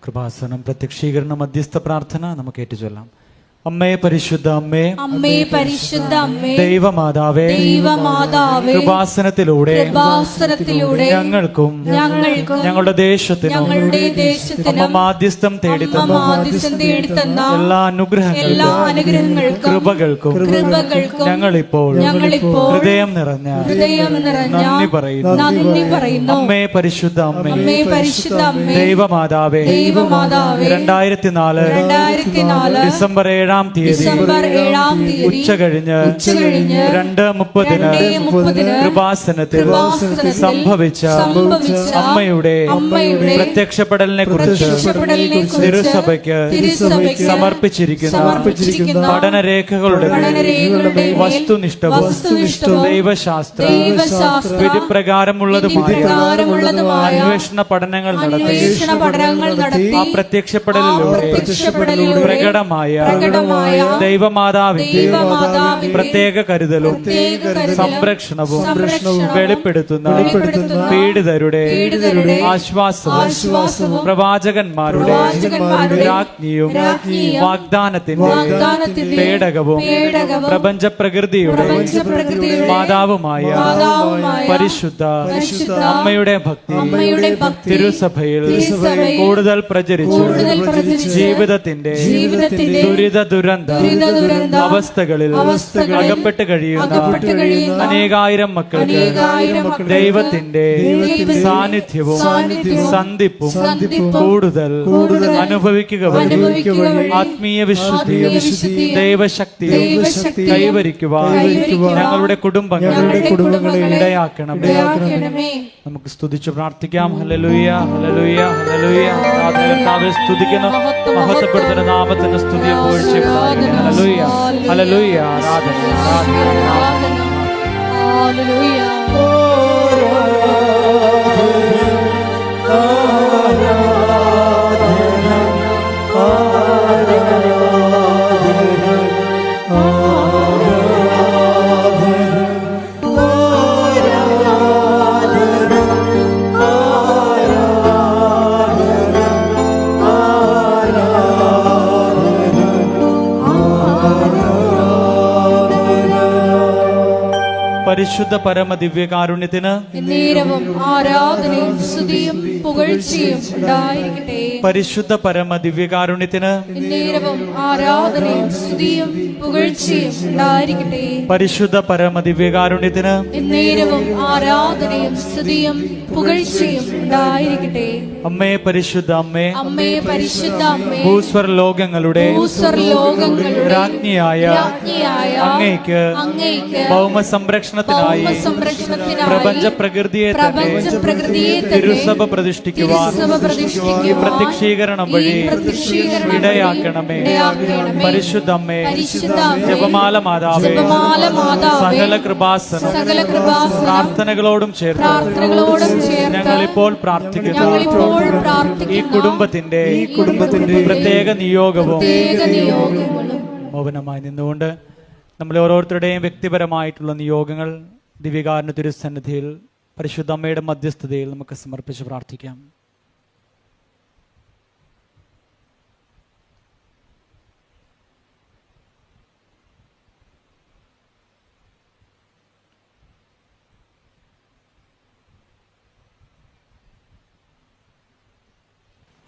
കൃപാസനം പ്രത്യക്ഷീകരണ മധ്യസ്ഥ പ്രാർത്ഥന നമുക്ക് ഏറ്റുചൊല്ലാം. അമ്മേ പരിശുദ്ധ അമ്മേ, അമ്മേ പരിശുദ്ധ അമ്മേ, ദൈവമാതാവേ, ദൈവമാതാവേ, കൃപാസനത്തിലൂടെ ഞങ്ങൾക്കും ഞങ്ങളുടെ ദേശത്തിനും അമ്മ മാധ്യസ്ഥം തേടിത്തന്ന എല്ലാ അനുഗ്രഹങ്ങൾക്കും കൃപകൾക്കും ഞങ്ങളിപ്പോൾ ഹൃദയം നിറഞ്ഞ നന്ദി പറയുന്നു. അമ്മേ പരിശുദ്ധ അമ്മേ, ദൈവമാതാവേ, 2004 ഡിസംബർ 7 ഉച്ച കഴിഞ്ഞ് 2:30 കൃപാസനത്തിൽ സംഭവിച്ച അമ്മയുടെ പ്രത്യക്ഷപ്പെടലിനെ കുറിച്ച് തിരുസഭയ്ക്ക് സമർപ്പിച്ചിരിക്കുന്ന പഠനരേഖകളുടെ വസ്തുനിഷ്ഠവും ദൈവശാസ്ത്ര വിധിപ്രകാരമുള്ളതുമായ അന്വേഷണ പഠനങ്ങൾ നടത്തി ആ പ്രത്യക്ഷപ്പെടലിലൂടെ പ്രകടമായ ദൈവമാതാവിന്റെ പ്രത്യേക കരുതലും സംരക്ഷണവും വെളിപ്പെടുത്തുന്ന പീഡിതരുടെ ആശ്വാസവും പ്രവാചകന്മാരുടെ രാജ്ഞിയും വാഗ്ദാനത്തിന്റെ പേടകവും പ്രപഞ്ച പ്രകൃതിയുടെ മാതാവുമായ പരിശുദ്ധ അമ്മയുടെ ഭക്തി തിരുസഭയിൽ കൂടുതൽ പ്രചരിച്ചു ജീവിതത്തിന്റെ ദുരിത ദുരന്ത അവസ്ഥകളിൽ അകപ്പെട്ട് കഴിയുന്ന അനേകായിരം മക്കൾക്ക് ദൈവത്തിന്റെ സാന്നിധ്യവും സന്ധിപ്പും കൂടുതൽ അനുഭവിക്കുക വഴി ആത്മീയ വിശുദ്ധിയും ദൈവശക്തിയും കൈവരിക്കുവാൻ ഞങ്ങളുടെ കുടുംബങ്ങളെ ഇടയാക്കണമേ. നമുക്ക് സ്തുതിച്ചു പ്രാർത്ഥിക്കാം. ഹല്ലേലൂയ, ഹല്ലേലൂയ, ഹല്ലേലൂയ. കർത്താവേ സ്തുതിക്കുന്നു, മഹത്വപ്പെടുത്തുന്ന നാമത്തിന് സ്തുതിയെ പുകഴ്ചയും ഹല്ലേലൂയ, ഹല്ലേലൂയ. ആരാധന, ആരാധന, ഹല്ലേലൂയ. പരിശുദ്ധ പരമ ദിവ്യകാരുണ്യത്തിന് നേരവും ആരാധനയും സ്തുതിയും പുകഴ്ചയും ഉണ്ടായിരിക്കട്ടെ. പരിശുദ്ധ പരമ ദിവ്യകാരുണ്യത്തിന് നേരവും ആരാധനയും സ്തുതിയും പുകഴ്ചയും ഉണ്ടായിരിക്കട്ടെ. പരിശുദ്ധ പരമ ദിവ്യകാരുണ്യത്തിന് നേരവും ആരാധനയും സ്തുതിയും പുകഴ്ചയും ഉണ്ടായിരിക്കട്ടെ. അമ്മേ പരിശുദ്ധ അമ്മേ, അമ്മേ പരിശുദ്ധ അമ്മേ, ഭൂസ്വർ ലോകങ്ങളുടെ രാജ്ഞിയായ അങ്ങേക്ക് ഭൗമ സംരക്ഷണത്തിനായി പ്രപഞ്ച പ്രകൃതിയെ തിരുസഭ പ്രതിഷ്ഠിക്കുവാൻ ഈ പ്രത്യക്ഷീകരണം വഴി ഇടയാക്കണമേ. പരിശുദ്ധ അമ്മേ, ജപമാല മാതാവേ, സകല കൃപാസനം പ്രാർത്ഥനകളോടും ചേർത്ത് ഞങ്ങളിപ്പോൾ പ്രാർത്ഥിക്കുന്നു. ഈ കുടുംബത്തിന്റെ പ്രത്യേക നിയോഗവും മൗനമായി നിന്നുകൊണ്ട് നമ്മൾ ഓരോരുത്തരുടെയും വ്യക്തിപരമായിട്ടുള്ള നിയോഗങ്ങൾ ദിവ്യകാരുണ്യ തിരുസന്നിധിയിൽ പരിശുദ്ധ അമ്മയുടെ മധ്യസ്ഥതയിൽ നമുക്ക് സമർപ്പിച്ച് പ്രാർത്ഥിക്കാം.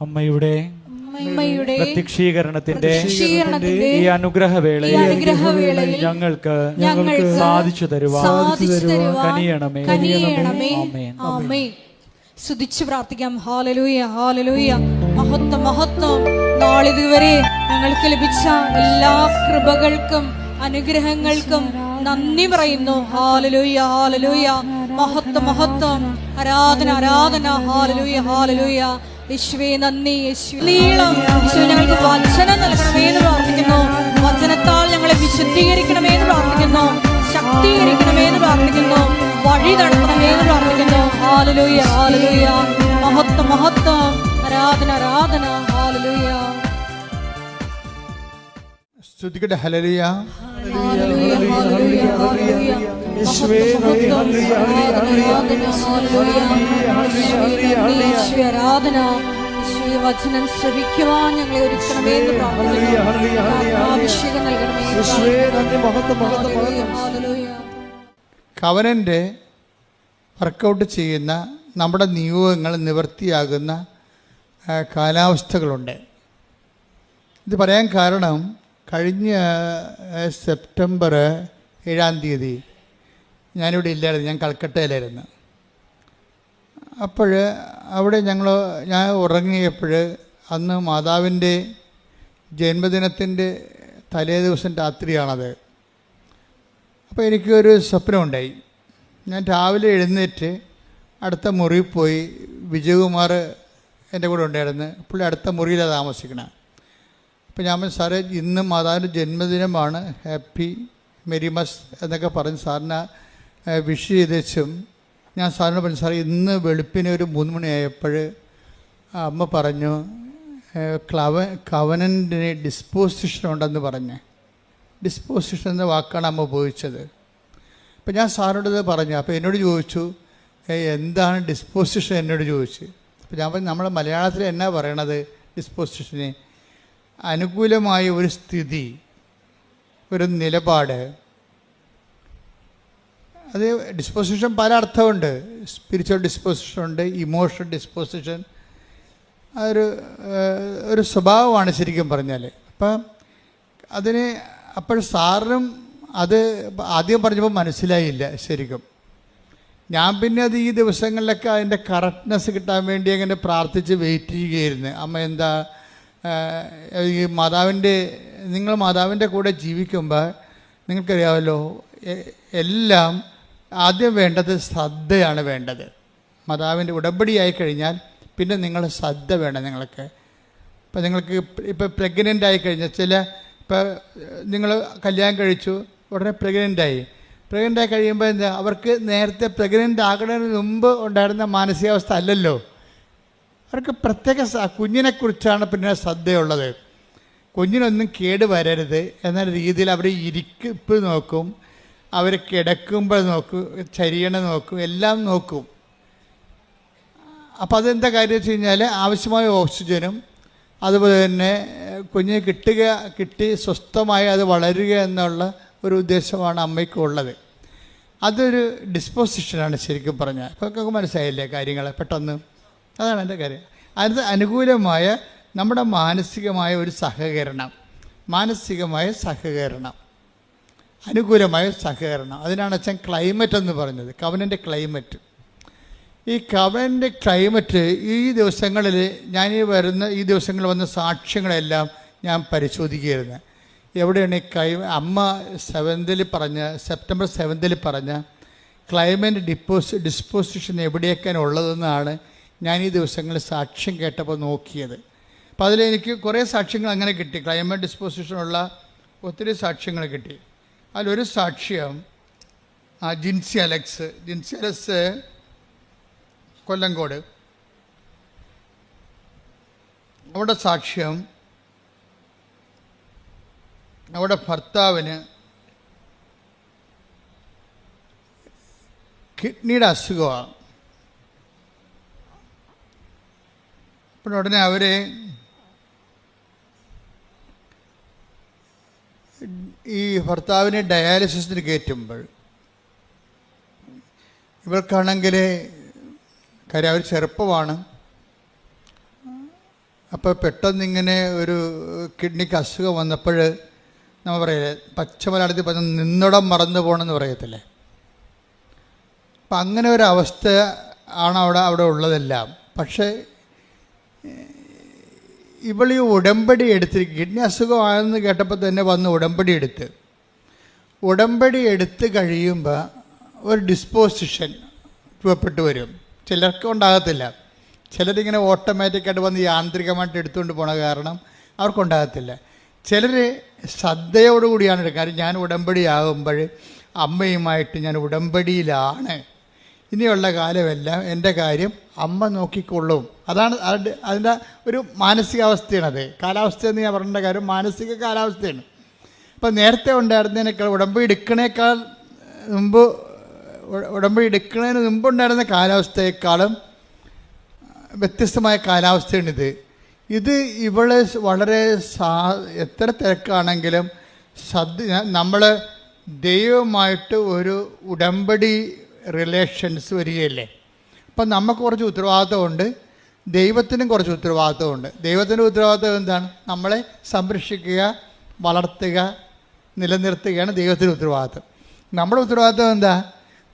അമ്മയുടെ പ്രത്യക്ഷീകരണത്തിന്റെ ഈ അനുഗ്രഹവേളയിൽ ഞങ്ങൾക്ക് സാധിച്ചു തരുവാൻ കനിയണമേ. ആമേൻ. സ്തുതിച്ചു പ്രാർത്ഥിക്കാം. ഹല്ലേലൂയ, ഹല്ലേലൂയ. മഹത്വം, മഹത്വം. നാളിതുവരെ ഞങ്ങൾക്ക് ലഭിച്ച എല്ലാ കൃപകൾക്കും അനുഗ്രഹങ്ങൾക്കും നന്ദി പറയുന്നു. ഹല്ലേലൂയ, ഹല്ലേലൂയ. മഹത്വം, മഹത്വം. ആരാധന, ആരാധന. ഹല്ലേലൂയ, ഹല്ലേലൂയ. യേശുവേ നന്ദി. യേശുവേ നീളം. യേശുവേ ഞങ്ങൾക്ക് വചനം നൽകണമേ എന്ന് പ്രാർത്ഥിക്കുന്നു. വചനത്താൽ ഞങ്ങളെ വിശുദ്ധീകരിക്കണമേ എന്ന് പ്രാർത്ഥിക്കുന്നു. ശക്തീകരിക്കണമേ എന്ന് പ്രാർത്ഥിക്കുന്നു. വഴി നടത്തണമേ എന്ന് പ്രാർത്ഥിക്കുന്നു. ഹല്ലേലൂയ, ഹല്ലേലൂയ. മഹത്വം, മഹത്വം. ആരാധന, ആരാധന. ഹല്ലേലൂയ. സ്തുതിക്കട്ടെ. ഹല്ലേലൂയ, ഹല്ലേലൂയ, ഹല്ലേലൂയ, ഹല്ലേലൂയ. യേശുവേ ആരാധന. യേശുവേ, വചനം ശ്രവിക്കുവാൻ ഞങ്ങളെ ഒരുക്കണമേ എന്ന് ഹല്ലേലൂയ, ഹല്ലേലൂയ, ഹല്ലേലൂയ, പ്രാർത്ഥിക്കുന്നു. അഭിഷേകം നൽകണമേ. യേശുവേ, നന്ദി, മഹത്വം, മഹത്വം, ഹല്ലേലൂയ, മഹത്വം. ഹല്ലേലൂയ. കവനൻ്റെ വർക്കൗട്ട് ചെയ്യുന്ന നമ്മുടെ നിയോഗങ്ങൾ നിവൃത്തിയാകുന്ന കാലാവസ്ഥകളുണ്ട്. ഇത് പറയാൻ കാരണം കഴിഞ്ഞ സെപ്റ്റംബർ 7 ഞാനിവിടെ ഇല്ലായിരുന്നു, ഞാൻ കൽക്കട്ടയിലായിരുന്നു. അപ്പോൾ അവിടെ ഞാൻ ഉറങ്ങിയപ്പോൾ അന്ന് മാതാവിൻ്റെ ജന്മദിനത്തിൻ്റെ തലേ ദിവസം രാത്രിയാണത്. അപ്പോൾ എനിക്കൊരു സ്വപ്നമുണ്ടായി. ഞാൻ രാവിലെ എഴുന്നേറ്റ് അടുത്ത മുറിയിൽ പോയി. വിജയകുമാർ എൻ്റെ കൂടെ ഉണ്ടായിരുന്നു. പുള്ളി അടുത്ത മുറിയിലാണ് താമസിക്കണം. അപ്പോൾ ഞാൻ പറഞ്ഞു, സാറേ ഇന്ന് മാതാവിൻ്റെ ജന്മദിനമാണ്, ഹാപ്പി മെരിമസ് എന്നൊക്കെ പറഞ്ഞ് സാറിന് വിഷ് ചെയ്തേച്ചും ഞാൻ സാറിനോട് പറഞ്ഞു, സാറേ ഇന്ന് വെളുപ്പിന് ഒരു 3 മണിയായപ്പോൾ അമ്മ പറഞ്ഞു കവനൻറ്റിന് ഡിസ്പോസിഷൻ ഉണ്ടെന്ന് പറഞ്ഞ്. ഡിസ്പോസിഷൻ എന്ന വാക്കാണ് അമ്മ ഉപയോഗിച്ചത്. അപ്പോൾ ഞാൻ സാറിനോട് ഇത് പറഞ്ഞു. അപ്പോൾ എന്നോട് ചോദിച്ചു എന്താണ് ഡിസ്പോസിഷൻ എന്നോട് ചോദിച്ചു. അപ്പോൾ ഞാൻ പറഞ്ഞു, നമ്മൾ മലയാളത്തിൽ എന്നാ പറയണത് ഡിസ്പോസിഷന്? അനുകൂലമായ ഒരു സ്ഥിതി, ഒരു നിലപാട്. അത് ഡിസ്പോസിഷൻ പല അർത്ഥമുണ്ട്. സ്പിരിച്വൽ ഡിസ്പോസിഷൻ ഉണ്ട്, ഇമോഷണൽ ഡിസ്പോസിഷൻ. ഒരു സ്വഭാവമാണ് ശരിക്കും പറഞ്ഞാൽ. അപ്പം അതിന് അപ്പോൾ സാറിനും അത് ആദ്യം പറഞ്ഞപ്പോൾ മനസ്സിലായില്ല ശരിക്കും. ഞാൻ പിന്നെ അത് ഈ ദിവസങ്ങളിലൊക്കെ അതിൻ്റെ കറക്റ്റ്നെസ് കിട്ടാൻ വേണ്ടി അങ്ങനെ പ്രാർത്ഥിച്ച് വെയിറ്റ് ചെയ്യുകയായിരുന്നു. അമ്മ എന്താ ഈ നിങ്ങൾ മാതാവിൻ്റെ കൂടെ ജീവിക്കുമ്പോൾ നിങ്ങൾക്കറിയാമല്ലോ, എല്ലാം ആദ്യം വേണ്ടത് ശ്രദ്ധയാണ് വേണ്ടത്. മാതാവിൻ്റെ ഉടമ്പടിയായി കഴിഞ്ഞാൽ പിന്നെ നിങ്ങൾ ശ്രദ്ധ വേണം നിങ്ങൾക്ക്. ഇപ്പം നിങ്ങൾക്ക് ഇപ്പോൾ പ്രഗ്നൻ്റ് ആയി കഴിഞ്ഞാൽ ഇപ്പോൾ നിങ്ങൾ കല്യാണം കഴിച്ചു, ഉടനെ പ്രഗ്നൻ്റായി കഴിയുമ്പോൾ എന്താ, അവർക്ക് നേരത്തെ പ്രഗ്നൻ്റ് ആകുന്നതിന് മുമ്പ് ഉണ്ടായിരുന്ന മാനസികാവസ്ഥ അല്ലല്ലോ. അവർക്ക് പ്രത്യേക കുഞ്ഞിനെക്കുറിച്ചാണ് പിന്നെ ശ്രദ്ധയുള്ളത്. കുഞ്ഞിനൊന്നും കേട് വരരുത് എന്ന രീതിയിൽ അവർ ഇരിപ്പ് നോക്കും, അവർ കിടക്കുമ്പോൾ നോക്കും, ചരിയണ നോക്കും, എല്ലാം നോക്കും. അപ്പോൾ അതെന്താ കാര്യം വെച്ച് കഴിഞ്ഞാൽ ആവശ്യമായ ഓക്സിജനും അതുപോലെ തന്നെ കുഞ്ഞിന് കിട്ടി സ്വസ്ഥമായി അത് വളരുക എന്നുള്ള ഒരു ഉദ്ദേശമാണ് അമ്മയ്ക്കുള്ളത്. അതൊരു ഡിസ്പോസിഷനാണ് ശരിക്കും പറഞ്ഞാൽ. ഇപ്പോൾ മനസ്സിലായില്ലേ കാര്യങ്ങൾ പെട്ടെന്ന്? അതാണ് എൻ്റെ കാര്യം. അത് അനുകൂലമായ നമ്മുടെ മാനസികമായ ഒരു സഹകരണം, അനുകൂലമായ സഹകരണം. അതിനാണ് അച്ഛൻ ക്ലൈമറ്റ് എന്ന് പറഞ്ഞത്, കവനൻ്റെ ക്ലൈമറ്റ്. ഈ കവനൻ്റെ ക്ലൈമറ്റ് ഈ ദിവസങ്ങളിൽ ഈ ദിവസങ്ങളിൽ വന്ന സാക്ഷ്യങ്ങളെല്ലാം ഞാൻ പരിശോധിക്കുകയായിരുന്നു. എവിടെയാണ് അമ്മ സെപ്റ്റംബർ 7 പറഞ്ഞ ക്ലൈമറ്റ് ഡിസ്പോസിഷൻ എവിടെയൊക്കെയാണ് ഉള്ളതെന്നാണ് ഞാൻ ഈ ദിവസങ്ങളിൽ സാക്ഷ്യം കേട്ടപ്പോൾ നോക്കിയത്. അപ്പോൾ അതിലെനിക്ക് കുറേ സാക്ഷ്യങ്ങൾ അങ്ങനെ കിട്ടി. ക്ലൈമറ്റ് ഡിസ്പോസിഷനുള്ള ഒത്തിരി സാക്ഷ്യങ്ങൾ കിട്ടി. അതിലൊരു സാക്ഷ്യം ജിൻസി അലക്സ് കൊല്ലങ്കോട്. അവിടെ സാക്ഷ്യം, അവിടെ ഭർത്താവിന് കിഡ്നിയുടെ അസുഖമാണ്. അപ്പോൾ ഉടനെ അവരെ ഈ ഭർത്താവിനെ ഡയാലിസിസിന് കയറ്റുമ്പോൾ ഇവർക്കാണെങ്കിൽ കാര്യം അവർ ചെറുപ്പമാണ്. അപ്പോൾ പെട്ടെന്നിങ്ങനെ ഒരു കിഡ്നിക്ക് അസുഖം വന്നപ്പോൾ നമ്മൾ പറയില്ലേ, പച്ചമലയാളത്തിൽ പറഞ്ഞ നിന്നിടം മറന്നു പോകണമെന്ന് പറയത്തില്ലേ. അപ്പം അങ്ങനെ ഒരവസ്ഥ ആണ് അവിടെ ഉള്ളതെല്ലാം. പക്ഷേ ഇവളീ ഉടമ്പടി എടുത്തിരിക്കും. കിഡ്നി അസുഖമാണെന്ന് കേട്ടപ്പോൾ തന്നെ വന്ന് ഉടമ്പടി എടുത്ത് കഴിയുമ്പോൾ ഒരു ഡിസ്പോസിഷൻ രൂപപ്പെട്ടു വരും. ചിലർക്ക് ഉണ്ടാകത്തില്ല. ചിലരിങ്ങനെ ഓട്ടോമാറ്റിക്കായിട്ട് വന്ന് യാന്ത്രികമായിട്ട് എടുത്തുകൊണ്ട് പോണ കാരണം അവർക്കുണ്ടാകത്തില്ല. ചിലർ ശ്രദ്ധയോടുകൂടിയാണ് എടുക്കുക. കാര്യം ഞാൻ ഉടമ്പടിയാകുമ്പോൾ അമ്മയുമായിട്ട് ഞാൻ ഉടമ്പടിയിലാണ്, ഇനിയുള്ള കാലമെല്ലാം എൻ്റെ കാര്യം അമ്മ നോക്കിക്കൊള്ളും. അതാണ് അതിൻ്റെ ഒരു മാനസികാവസ്ഥയാണത്. കാലാവസ്ഥയെന്ന് ഞാൻ പറയേണ്ട കാര്യം മാനസിക കാലാവസ്ഥയാണ്. അപ്പം നേരത്തെ ഉണ്ടായിരുന്നതിനേക്കാൾ ഉടമ്പടി എടുക്കുന്നതിന് മുമ്പുണ്ടായിരുന്ന കാലാവസ്ഥയെക്കാളും വ്യത്യസ്തമായ കാലാവസ്ഥയാണിത്. ഇത് ഇവള് വളരെ എത്ര തിരക്കാണെങ്കിലും നമ്മൾ ദൈവമായിട്ട് ഒരു ഉടമ്പടി റിലേഷൻസ് വരികയല്ലേ. അപ്പം നമുക്ക് കുറച്ച് ഉത്തരവാദിത്തമുണ്ട്, ദൈവത്തിനും കുറച്ച് ഉത്തരവാദിത്തമുണ്ട്. ദൈവത്തിൻ്റെ ഉത്തരവാദിത്തം എന്താണ്? നമ്മളെ സംരക്ഷിക്കുക, വളർത്തുക, നിലനിർത്തുകയാണ് ദൈവത്തിൻ്റെ ഉത്തരവാദിത്തം. നമ്മുടെ ഉത്തരവാദിത്തം എന്താ?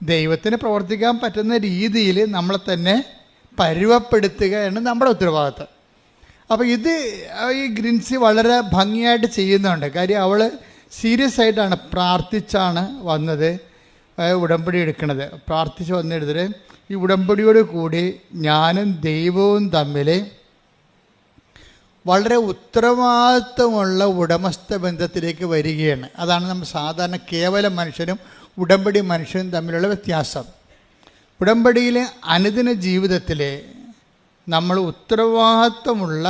ദൈവത്തിന് പ്രവർത്തിക്കാൻ പറ്റുന്ന രീതിയിൽ നമ്മളെ തന്നെ പരുവപ്പെടുത്തുകയാണ് നമ്മുടെ ഉത്തരവാദിത്തം. അപ്പോൾ ഇത് ഈ ഗ്രിൻസി വളരെ ഭംഗിയായിട്ട് ചെയ്യുന്നുണ്ട്. കാര്യം അവൾ സീരിയസ് ആയിട്ടാണ് പ്രാർത്ഥിച്ചാണ് വന്നത്, ഉടമ്പടി എടുക്കുന്നത്. പ്രാർത്ഥിച്ച് വന്നെടുത്തിട്ട് ഈ ഉടമ്പടിയോട് കൂടി ഞാനും ദൈവവും തമ്മിൽ വളരെ ഉത്തരവാദിത്വമുള്ള ഉടമസ്ഥ ബന്ധത്തിലേക്ക് വരികയാണ്. അതാണ് നമ്മൾ സാധാരണ കേവല മനുഷ്യനും ഉടമ്പടി മനുഷ്യനും തമ്മിലുള്ള വ്യത്യാസം. ഉടമ്പടിയിലെ അനുദിന ജീവിതത്തിൽ നമ്മൾ ഉത്തരവാദിത്വമുള്ള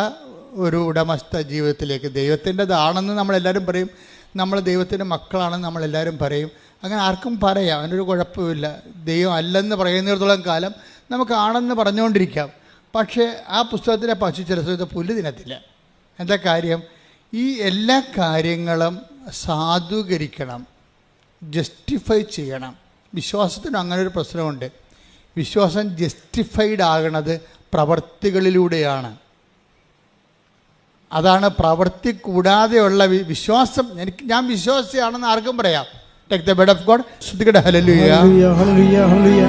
ഒരു ഉടമസ്ഥ ജീവിതത്തിലേക്ക്, ദൈവത്തിൻ്റെതാണെന്ന് നമ്മളെല്ലാവരും പറയും, നമ്മൾ ദൈവത്തിൻ്റെ മക്കളാണെന്ന് നമ്മളെല്ലാവരും പറയും. അങ്ങനെ ആർക്കും പറയാം, അതിനൊരു കുഴപ്പമില്ല. ദൈവം അല്ലെന്ന് പറയുന്നിടത്തോളം കാലം നമുക്ക് ആണെന്ന് പറഞ്ഞുകൊണ്ടിരിക്കാം. പക്ഷേ ആ പുസ്തകത്തിലെ പശു ചില സമയത്ത് പുല്ല് തിന്നത്തില്ല. എന്താ കാര്യം? ഈ എല്ലാ കാര്യങ്ങളും സാധൂകരിക്കണം, ജസ്റ്റിഫൈ ചെയ്യണം. വിശ്വാസത്തിന് അങ്ങനെ ഒരു പ്രശ്നമുണ്ട്. വിശ്വാസം ജസ്റ്റിഫൈഡ് ആകണത് പ്രവർത്തികളിലൂടെയാണ്. അതാണ് പ്രവൃത്തി കൂടാതെയുള്ള വിശ്വാസം. ഞാൻ വിശ്വാസിയാണെന്ന് ആർക്കും പറയാം. Take the word of God. ശ്രുതികട ഹല്ലേലൂയ. ഹല്ലേലൂയ ഹല്ലേലൂയ.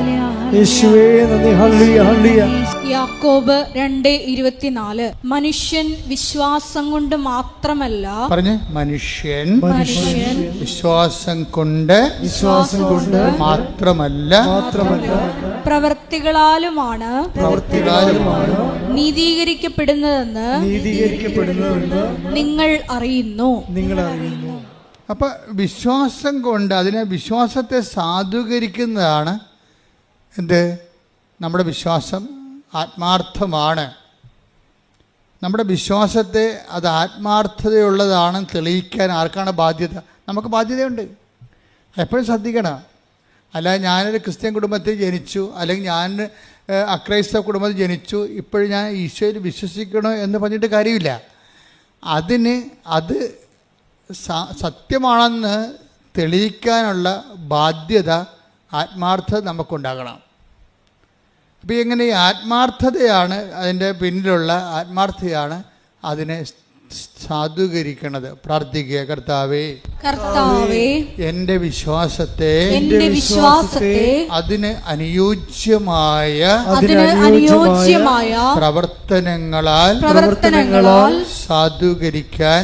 യേശുവേ നന്ദി. ഹല്ലേലൂയ ഹല്ലേലൂയ. യാക്കോബ് 2:24 മനുഷ്യൻ വിശ്വാസം കൊണ്ട് മാത്രമല്ല, പറഞ്ഞേ, മനുഷ്യൻ വിശ്വാസം കൊണ്ട് മാത്രമല്ല പ്രവൃത്തികളാലുമാണ് നീതീകരിക്കപ്പെടുന്നതെന്ന് നിങ്ങൾ അറിയുന്നു. അപ്പം വിശ്വാസം കൊണ്ട്, അതിനെ വിശ്വാസത്തെ സാധൂകരിക്കുന്നതാണ് എന്ത്? നമ്മുടെ വിശ്വാസം ആത്മാർത്ഥമാണ്. നമ്മുടെ വിശ്വാസത്തെ അത് ആത്മാർത്ഥതയുള്ളതാണെന്ന് തെളിയിക്കാൻ ആർക്കാണ് ബാധ്യത? നമുക്ക് ബാധ്യതയുണ്ട്. എപ്പോഴും ശ്രദ്ധിക്കണം. അല്ല ഞാനൊരു ക്രിസ്ത്യൻ കുടുംബത്തിൽ ജനിച്ചു, അല്ലെങ്കിൽ ഞാൻ അക്രൈസ്തവ കുടുംബത്തിൽ ജനിച്ചു, ഇപ്പോഴും ഞാൻ ഈശോയിൽ വിശ്വസിക്കണോ എന്ന് പറഞ്ഞിട്ട് കാര്യമില്ല. അത് സത്യമാണെന്ന് തെളിയിക്കാനുള്ള ബാധ്യത, ആത്മാർത്ഥത നമുക്കുണ്ടാകണം. അപ്പോൾ ഇങ്ങനെ ഈ ആത്മാർത്ഥതയാണ് അതിൻ്റെ പിന്നിലുള്ള ആത്മാർത്ഥതയാണ് അതിനെ സാധൂകരിക്കണത്. പ്രാർത്ഥിക്കുക, കർത്താവേ എൻ്റെ വിശ്വാസത്തെ അതിന് അനുയോജ്യമായ പ്രവർത്തനങ്ങളാൽ സാധൂകരിക്കാൻ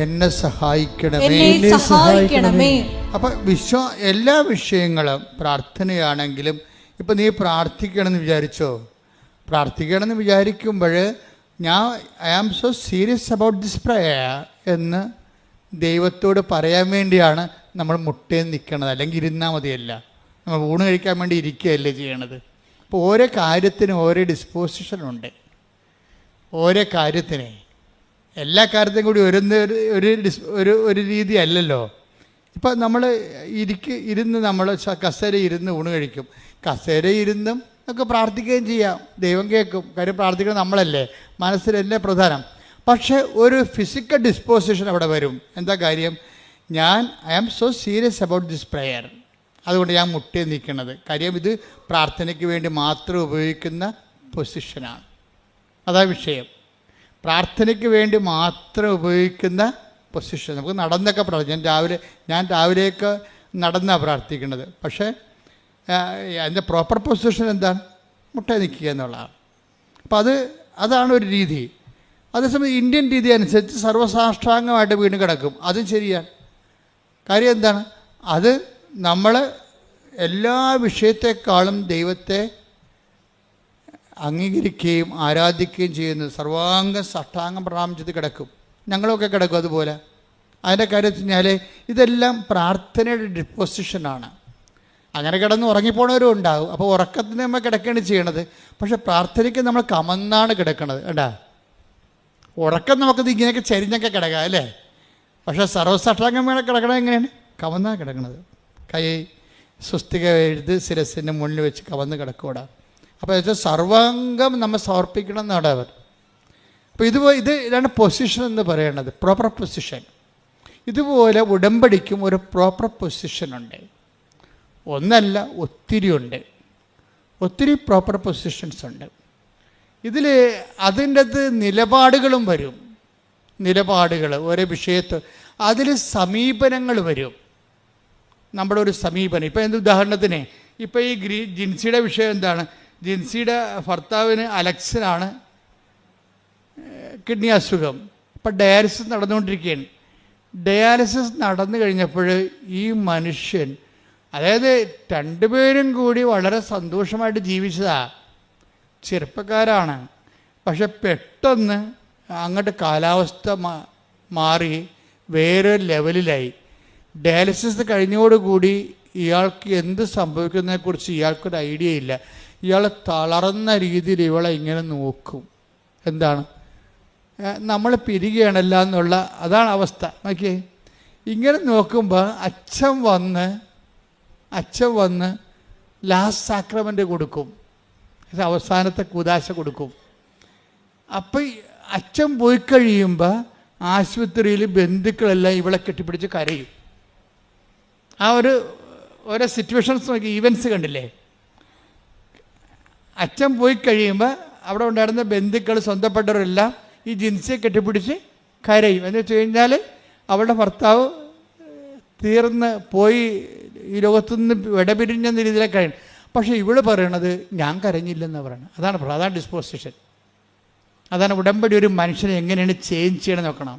എന്നെ സഹായിക്കണമേ. അപ്പൊ എല്ലാ വിഷയങ്ങളും പ്രാർത്ഥനയാണെങ്കിലും, ഇപ്പം നീ പ്രാർത്ഥിക്കണമെന്ന് വിചാരിക്കുമ്പോൾ I am so serious about this prayer എന്ന് ദൈവത്തോട് പറയാൻ വേണ്ടിയാണ് നമ്മൾ മുട്ടയിൽ നിൽക്കണത്. അല്ലെങ്കിൽ ഇരുന്നാൽ മതിയല്ല, നമ്മൾ ഊണ് കഴിക്കാൻ വേണ്ടി ഇരിക്കുകയല്ലേ ചെയ്യണത്. അപ്പോൾ ഓരോ കാര്യത്തിനും ഓരോ ഡിസ്പോസിഷനുണ്ട്. ഓരോ കാര്യത്തിന്, എല്ലാ കാര്യത്തിനും കൂടി ഒരു രീതി അല്ലല്ലോ. ഇപ്പം നമ്മൾ ഇരുന്ന് നമ്മൾ കസേര ഇരുന്ന് ഊണ് കഴിക്കും. കസേര ഇരുന്നും ഒക്കെ പ്രാർത്ഥിക്കുകയും ചെയ്യാം, ദൈവം കേൾക്കും. കാര്യം പ്രാർത്ഥിക്കണം നമ്മളല്ലേ, മനസ്സിലല്ലേ പ്രധാനം. പക്ഷേ ഒരു ഫിസിക്കൽ ഡിസ്പോസിഷൻ അവിടെ വരും. എന്താ കാര്യം? I am so serious about this prayer, അതുകൊണ്ട് ഞാൻ മുട്ടേ നിൽക്കുന്നത്. കാര്യം ഇത് പ്രാർത്ഥനയ്ക്ക് വേണ്ടി മാത്രം ഉപയോഗിക്കുന്ന പൊസിഷനാണ്. അതാ വിഷയം. പ്രാർത്ഥനയ്ക്ക് വേണ്ടി മാത്രം ഉപയോഗിക്കുന്ന പൊസിഷൻ. നമുക്ക് നടന്നൊക്കെ പ്രാർത്ഥിക്കാം. ഞാൻ രാവിലെയൊക്കെ നടന്നാണ് പ്രാർത്ഥിക്കുന്നത്. പക്ഷേ അതിൻ്റെ പ്രോപ്പർ പൊസിഷൻ എന്താണ്? മുട്ട നിൽക്കുക എന്നുള്ളതാണ്. അപ്പം അതാണ് ഒരു രീതി. അതേസമയം ഇന്ത്യൻ രീതി അനുസരിച്ച് സർവ്വസാഷ്ടാംഗമായിട്ട് വീണ് കിടക്കും. അതും ശരിയാണ്. കാര്യം എന്താണ്? അത് നമ്മൾ എല്ലാ വിഷയത്തെക്കാളും ദൈവത്തെ അംഗീകരിക്കുകയും ആരാധിക്കുകയും ചെയ്യുന്നത് സർവാംഗം സാഷ്ടാംഗം പ്രണാമം ചെയ്ത് കിടക്കും. ഞങ്ങളൊക്കെ കിടക്കും അതുപോലെ. അതിൻ്റെ കാര്യം വെച്ച് കഴിഞ്ഞാൽ ഇതെല്ലാം പ്രാർത്ഥനയുടെ ഡിപ്പോസിഷനാണ്. അങ്ങനെ കിടന്ന് ഉറങ്ങിപ്പോണവരും ഉണ്ടാകും. അപ്പോൾ ഉറക്കത്തിന് നമ്മൾ കിടക്കുകയാണ് ചെയ്യണത്. പക്ഷെ പ്രാർത്ഥനയ്ക്ക് നമ്മൾ കമന്നാണ് കിടക്കണത്. കേട്ടാ, ഉറക്കം നമുക്കത് ഇങ്ങനെയൊക്കെ ചരിഞ്ഞൊക്കെ കിടക്കാം അല്ലേ. പക്ഷേ സർവ്വസാഷ്ടാംഗം വേണം കിടക്കണത് എങ്ങനെയാണ്? കമന്നാണ് കിടക്കണത്. കൈ സ്വസ്തിക എഴുതി ശിരസിൻ്റെ മുന്നിൽ വെച്ച് കവന്ന് കിടക്കൂടാ. അപ്പോൾ വെച്ചാൽ സർവാംഗം നമ്മൾ സമർപ്പിക്കണം എന്നാണ് അവർ. അപ്പോൾ ഇതാണ് പൊസിഷൻ എന്ന് പറയുന്നത്, പ്രോപ്പർ പൊസിഷൻ. ഇതുപോലെ ഉടമ്പടിക്കും ഒരു പ്രോപ്പർ പൊസിഷനുണ്ട്. ഒന്നല്ല, ഒത്തിരി പ്രോപ്പർ പൊസിഷൻസ് ഉണ്ട്. ഇതിൽ അതിൻ്റെ അകത്ത് നിലപാടുകളും വരും. നിലപാടുകൾ ഓരോ വിഷയത്ത് അതിൽ സമീപനങ്ങൾ വരും. നമ്മുടെ ഒരു സമീപനം. ഇപ്പോൾ ഉദാഹരണത്തിന് ഇപ്പോൾ ഈ ജിൻസിയുടെ വിഷയം എന്താണ്? ജിൻസിയുടെ ഭർത്താവിന് അലക്സിനാണ് കിഡ്നി അസുഖം. ഇപ്പം ഡയാലിസിസ് നടന്നുകൊണ്ടിരിക്കുകയാണ്. ഡയാലിസിസ് നടന്നു കഴിഞ്ഞപ്പോൾ ഈ മനുഷ്യൻ, അതായത് രണ്ടുപേരും കൂടി വളരെ സന്തോഷമായിട്ട് ജീവിച്ചതാണ്, ചെറുപ്പക്കാരാണ്. പക്ഷെ പെട്ടെന്ന് അങ്ങോട്ട് കാലാവസ്ഥ മാറി വേറെ ലെവലിലായി. ഡയാലിസിസ് കഴിഞ്ഞോടുകൂടി ഇയാൾക്ക് എന്ത് സംഭവിക്കുന്നതിനെക്കുറിച്ച് ഇയാൾക്കൊരു ഐഡിയ ഇല്ല. ഇയാൾ തളർന്ന രീതിയിൽ ഇവളെ ഇങ്ങനെ നോക്കും. എന്താണ്, നമ്മൾ പിരികയാണല്ല എന്നുള്ള അതാണ് അവസ്ഥ. നോക്കിയേ, ഇങ്ങനെ നോക്കുമ്പോൾ അച്ഛൻ വന്ന് ലാസ്റ്റ് സാക്രമെൻ്റ് കൊടുക്കും, അവസാനത്തെ കൂദാശ കൊടുക്കും. അപ്പം അച്ഛൻ പോയി കഴിയുമ്പോൾ ആശുപത്രിയിൽ ബന്ധുക്കളെല്ലാം ഇവളെ കെട്ടിപ്പിടിച്ച് കരയും. ആ ഓരോ സിറ്റുവേഷൻസ് നോക്കി, ഈവൻസ് കണ്ടില്ലേ? അച്ഛൻ പോയി കഴിയുമ്പോൾ അവിടെ ഉണ്ടായിരുന്ന ബന്ധുക്കൾ, സ്വന്തപ്പെട്ടവരെല്ലാം ഈ ജിൻസിയെ കെട്ടിപ്പിടിച്ച് കരയും. എന്ന് വെച്ച് കഴിഞ്ഞാൽ അവളുടെ ഭർത്താവ് തീർന്ന് പോയി, ഈ ലോകത്തുനിന്ന് വിടപിരിഞ്ഞെന്ന രീതിയിലേക്ക് കഴിയും. പക്ഷേ ഇവള് പറയണത് ഞാൻ കരഞ്ഞില്ലെന്ന് പറയണം. അതാണ് ഡിസ്പോസിഷൻ. അതാണ് ഉടമ്പടി ഒരു മനുഷ്യനെ എങ്ങനെയാണ് ചേഞ്ച് ചെയ്യണം നോക്കണം.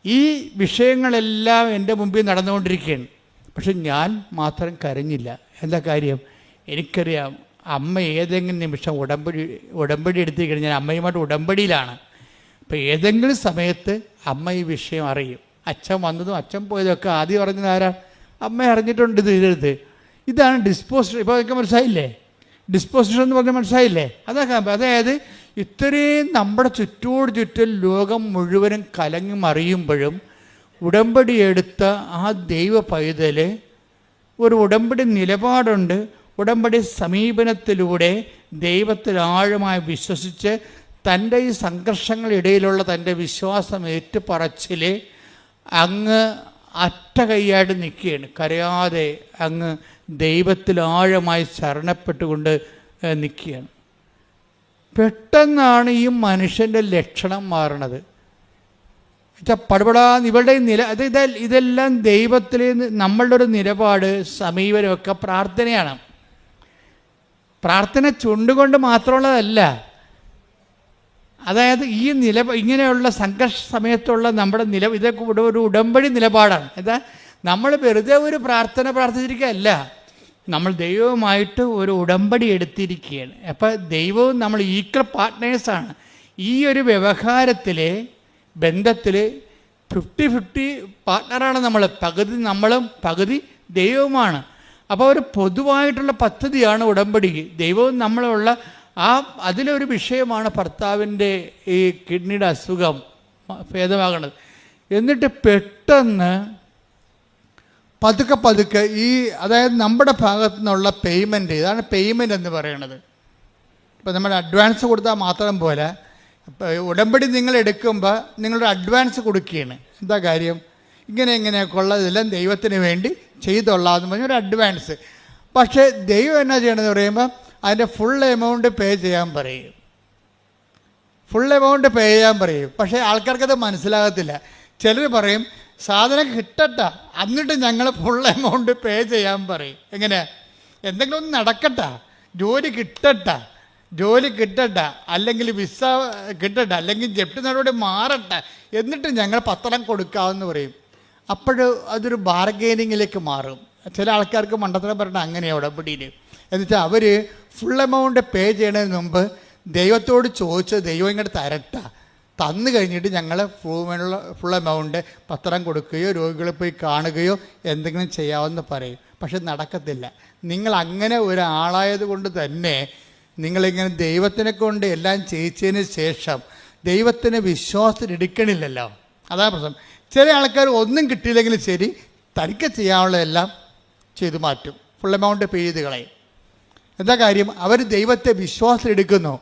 ഈ വിഷയങ്ങളെല്ലാം എൻ്റെ മുമ്പിൽ നടന്നുകൊണ്ടിരിക്കുകയാണ്, പക്ഷെ ഞാൻ മാത്രം കരഞ്ഞില്ല. എന്താ കാര്യം? എനിക്കറിയാം അമ്മ ഏതെങ്കിലും നിമിഷം ഉടമ്പടി എടുത്തു കഴിഞ്ഞാൽ അമ്മയുമായിട്ട് ഉടമ്പടിയിലാണ്. അപ്പോൾ ഏതെങ്കിലും സമയത്ത് അമ്മ ഈ വിഷയം അറിയും. അച്ഛൻ വന്നതും അച്ഛൻ പോയതൊക്കെ ആദ്യം പറഞ്ഞത് ആരാ? അമ്മ അറിഞ്ഞിട്ടുണ്ട് ഇത് ചെയ്തെടുത്ത്. ഇതാണ് ഡിസ്പോസിഷൻ. ഇപ്പോൾ അതൊക്കെ മനസ്സിലായില്ലേ? ഡിസ്പോസിഷൻ എന്ന് പറഞ്ഞാൽ മനസ്സിലായില്ലേ? അതായത് ഇത്രയും നമ്മുടെ ചുറ്റും ലോകം മുഴുവനും കലങ്ങി മറിയുമ്പോഴും ഉടമ്പടി എടുത്ത ആ ദൈവ പൈതൽ ഒരു ഉടമ്പടി നിലപാടുണ്ട്. ഉടമ്പടി സമീപനത്തിലൂടെ ദൈവത്തിൽ ആഴമായി വിശ്വസിച്ച് തൻ്റെ ഈ സംഘർഷങ്ങളിടയിലുള്ള തൻ്റെ വിശ്വാസം ഏറ്റുപറച്ചിൽ അങ്ങ് അറ്റ കൈയായിട്ട് നിൽക്കുകയാണ്. കരയാതെ അങ്ങ് ദൈവത്തിൽ ആഴമായി ശരണപ്പെട്ടുകൊണ്ട് നിൽക്കുകയാണ്. പെട്ടെന്നാണ് ഈ മനുഷ്യൻ്റെ ലക്ഷണം മാറണത്. ഇവളുടെ ഇതെല്ലാം ദൈവത്തിൽ നമ്മളുടെ ഒരു നിലപാട്, സമീപനമൊക്കെ പ്രാർത്ഥനയാണ്. പ്രാർത്ഥന ചുണ്ടുകൊണ്ട് മാത്രമുള്ളതല്ല. അതായത് ഈ ഇങ്ങനെയുള്ള സംഘർഷ സമയത്തുള്ള നമ്മുടെ ഇതൊക്കെ ഒരു ഉടമ്പടി നിലപാടാണ്. എന്താ, നമ്മൾ വെറുതെ ഒരു പ്രാർത്ഥന പ്രാർത്ഥിച്ചിരിക്കുകയല്ല, നമ്മൾ ദൈവവുമായിട്ട് ഒരു ഉടമ്പടി എടുത്തിരിക്കുകയാണ്. അപ്പോൾ ദൈവവും നമ്മൾ ഈക്വൽ പാർട്ട്നേഴ്സാണ്. ഈ ഒരു വ്യവഹാരത്തിൽ, ബന്ധത്തിൽ 50-50 പാർട്ട്ണറാണ് നമ്മൾ. പകുതി നമ്മളും പകുതി ദൈവവുമാണ്. അപ്പോൾ ഒരു പൊതുവായിട്ടുള്ള പദ്ധതിയാണ് ഉടമ്പടി. ദൈവവും നമ്മളുള്ള അതിലൊരു വിഷയമാണ് ഭർത്താവിൻ്റെ ഈ കിഡ്നിയുടെ അസുഖം ഭേദമാകണത്. എന്നിട്ട് പെട്ടെന്ന് പതുക്കെ അതായത് നമ്മുടെ ഭാഗത്തു നിന്നുള്ള പേയ്മെൻറ്റ്, ഇതാണ് പേയ്മെൻറ്റ് എന്ന് പറയുന്നത്. ഇപ്പം നമ്മൾ അഡ്വാൻസ് കൊടുത്താൽ മാത്രം പോലെ, ഉടമ്പടി നിങ്ങൾ എടുക്കുമ്പോൾ നിങ്ങളുടെ അഡ്വാൻസ് കൊടുക്കുകയാണ്. എന്താ കാര്യം? ഇങ്ങനെയൊക്കെ ഉള്ളതെല്ലാം ദൈവത്തിന് വേണ്ടി ചെയ്തുകൊള്ളാമെന്ന് പറഞ്ഞൊരു അഡ്വാൻസ്. പക്ഷേ ദൈവം എന്നാ ചെയ്യണമെന്ന് പറയുമ്പോൾ അതിൻ്റെ ഫുൾ എമൗണ്ട് പേ ചെയ്യാൻ പറയും. പക്ഷേ ആൾക്കാർക്കത് മനസ്സിലാകത്തില്ല. ചിലർ പറയും സാധനം കിട്ടട്ട എന്നിട്ട് ഞങ്ങൾ ഫുൾ എമൗണ്ട് പേ ചെയ്യാൻ പറയും. എങ്ങനെ? എന്തെങ്കിലും ഒന്ന് നടക്കട്ട, ജോലി കിട്ടട്ട, അല്ലെങ്കിൽ വിസ കിട്ടട്ട, അല്ലെങ്കിൽ ജപ്തി നടപടി മാറട്ടെ, എന്നിട്ട് ഞങ്ങൾ പത്രം കൊടുക്കാമെന്ന് പറയും. അതൊരു ബാർഗെയിനിങ്ങിലേക്ക് മാറും. ചില ആൾക്കാർക്ക് മണ്ടത്തരം പറഞ്ഞാൽ അങ്ങനെയാണ് ഉടമ്പടിയിൽ. എന്നുവെച്ചാൽ അവർ ഫുൾ എമൗണ്ട് പേ ചെയ്യണതിന് മുമ്പ് ദൈവത്തോട് ചോദിച്ച് ദൈവം ഇങ്ങോട്ട് തന്നു കഴിഞ്ഞിട്ട് ഞങ്ങൾ ഫുൾ എമൗണ്ട് പത്രം കൊടുക്കുകയോ രോഗികളെ പോയി കാണുകയോ എന്തെങ്കിലും ചെയ്യാമെന്ന് പറയും. പക്ഷെ നടക്കത്തില്ല. നിങ്ങൾ അങ്ങനെ ഒരാളായത് കൊണ്ട് തന്നെ നിങ്ങളിങ്ങനെ ദൈവത്തിനെ കൊണ്ട് എല്ലാം ചെയ്യിച്ചതിന് ശേഷം ദൈവത്തിന് വിശ്വാസത്തിലെടുക്കണില്ലല്ലോ. അതാണ് പ്രശ്നം. ചില ആൾക്കാർ ഒന്നും കിട്ടിയില്ലെങ്കിലും ശരി, തനിക്ക് ചെയ്യാനുള്ളതെല്ലാം ചെയ്തു മാറ്റും, ഫുൾ എമൗണ്ട് പേ ചെയ്ത് കളയും. എന്താ കാര്യം? അവർ ദൈവത്തെ വിശ്വാസം എടുക്കുന്നു.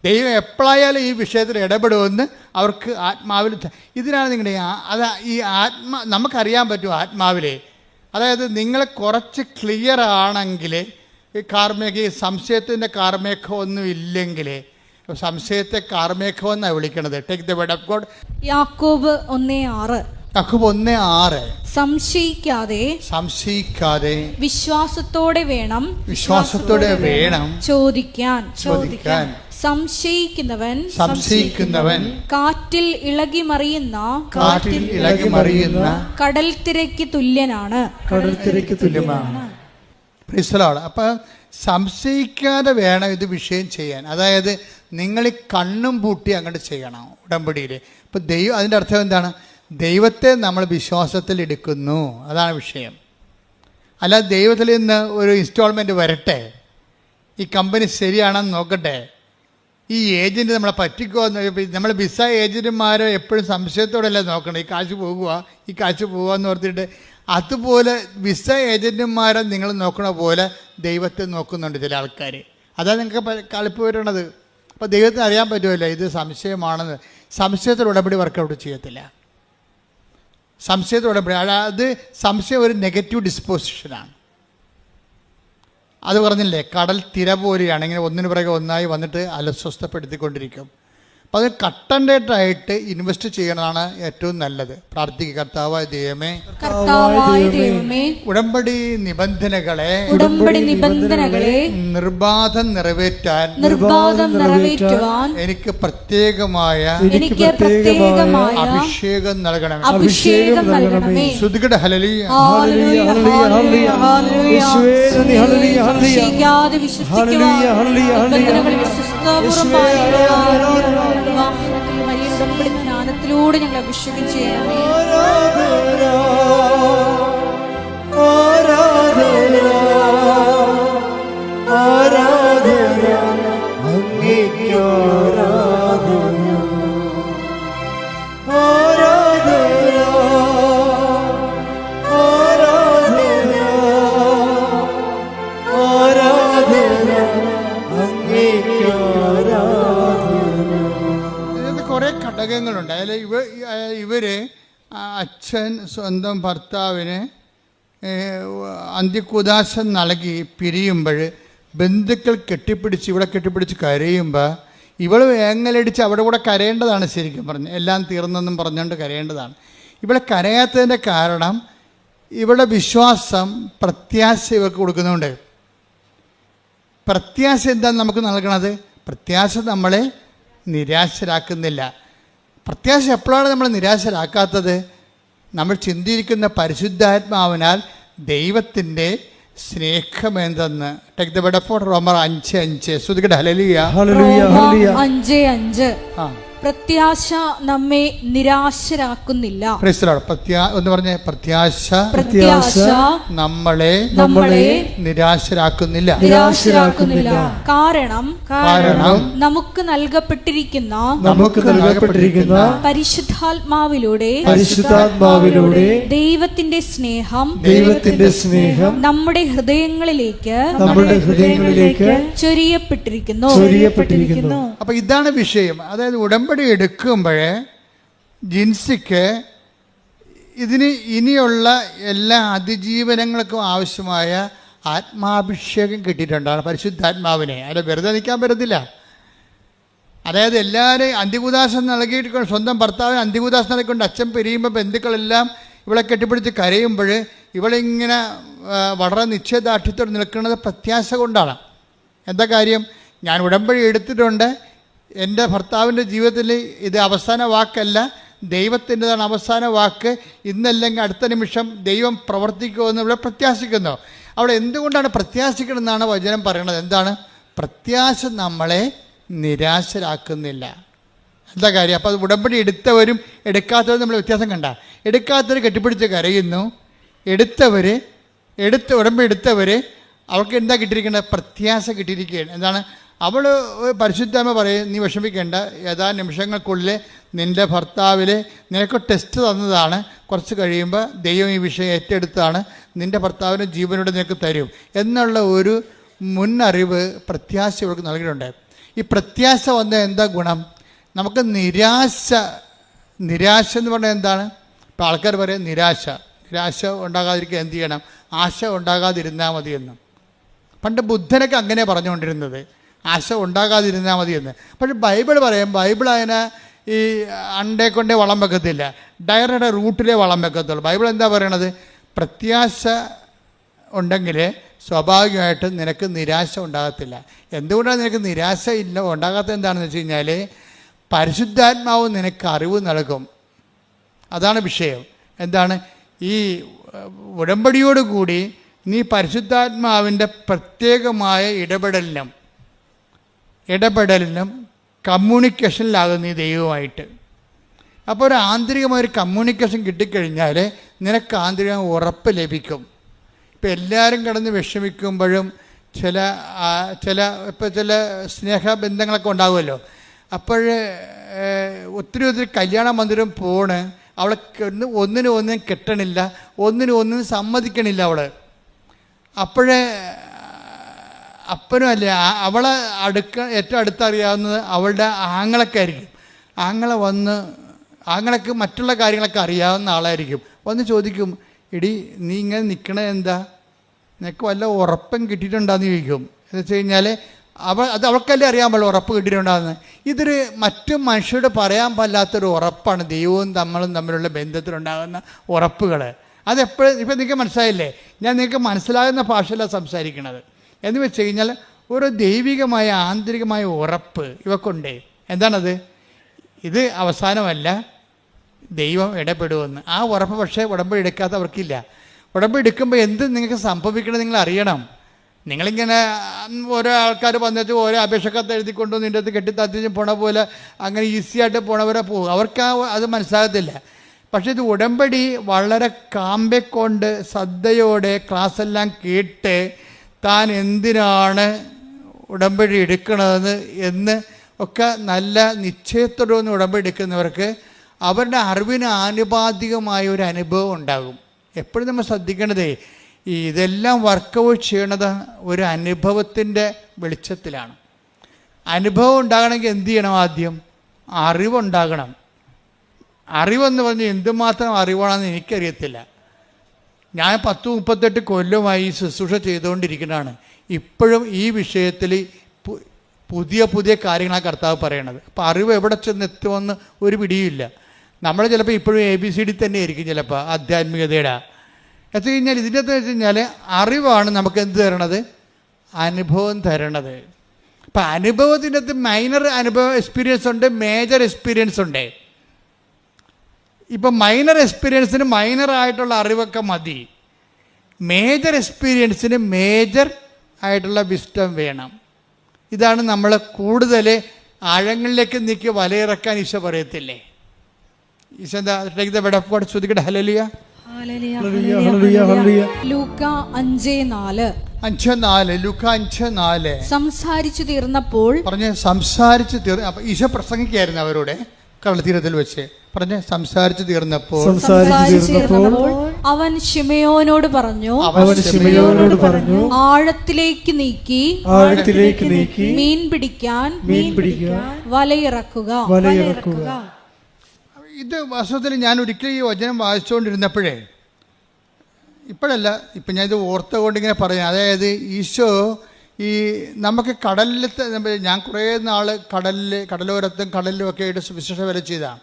ദൈവം എപ്പോഴായാലും ഈ വിഷയത്തിൽ ഇടപെടുമെന്ന് അവർക്ക് ആത്മാവിൽ. ഇതിനാണ് നിങ്ങളുടെ നമുക്കറിയാൻ പറ്റും ആത്മാവിലെ. അതായത് നിങ്ങൾ കുറച്ച് ക്ലിയർ ആണെങ്കിൽ ഈ സംശയത്തിൻ്റെ കാർമേഘം ഒന്നും ഇല്ലെങ്കിൽ, സംശയത്തെ കാർമേഘം എന്നാണ് വിളിക്കണത്. Take the word of God. യാക്കോബ് 1:6. യാക്കോബ് 1:6. സംശയിക്കാതെ വിശ്വാസത്തോടെ വേണം ചോദിക്കാൻ. സംശയിക്കുന്നവൻ കാറ്റിൽ ഇളകി മറിയുന്ന കടൽ തിരക്ക് തുല്യനാണ്. അപ്പം സംശയിക്കാതെ വേണം ഇത് വിഷയം ചെയ്യാൻ. അതായത് നിങ്ങൾ ഈ കണ്ണും പൂട്ടി അങ്ങോട്ട് ചെയ്യണം ഉടമ്പടിയിൽ. ഇപ്പം അതിൻ്റെ അർത്ഥം എന്താണ്? ദൈവത്തെ നമ്മൾ വിശ്വാസത്തിൽ എടുക്കുന്നു, അതാണ് വിഷയം. അല്ലാതെ ദൈവത്തിൽ നിന്ന് ഒരു ഇൻസ്റ്റാൾമെൻറ്റ് വരട്ടെ, ഈ കമ്പനി ശരിയാണെന്ന് നോക്കട്ടെ, ഈ ഏജൻറ്റ് നമ്മളെ പറ്റിക്കുമെന്ന്. നമ്മൾ വിസ ഏജൻറ്റുമാരെ എപ്പോഴും സംശയത്തോടെയല്ലേ നോക്കണം, ഈ കാശ് പോകുക എന്ന് ഓർത്തിട്ട്. അതുപോലെ വിസ ഏജൻറ്റുമാരെ നിങ്ങൾ നോക്കണ പോലെ ദൈവത്തെ നോക്കുന്നുണ്ട് ചില ആൾക്കാർ. അതാണ് നിങ്ങൾക്ക് കളിപ്പ് വരുന്നത്. അപ്പോൾ ദൈവത്തിന് അറിയാൻ പറ്റുമല്ലോ ഇത് സംശയമാണെന്ന്. സംശയത്തിൽ ഉടമ്പടി വർക്കൗട്ട് ചെയ്യത്തില്ല. സംശയത്തിൽ ഉടമ്പടി, അത് സംശയം ഒരു നെഗറ്റീവ് ഡിസ്പോസിഷനാണ്. അത് പറഞ്ഞില്ലേ, കടൽ തിര പോലെയാണ്, ഇങ്ങനെ ഒന്നിനു പിറകെ ഒന്നായി വന്നിട്ട് അലസ്വസ്ഥപ്പെടുത്തിക്കൊണ്ടിരിക്കും. അപ്പോൾ അത് കട്ടൻഡേറ്റായിട്ട് ഇൻവെസ്റ്റ് ചെയ്യണതാണ് ഏറ്റവും നല്ലത്. പ്രാർത്ഥിക്കുക, കർത്താവായ ദൈവമേ, ഉടമ്പടി നിബന്ധനകളെ നിർബാധം നിറവേറ്റാൻ എനിക്ക് പ്രത്യേകമായ അഭിഷേകം നൽകണമേ. ശ്രുതികട ഹല്ലേലൂയ. ജ്ഞാനത്തിലൂടെ ഞങ്ങൾ അഭിഷേകം ചെയ്യണമേ. കുറേ ഘടകങ്ങളുണ്ട്. അതിൽ ഇവർ അച്ഛൻ സ്വന്തം ഭർത്താവിന് അന്ത്യകുദാശം നൽകി പിരിയുമ്പോൾ ബന്ധുക്കൾ ഇവിടെ കെട്ടിപ്പിടിച്ച് കരയുമ്പോൾ ഇവൾ വേങ്ങലടിച്ച് അവിടെ കൂടെ കരയേണ്ടതാണ്. ശരിക്കും പറഞ്ഞ് എല്ലാം തീർന്നെന്നും പറഞ്ഞുകൊണ്ട് കരയേണ്ടതാണ്. ഇവിടെ കരയാത്തതിൻ്റെ കാരണം ഇവിടെ വിശ്വാസം, പ്രത്യാശ ഇവർക്ക് കൊടുക്കുന്നുണ്ട്. പ്രത്യാശ എന്താണ് നമുക്ക് നൽകണത്? പ്രത്യാശ നമ്മളെ നിരാശരാക്കുന്നില്ല. പ്രത്യാശ എപ്പോഴാണ് നമ്മൾ നിരാശരാക്കാത്തത്? നമ്മൾ ചിന്തിക്കുന്ന പരിശുദ്ധാത്മാവിനാൽ ദൈവത്തിൻ്റെ സ്നേഹമെന്തെന്ന്. ടേക്ക് ദ വേർഡ് ഓഫ് റോമർ 5:5. ശ്രുതികട ഹല്ലേലൂയ. 5:5. പ്രത്യാശ നമ്മെ നിരാശരാക്കുന്നില്ല. ഒന്ന് പറഞ്ഞേ, പ്രത്യാശ നമ്മളെ നിരാശരാക്കുന്നില്ല. കാരണം നമുക്ക് നൽകപ്പെട്ടിരിക്കുന്ന പരിശുദ്ധാത്മാവിലൂടെ ദൈവത്തിന്റെ സ്നേഹം നമ്മുടെ ഹൃദയങ്ങളിലേക്ക് ചൊരിയപ്പെട്ടിരിക്കുന്നു. അപ്പൊ ഇതാണ് വിഷയം. അതായത് ഉടമ്പടി എടുക്കുമ്പോഴേ ജിൻസിക്ക് ഇതിന് ഇനിയുള്ള എല്ലാ അതിജീവനങ്ങൾക്കും ആവശ്യമായ ആത്മാഭിഷേകം കിട്ടിയിട്ടുണ്ടാണ് പരിശുദ്ധാത്മാവിനെ. അത് വെറുതെ നിൽക്കാൻ പറ്റത്തില്ല. അതായത് എല്ലാവരെയും അന്ത്യകുദാശം നൽകിയിട്ട് സ്വന്തം ഭർത്താവിന് അന്ത്യകുദാശം നൽകിക്കൊണ്ട് അച്ഛൻ പിരിയുമ്പോൾ ബന്ധുക്കളെല്ലാം ഇവളെ കെട്ടിപ്പിടിച്ച് കരയുമ്പോൾ ഇവളിങ്ങനെ വളരെ നിശ്ചയദാർഢ്യത്തോടെ നിൽക്കുന്നത് പ്രത്യാശ കൊണ്ടാണ്. എന്താ കാര്യം? ഞാൻ ഉടമ്പടി എടുത്തിട്ടുണ്ട്, എൻ്റെ ഭർത്താവിൻ്റെ ജീവിതത്തിൽ ഇത് അവസാന വാക്കല്ല, ദൈവത്തിൻ്റെതാണ് അവസാന വാക്ക്. ഇന്നല്ലെങ്കിൽ അടുത്ത നിമിഷം ദൈവം പ്രവർത്തിക്കുമെന്ന് ഇവിടെ പ്രത്യാശിക്കുന്നു. അവിടെ എന്തുകൊണ്ടാണ് പ്രത്യാശിക്കണമെന്നാണ് വചനം പറയുന്നത്. എന്താണ്? പ്രത്യാശ നമ്മളെ നിരാശരാക്കുന്നില്ല. എന്താ കാര്യം? അപ്പോൾ അത് ഉടമ്പടി എടുത്തവരും എടുക്കാത്തവരും നമ്മൾ വ്യത്യാസം കണ്ട. എടുക്കാത്തവർ കെട്ടിപ്പിടിച്ച് കരയുന്നു, ഉടമ്പടി എടുത്തവർ അവർക്ക് എന്താ കിട്ടിയിരിക്കേണ്ടത്? പ്രത്യാശ കിട്ടിയിരിക്കുകയാണ്. എന്താണ്? അവൾ പരിശുദ്ധാത്മ പറയും, നീ വിഷമിക്കേണ്ട, ഏതാനും നിമിഷങ്ങൾക്കുള്ളിൽ നിൻ്റെ ഭർത്താവിൽ നിനക്ക് ടെസ്റ്റ് തന്നതാണ്, കുറച്ച് കഴിയുമ്പോൾ ദൈവം ഈ വിഷയം ഏറ്റെടുത്താണ്, നിൻ്റെ ഭർത്താവിന് ജീവനോട് നിനക്ക് തരും എന്നുള്ള മുന്നറിവ് പ്രത്യാശ ഇവർക്ക് നൽകിയിട്ടുണ്ട്. ഈ പ്രത്യാശ വന്ന എന്താ ഗുണം? നമുക്ക് നിരാശ എന്ന് പറഞ്ഞാൽ എന്താണ്? ഇപ്പോൾ ആൾക്കാർ പറയും നിരാശ ഉണ്ടാകാതിരിക്കുക എന്ത് ചെയ്യണം? ആശ ഉണ്ടാകാതിരുന്നാൽ മതിയെന്ന്. പണ്ട് ബുദ്ധനൊക്കെ അങ്ങനെ പറഞ്ഞുകൊണ്ടിരുന്നത്, ആശ ഉണ്ടാകാതിരുന്നാൽ മതിയെന്ന്. പക്ഷേ ബൈബിൾ പറയും, ബൈബിൾ അതിനെ ഈ അണ്ടേ കൊണ്ടേ വളം വെക്കത്തില്ല, ഡയറയുടെ റൂട്ടിലേ വളം വെക്കത്തുള്ളൂ. ബൈബിൾ എന്താ പറയണത്? പ്രത്യാശ ഉണ്ടെങ്കിൽ സ്വാഭാവികമായിട്ടും നിനക്ക് നിരാശ ഉണ്ടാകത്തില്ല. എന്തുകൊണ്ടാണ് നിനക്ക് നിരാശ ഉണ്ടാകാത്തത് എന്താണെന്ന് വെച്ച് കഴിഞ്ഞാൽ പരിശുദ്ധാത്മാവ് നിനക്ക് അറിവ് നൽകും. അതാണ് വിഷയം. എന്താണ്? ഈ ഉടമ്പടിയോടുകൂടി നീ പരിശുദ്ധാത്മാവിൻ്റെ പ്രത്യേകമായ ഇടപെടലിനും കമ്മ്യൂണിക്കേഷനിലാകും നീ ദൈവമായിട്ട്. അപ്പോൾ ഒരു ആന്തരികമായൊരു കമ്മ്യൂണിക്കേഷൻ കിട്ടിക്കഴിഞ്ഞാൽ നിനക്ക് ആന്തരിക ഉറപ്പ് ലഭിക്കും. ഇപ്പം എല്ലാവരും കിടന്ന് വിഷമിക്കുമ്പോഴും ചില സ്നേഹബന്ധങ്ങളൊക്കെ ഉണ്ടാകുമല്ലോ. അപ്പോൾ ഒത്തിരി കല്യാണ മന്ദിരം പോണ്, അവളെ ഒന്നിനും കെട്ടണില്ല, ഒന്നിനും സമ്മതിക്കണില്ല അവൾ. അപ്പോഴേ അപ്പനും അല്ലേ അവളെ ഏറ്റവും അടുത്തറിയാവുന്നത് അവളുടെ ആങ്ങളൊക്കെ ആങ്ങളക്ക് മറ്റുള്ള കാര്യങ്ങളൊക്കെ അറിയാവുന്ന ആളായിരിക്കും. വന്ന് ചോദിക്കും, എടി നീ ഇങ്ങനെ നിൽക്കണത് എന്താ? നിനക്ക് വല്ല ഉറപ്പം കിട്ടിയിട്ടുണ്ടാന്ന് ചോദിക്കും. എന്ന് വെച്ച് കഴിഞ്ഞാൽ അവൾക്കല്ലേ അറിയാൻ പാടില്ല ഉറപ്പ് കിട്ടിയിട്ടുണ്ടാകുന്നത്. ഇതൊരു മറ്റു മനുഷ്യരോട് പറയാൻ പാടില്ലാത്തൊരു ഉറപ്പാണ് ദൈവവും നമ്മളും തമ്മിലുള്ള ബന്ധത്തിലുണ്ടാകുന്ന ഉറപ്പുകൾ. അതെപ്പോഴും ഇപ്പം നിങ്ങൾക്ക് മനസ്സിലായില്ലേ? ഞാൻ നിങ്ങൾക്ക് മനസ്സിലാകുന്ന ഭാഷയിലാണ് സംസാരിക്കുന്നത്. എന്ന് വെച്ച് കഴിഞ്ഞാൽ ഒരു ദൈവികമായ ആന്തരികമായ ഉറപ്പ് ഇവക്കുണ്ട്. എന്താണത്? ഇത് അവസാനമല്ല, ദൈവം ഇടപെടുമെന്ന്. ആ ഉറപ്പ് പക്ഷേ ഉടമ്പടി എടുക്കാത്തവർക്കില്ല. ഉടമ്പടി എടുക്കുമ്പോൾ എന്ത് നിങ്ങൾക്ക് സംഭവിക്കണം നിങ്ങൾ അറിയണം. നിങ്ങളിങ്ങനെ ഓരോ ആൾക്കാർ വന്നിട്ട് ഓരോ അപേക്ഷക്കത്ത് എഴുതിക്കൊണ്ടു നിൻ്റെ അടുത്ത് കെട്ടിത്തത്തിച്ച് പോണ പോലെ അങ്ങനെ ഈസിയായിട്ട് പോണവരെ പോകും. അവർക്ക് അത് മനസ്സിലാകത്തില്ല. പക്ഷേ ഇത് ഉടമ്പടി വളരെ കാമ്പെക്കൊണ്ട് ശ്രദ്ധയോടെ ക്ലാസ്സെല്ലാം കേട്ട് താൻ എന്തിനാണ് ഉടമ്പടി എടുക്കണതെന്ന് എന്ന് ഒക്കെ നല്ല നിശ്ചയത്തോടെ ഉടമ്പടി എടുക്കുന്നവർക്ക് അവരുടെ അറിവിന് ആനുപാതികമായ ഒരു അനുഭവം ഉണ്ടാകും. എപ്പോഴും നമ്മൾ ശ്രദ്ധിക്കേണ്ടതേ ഇതെല്ലാം വർക്കൗട്ട് ചെയ്യണത് ഒരു അനുഭവത്തിൻ്റെ വെളിച്ചത്തിലാണ്. അനുഭവം ഉണ്ടാകണമെങ്കിൽ എന്ത് ചെയ്യണം? ആദ്യം അറിവുണ്ടാകണം. അറിവെന്ന് പറഞ്ഞാൽ എന്തുമാത്രം അറിവാണെന്ന് എനിക്കറിയത്തില്ല. ഞാൻ 10-38 കൊല്ലമായി ശുശ്രൂഷ ചെയ്തുകൊണ്ടിരിക്കുന്നതാണ്. ഇപ്പോഴും ഈ വിഷയത്തിൽ പുതിയ കാര്യങ്ങളാണ് കർത്താവ് പറയണത്. അപ്പോൾ അറിവ് എവിടെ ചെന്നെത്തുമെന്ന് ഒരു പിടിയുമില്ല. നമ്മൾ ചിലപ്പോൾ ഇപ്പോഴും ABCD തന്നെ ആയിരിക്കും ചിലപ്പോൾ ആധ്യാത്മികതയുടെ. എന്നു കഴിഞ്ഞാൽ ഇതിൻ്റെ അകത്ത് വെച്ച് കഴിഞ്ഞാൽ അറിവാണ് നമുക്ക് എന്ത് തരണത്? അനുഭവം തരണത്. അപ്പം അനുഭവത്തിൻ്റെ അകത്ത് മൈനർ എക്സ്പീരിയൻസ് ഉണ്ട്, മേജർ എക്സ്പീരിയൻസ് ഉണ്ട്. ഇപ്പം മൈനർ എക്സ്പീരിയൻസിന് മൈനറായിട്ടുള്ള അറിവൊക്കെ മതി. മേജർ എക്സ്പീരിയൻസിന് മേജർ ആയിട്ടുള്ള വിസ്റ്റം വേണം. ഇതാണ് നമ്മൾ കൂടുതൽ ആഴങ്ങളിലേക്ക് നീക്കി വലയിറക്കാൻ ഈശോ പറയത്തില്ലേ? ഈശോ എന്താ ശ്രദ്ധിക്കട്ടെ. ഹല്ലേലൂയ. ലൂക്ക 5:4. ലൂക്ക 5:4. സംസാരിച്ചു തീർന്നപ്പോൾ സംസാരിച്ചു തീർന്ന ഈശോ പ്രസംഗിക്കായിരുന്നു അവരോട് കടൽത്തീരത്തിൽ വെച്ച്. സംസാരിച്ചു തീർന്നപ്പോൾ അവൻ ശിമയോനോട് പറഞ്ഞു, ആഴത്തിലേക്ക് നീക്കി മീൻ പിടിക്കാൻ വലയിറക്കുക. ഇത് വാസ്തവത്തിൽ ഞാൻ ഒരിക്കലും ഈ വചനം വായിച്ചുകൊണ്ടിരുന്നപ്പോഴേ, ഇപ്പോഴല്ല, ഇപ്പം ഞാനിത് ഓർത്തുകൊണ്ട് ഇങ്ങനെ പറയാം. അതായത് ഈശോ ഈ നമുക്ക് കടലിലത്തെ, ഞാൻ കുറേ നാൾ കടലോരത്തും കടലിലും ഒക്കെ ആയിട്ട് വിശേഷ വരെ ചെയ്താണ്.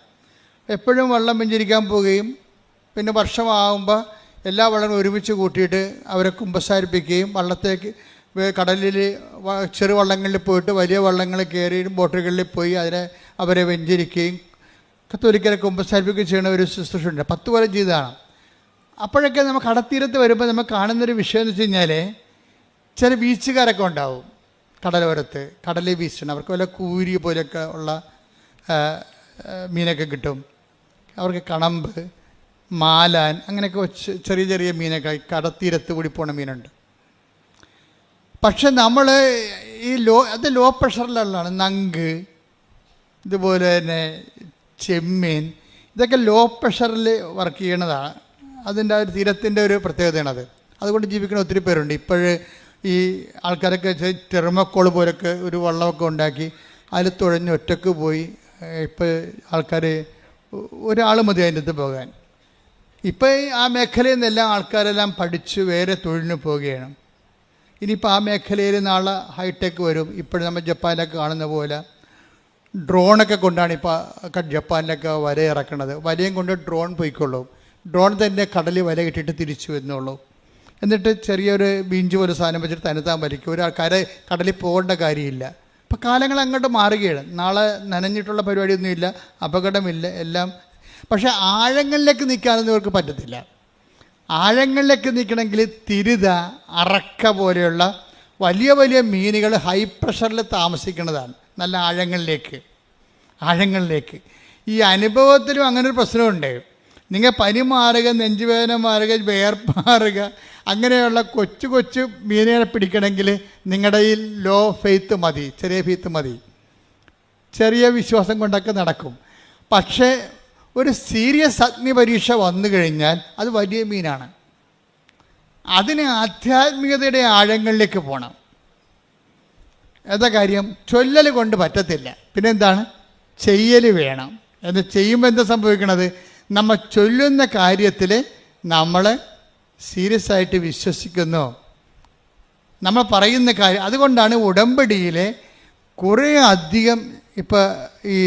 എപ്പോഴും വെള്ളം വെഞ്ചരിക്കാൻ പോവുകയും പിന്നെ വർഷമാകുമ്പോൾ എല്ലാ വെള്ളങ്ങളും ഒരുമിച്ച് കൂട്ടിയിട്ട് അവരെ കുമ്പസാരിപ്പിക്കുകയും വള്ളത്തേക്ക് കടലിൽ ചെറുവള്ളങ്ങളിൽ പോയിട്ട് വലിയ വള്ളങ്ങളിൽ കയറിയും ബോട്ടുകളിൽ പോയി അവരെ വെഞ്ചരിക്കുകയും കത്തോലിക്കരെ കുമ്പസാരിപ്പിക്കുകയും ചെയ്യുന്ന ഒരു ശുശ്രൂഷയുണ്ട്. 10 കൊല്ലം ചെയ്തതാണ്. അപ്പോഴൊക്കെ നമ്മൾ കടത്തീരത്ത് വരുമ്പോൾ നമ്മൾ കാണുന്നൊരു വിഷയം എന്ന് വെച്ച് കഴിഞ്ഞാൽ ചില ബീച്ചുകാരൊക്കെ ഉണ്ടാവും കടലോരത്ത്, കടലിൽ ബീച്ചാണ്. അവർക്ക് വല്ല കൂരി പോലെയൊക്കെ ഉള്ള മീനൊക്കെ കിട്ടും. അവർക്ക് കണമ്പ്, മാലാൻ, അങ്ങനെയൊക്കെ ചെറിയ മീനൊക്കെ കടത്തീരത്ത് കൂടി പോണ മീനുണ്ട്. പക്ഷെ നമ്മൾ ഈ ലോ പ്രഷറിലുള്ളതാണ്. നങ്ക്, ഇതുപോലെ തന്നെ ചെമ്മീൻ, ഇതൊക്കെ ലോ പ്രഷറിൽ വർക്ക് ചെയ്യണതാണ്. അതിൻ്റെ ഒരു തീരത്തിൻ്റെ ഒരു പ്രത്യേകതയാണത്. അതുകൊണ്ട് ജീവിക്കുന്ന ഒത്തിരി പേരുണ്ട്. ഇപ്പോഴ് ഈ ആൾക്കാരൊക്കെ തെർമക്കോൾ പോലൊക്കെ ഒരു വള്ളമൊക്കെ ഉണ്ടാക്കി അതിൽ തുഴഞ്ഞ് ഒറ്റക്ക് പോയി. ഇപ്പോൾ ആൾക്കാർ ഒരാൾ മതി അതിൻ്റെ അടുത്ത് പോകാൻ. ഇപ്പോൾ ആ മേഖലയിൽ നിന്നെല്ലാം ആൾക്കാരെല്ലാം പഠിച്ച് വേറെ തൊഴിലിന് പോവുകയാണ്. ഇനിയിപ്പോൾ ആ മേഖലയിൽ നാളെ ഹൈടെക് വരും. ഇപ്പോഴും നമ്മൾ ജപ്പാനിലൊക്കെ കാണുന്ന പോലെ ഡ്രോണൊക്കെ കൊണ്ടാണ് ഇപ്പോൾ ജപ്പാനിലൊക്കെ വല ഇറക്കണത്. വലയും കൊണ്ട് ഡ്രോൺ പോയിക്കൊള്ളും. ഡ്രോൺ തന്നെ കടലിൽ വല കെട്ടിയിട്ട് തിരിച്ചു വരുന്നുള്ളൂ. എന്നിട്ട് ചെറിയൊരു ബീഞ്ച് പോലെ സാധനം വെച്ചിട്ട് തനത്താൻ വലിക്കും. ഒരാൾക്കാരെ കടലിൽ പോകേണ്ട കാര്യമില്ല. ഇപ്പോൾ കാലങ്ങൾ അങ്ങോട്ട് മാറുകയാണ്. നാളെ നനഞ്ഞിട്ടുള്ള പരിപാടിയൊന്നുമില്ല, അപകടമില്ല എല്ലാം. പക്ഷേ ആഴങ്ങളിലേക്ക് നിൽക്കാനൊന്നും ഇവർക്ക് പറ്റത്തില്ല. ആഴങ്ങളിലേക്ക് നിൽക്കണമെങ്കിൽ തിരുത, അറക്ക പോലെയുള്ള വലിയ വലിയ മീനുകൾ ഹൈ പ്രഷറിൽ താമസിക്കുന്നതാണ്. നല്ല ആഴങ്ങളിലേക്ക്. ഈ അനുഭവത്തിലും അങ്ങനെ ഒരു പ്രശ്നമുണ്ട്. നിങ്ങൾ പനി മാറുക, നെഞ്ചുവേദന മാറുക, വേർപ്പാറുക, അങ്ങനെയുള്ള കൊച്ചു മീനുകളെ പിടിക്കണമെങ്കിൽ നിങ്ങളുടെ ഈ ലോ ഫെയ്ത്ത് മതി, ചെറിയ ഫെയ്ത്ത് മതി. ചെറിയ വിശ്വാസം കൊണ്ടൊക്കെ നടക്കും. പക്ഷേ ഒരു സീരിയസ് അഗ്നി പരീക്ഷ വന്നു കഴിഞ്ഞാൽ അത് വലിയ മീനാണ്. അതിന് ആധ്യാത്മികതയുടെ ആഴങ്ങളിലേക്ക് പോകണം. എന്താ കാര്യം? ചൊല്ലൽ കൊണ്ട് പറ്റത്തില്ല. പിന്നെന്താണ്? ചെയ്യൽ വേണം. എന്ന് ചെയ്യുമ്പോൾ എന്താ സംഭവിക്കണത്? നമ്മൾ ചൊല്ലുന്ന കാര്യത്തിൽ നമ്മൾ സീരിയസ് ആയിട്ട് വിശ്വസിക്കുന്നു, നമ്മൾ പറയുന്ന കാര്യം. അതുകൊണ്ടാണ് ഉടമ്പടിയിലെ കുറേ അധികം ഇപ്പോൾ ഈ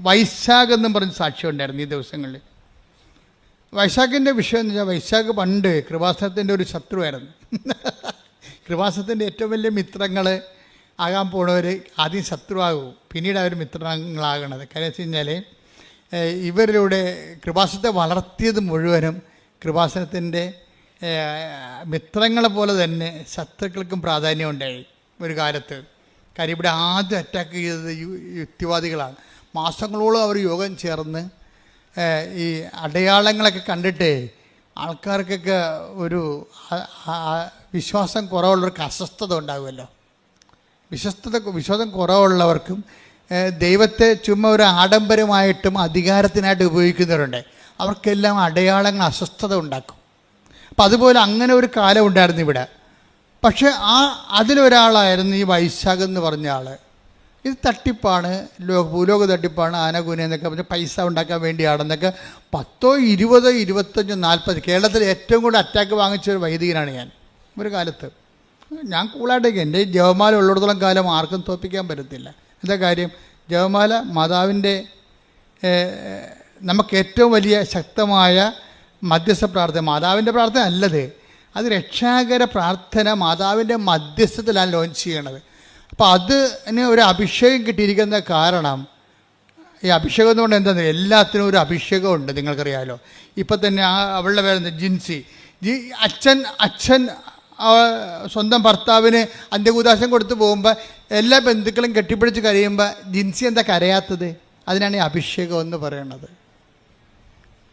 വൈശാഖ് എന്നും പറഞ്ഞ് സാക്ഷ്യം ഉണ്ടായിരുന്നു ഈ ദിവസങ്ങളിൽ. വൈശാഖിൻ്റെ വിഷയം എന്ന് വെച്ചാൽ, വൈശാഖ് പണ്ട് കൃപാസനത്തിൻ്റെ ഒരു ശത്രുവായിരുന്നു. കൃപാസനത്തിൻ്റെ ഏറ്റവും വലിയ മിത്രങ്ങൾ ആകാൻ പോണവർ ആദ്യം ശത്രുവാകും, പിന്നീട് അവർ മിത്രങ്ങളാകണത്. കാര്യം വെച്ച് കഴിഞ്ഞാൽ ഇവരിലൂടെ കൃപാസനത്തെ വളർത്തിയത് മുഴുവനും കൃപാസനത്തിൻ്റെ മിത്രങ്ങളെ പോലെ തന്നെ ശത്രുക്കൾക്കും പ്രാധാന്യം ഉണ്ടായി ഒരു കാലത്ത്. കാര്യം ഇവിടെ ആദ്യം അറ്റാക്ക് ചെയ്തത് യുക്തിവാദികളാണ്. മാസങ്ങളോളം അവർ യോഗം ചേർന്ന് ഈ അടയാളങ്ങളൊക്കെ കണ്ടിട്ട് ആൾക്കാർക്കൊക്കെ ഒരു വിശ്വാസം കുറവുള്ളവർക്ക് അസ്വസ്ഥത ഉണ്ടാകുമല്ലോ. വിശ്വാസം കുറവുള്ളവർക്കും ദൈവത്തെ ചുമ്മാ ഒരു ആഡംബരമായിട്ടും അധികാരത്തിനായിട്ട് ഉപയോഗിക്കുന്നവരുണ്ട്. അവർക്കെല്ലാം അടയാളങ്ങൾ അസ്വസ്ഥത ഉണ്ടാക്കും. അപ്പം അതുപോലെ അങ്ങനെ ഒരു കാലം ഉണ്ടായിരുന്നു ഇവിടെ. പക്ഷേ അതിലൊരാളായിരുന്നു ഈ വൈശാഖ് എന്ന് പറഞ്ഞ ആൾ. ഇത് തട്ടിപ്പാണ്, ഭൂലോക തട്ടിപ്പാണ്, ആനകൂന എന്നൊക്കെ പറഞ്ഞ് പൈസ ഉണ്ടാക്കാൻ വേണ്ടിയാണെന്നൊക്കെ 10, 20, 25, 40 കേരളത്തിൽ ഏറ്റവും കൂടുതൽ അറ്റാക്ക് വാങ്ങിച്ച ഒരു വൈദികനാണ് ഞാൻ ഒരു കാലത്ത്. ഞാൻ കൂളായിട്ടേക്ക് എൻ്റെ ജപമാല ഉള്ളിടത്തോളം കാലം ആർക്കും തോൽപ്പിക്കാൻ പറ്റത്തില്ല. എന്താ കാര്യം? ജപമാല മാതാവിൻ്റെ നമുക്ക് ഏറ്റവും വലിയ ശക്തമായ മധ്യസ്ഥ പ്രാർത്ഥന. മാതാവിൻ്റെ പ്രാർത്ഥന അല്ലത്, അത് രക്ഷാകര പ്രാർത്ഥന മാതാവിൻ്റെ മധ്യസ്ഥത്തിലാണ് ലോഞ്ച് ചെയ്യണത്. അപ്പോൾ അതിന് ഒരു അഭിഷേകം കിട്ടിയിരിക്കുന്ന കാരണം, ഈ അഭിഷേകം എന്നുകൊണ്ട് എന്താണെന്ന്, എല്ലാത്തിനും ഒരു അഭിഷേകമുണ്ട്. നിങ്ങൾക്കറിയാമല്ലോ. ഇപ്പം തന്നെ അവളുടെ പേരെന്താ? ജിൻസി. അച്ഛൻ സ്വന്തം ഭർത്താവിന് അന്ത്യകൂദാശം കൊടുത്ത് പോകുമ്പോൾ എല്ലാ ബന്ധുക്കളും കെട്ടിപ്പിടിച്ച് കരയുമ്പോൾ ജിൻസി എന്താ കരയാത്തത്? അതിനാണ് ഈ അഭിഷേകം എന്ന് പറയണത്.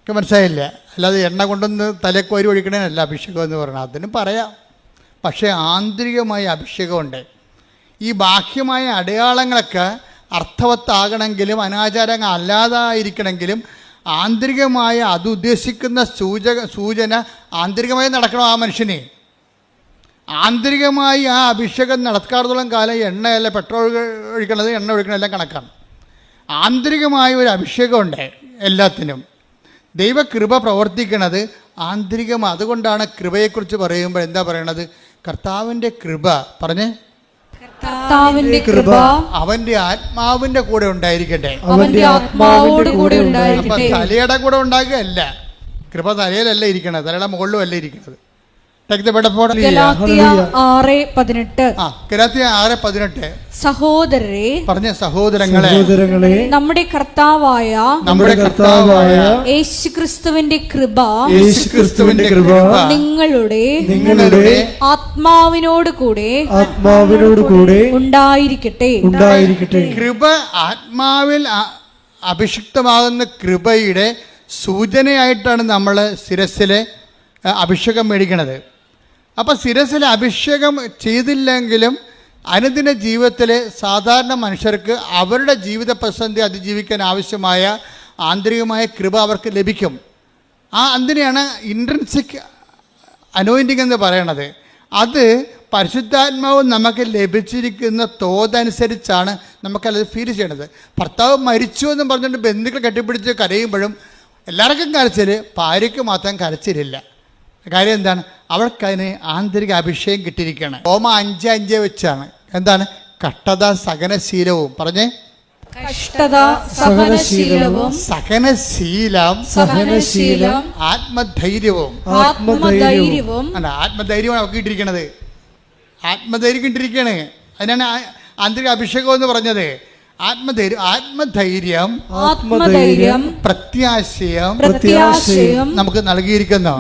മനസ്സിലായില്ല? അല്ലാതെ എണ്ണ കൊണ്ടൊന്ന് തലക്കോരി ഒഴിക്കണേനല്ല അഭിഷേകം എന്ന് പറയണത്. അതിനും പറയാം. പക്ഷേ ആന്തരികമായ അഭിഷേകമുണ്ട്. ഈ ബാഹ്യമായ അടയാളങ്ങളൊക്കെ അർത്ഥവത്താകണമെങ്കിലും അനാചാരങ്ങൾ അല്ലാതായിരിക്കണമെങ്കിലും ആന്തരികമായ അത് ഉദ്ദേശിക്കുന്ന സൂചന ആന്തരികമായി നടക്കണം. ആ മനുഷ്യനെ ആന്തരികമായി ആ അഭിഷേകം നടക്കാത്തോളം കാലം എണ്ണയല്ല, പെട്രോൾ ഒഴിക്കണത്, എണ്ണ ഒഴിക്കണതെല്ലാം കണക്കാണ്. ആന്തരികമായ ഒരു അഭിഷേകമുണ്ട് എല്ലാത്തിനും. ദൈവകൃപ പ്രവർത്തിക്കുന്നത് ആന്തരികമാണ്. അതുകൊണ്ടാണ് കൃപയെക്കുറിച്ച് പറയുമ്പോൾ എന്താ പറയണത്? കർത്താവിൻ്റെ കൃപ പറഞ്ഞേ, കർത്താവിന്റെ കൃപ അവന്റെ ആത്മാവിന്റെ കൂടെ ഉണ്ടായിരിക്കട്ടെ. അവന്റെ ആത്മാവോട് കൂടെ ഉണ്ടായിരിക്കട്ടെ. അപ്പൊ തലയുടെ കൂടെ ഉണ്ടാകുകയല്ല. കൃപ തലയിലല്ല ഇരിക്കണത്, തലയുടെ മുകളിലും അല്ല ഇരിക്കുന്നത്. ഗലാത്യ 6:18 സഹോദരരെ, പറഞ്ഞ സഹോദരങ്ങളെ, നമ്മുടെ കർത്താവായ യേശുക്രിസ്തുവിന്റെ കൃപ നിങ്ങളുടെ ആത്മാവിനോട് കൂടെ ഉണ്ടായിരിക്കട്ടെ. കൃപ ആത്മാവിൽ അഭിഷിക്തമാകുന്ന കൃപയുടെ സൂചനയായിട്ടാണ് നമ്മൾ ശിരസ്സിലെ അഭിഷേകം മേടിക്കണത്. അപ്പം ശിരസ്സിൽ അഭിഷേകം ചെയ്തില്ലെങ്കിലും അനുദിന ജീവിതത്തിലെ സാധാരണ മനുഷ്യർക്ക് അവരുടെ ജീവിത പ്രതിസന്ധി അതിജീവിക്കാൻ ആവശ്യമായ ആന്തരികമായ കൃപ അവർക്ക് ലഭിക്കും. അതിനെയാണ് ഇൻട്രിൻസിക് അനോയിൻറ്റിങ് എന്ന് പറയണത്. അത് പരിശുദ്ധാത്മാവ് നമുക്ക് ലഭിച്ചിരിക്കുന്ന തോതനുസരിച്ചാണ് നമുക്കത് ഫീൽ ചെയ്യണത്. ഭർത്താവ് മരിച്ചു എന്ന് പറഞ്ഞുകൊണ്ട് ബന്ധുക്കൾ കെട്ടിപ്പിടിച്ച് കരയുമ്പോഴും എല്ലാവർക്കും കരച്ചിൽ, ഭാര്യയ്ക്ക് മാത്രം കരച്ചിലില്ല. കാര്യം എന്താണ്? അവൾക്കതിന് ആന്തരിക അഭിഷേകം കിട്ടിയിരിക്കുകയാണ്. റോമ 5:5 വെച്ചാണ്. എന്താണ്? കഷ്ടത സഹനശീലവും. പറഞ്ഞേ, കഷ്ടത സഹനശീലവും സഹനശീലം ആത്മധൈര്യവും. അല്ല, ആത്മധൈര്യമാണ് അവർക്ക് കിട്ടിയിരിക്കണത്. ആത്മധൈര്യം കിട്ടിയിരിക്കുകയാണ്. അതിനാണ് ആന്തരിക അഭിഷേകം എന്ന് പറഞ്ഞത്. ആത്മധൈര്യം പ്രത്യാശയം നമുക്ക് നൽകിയിരിക്കുന്നു.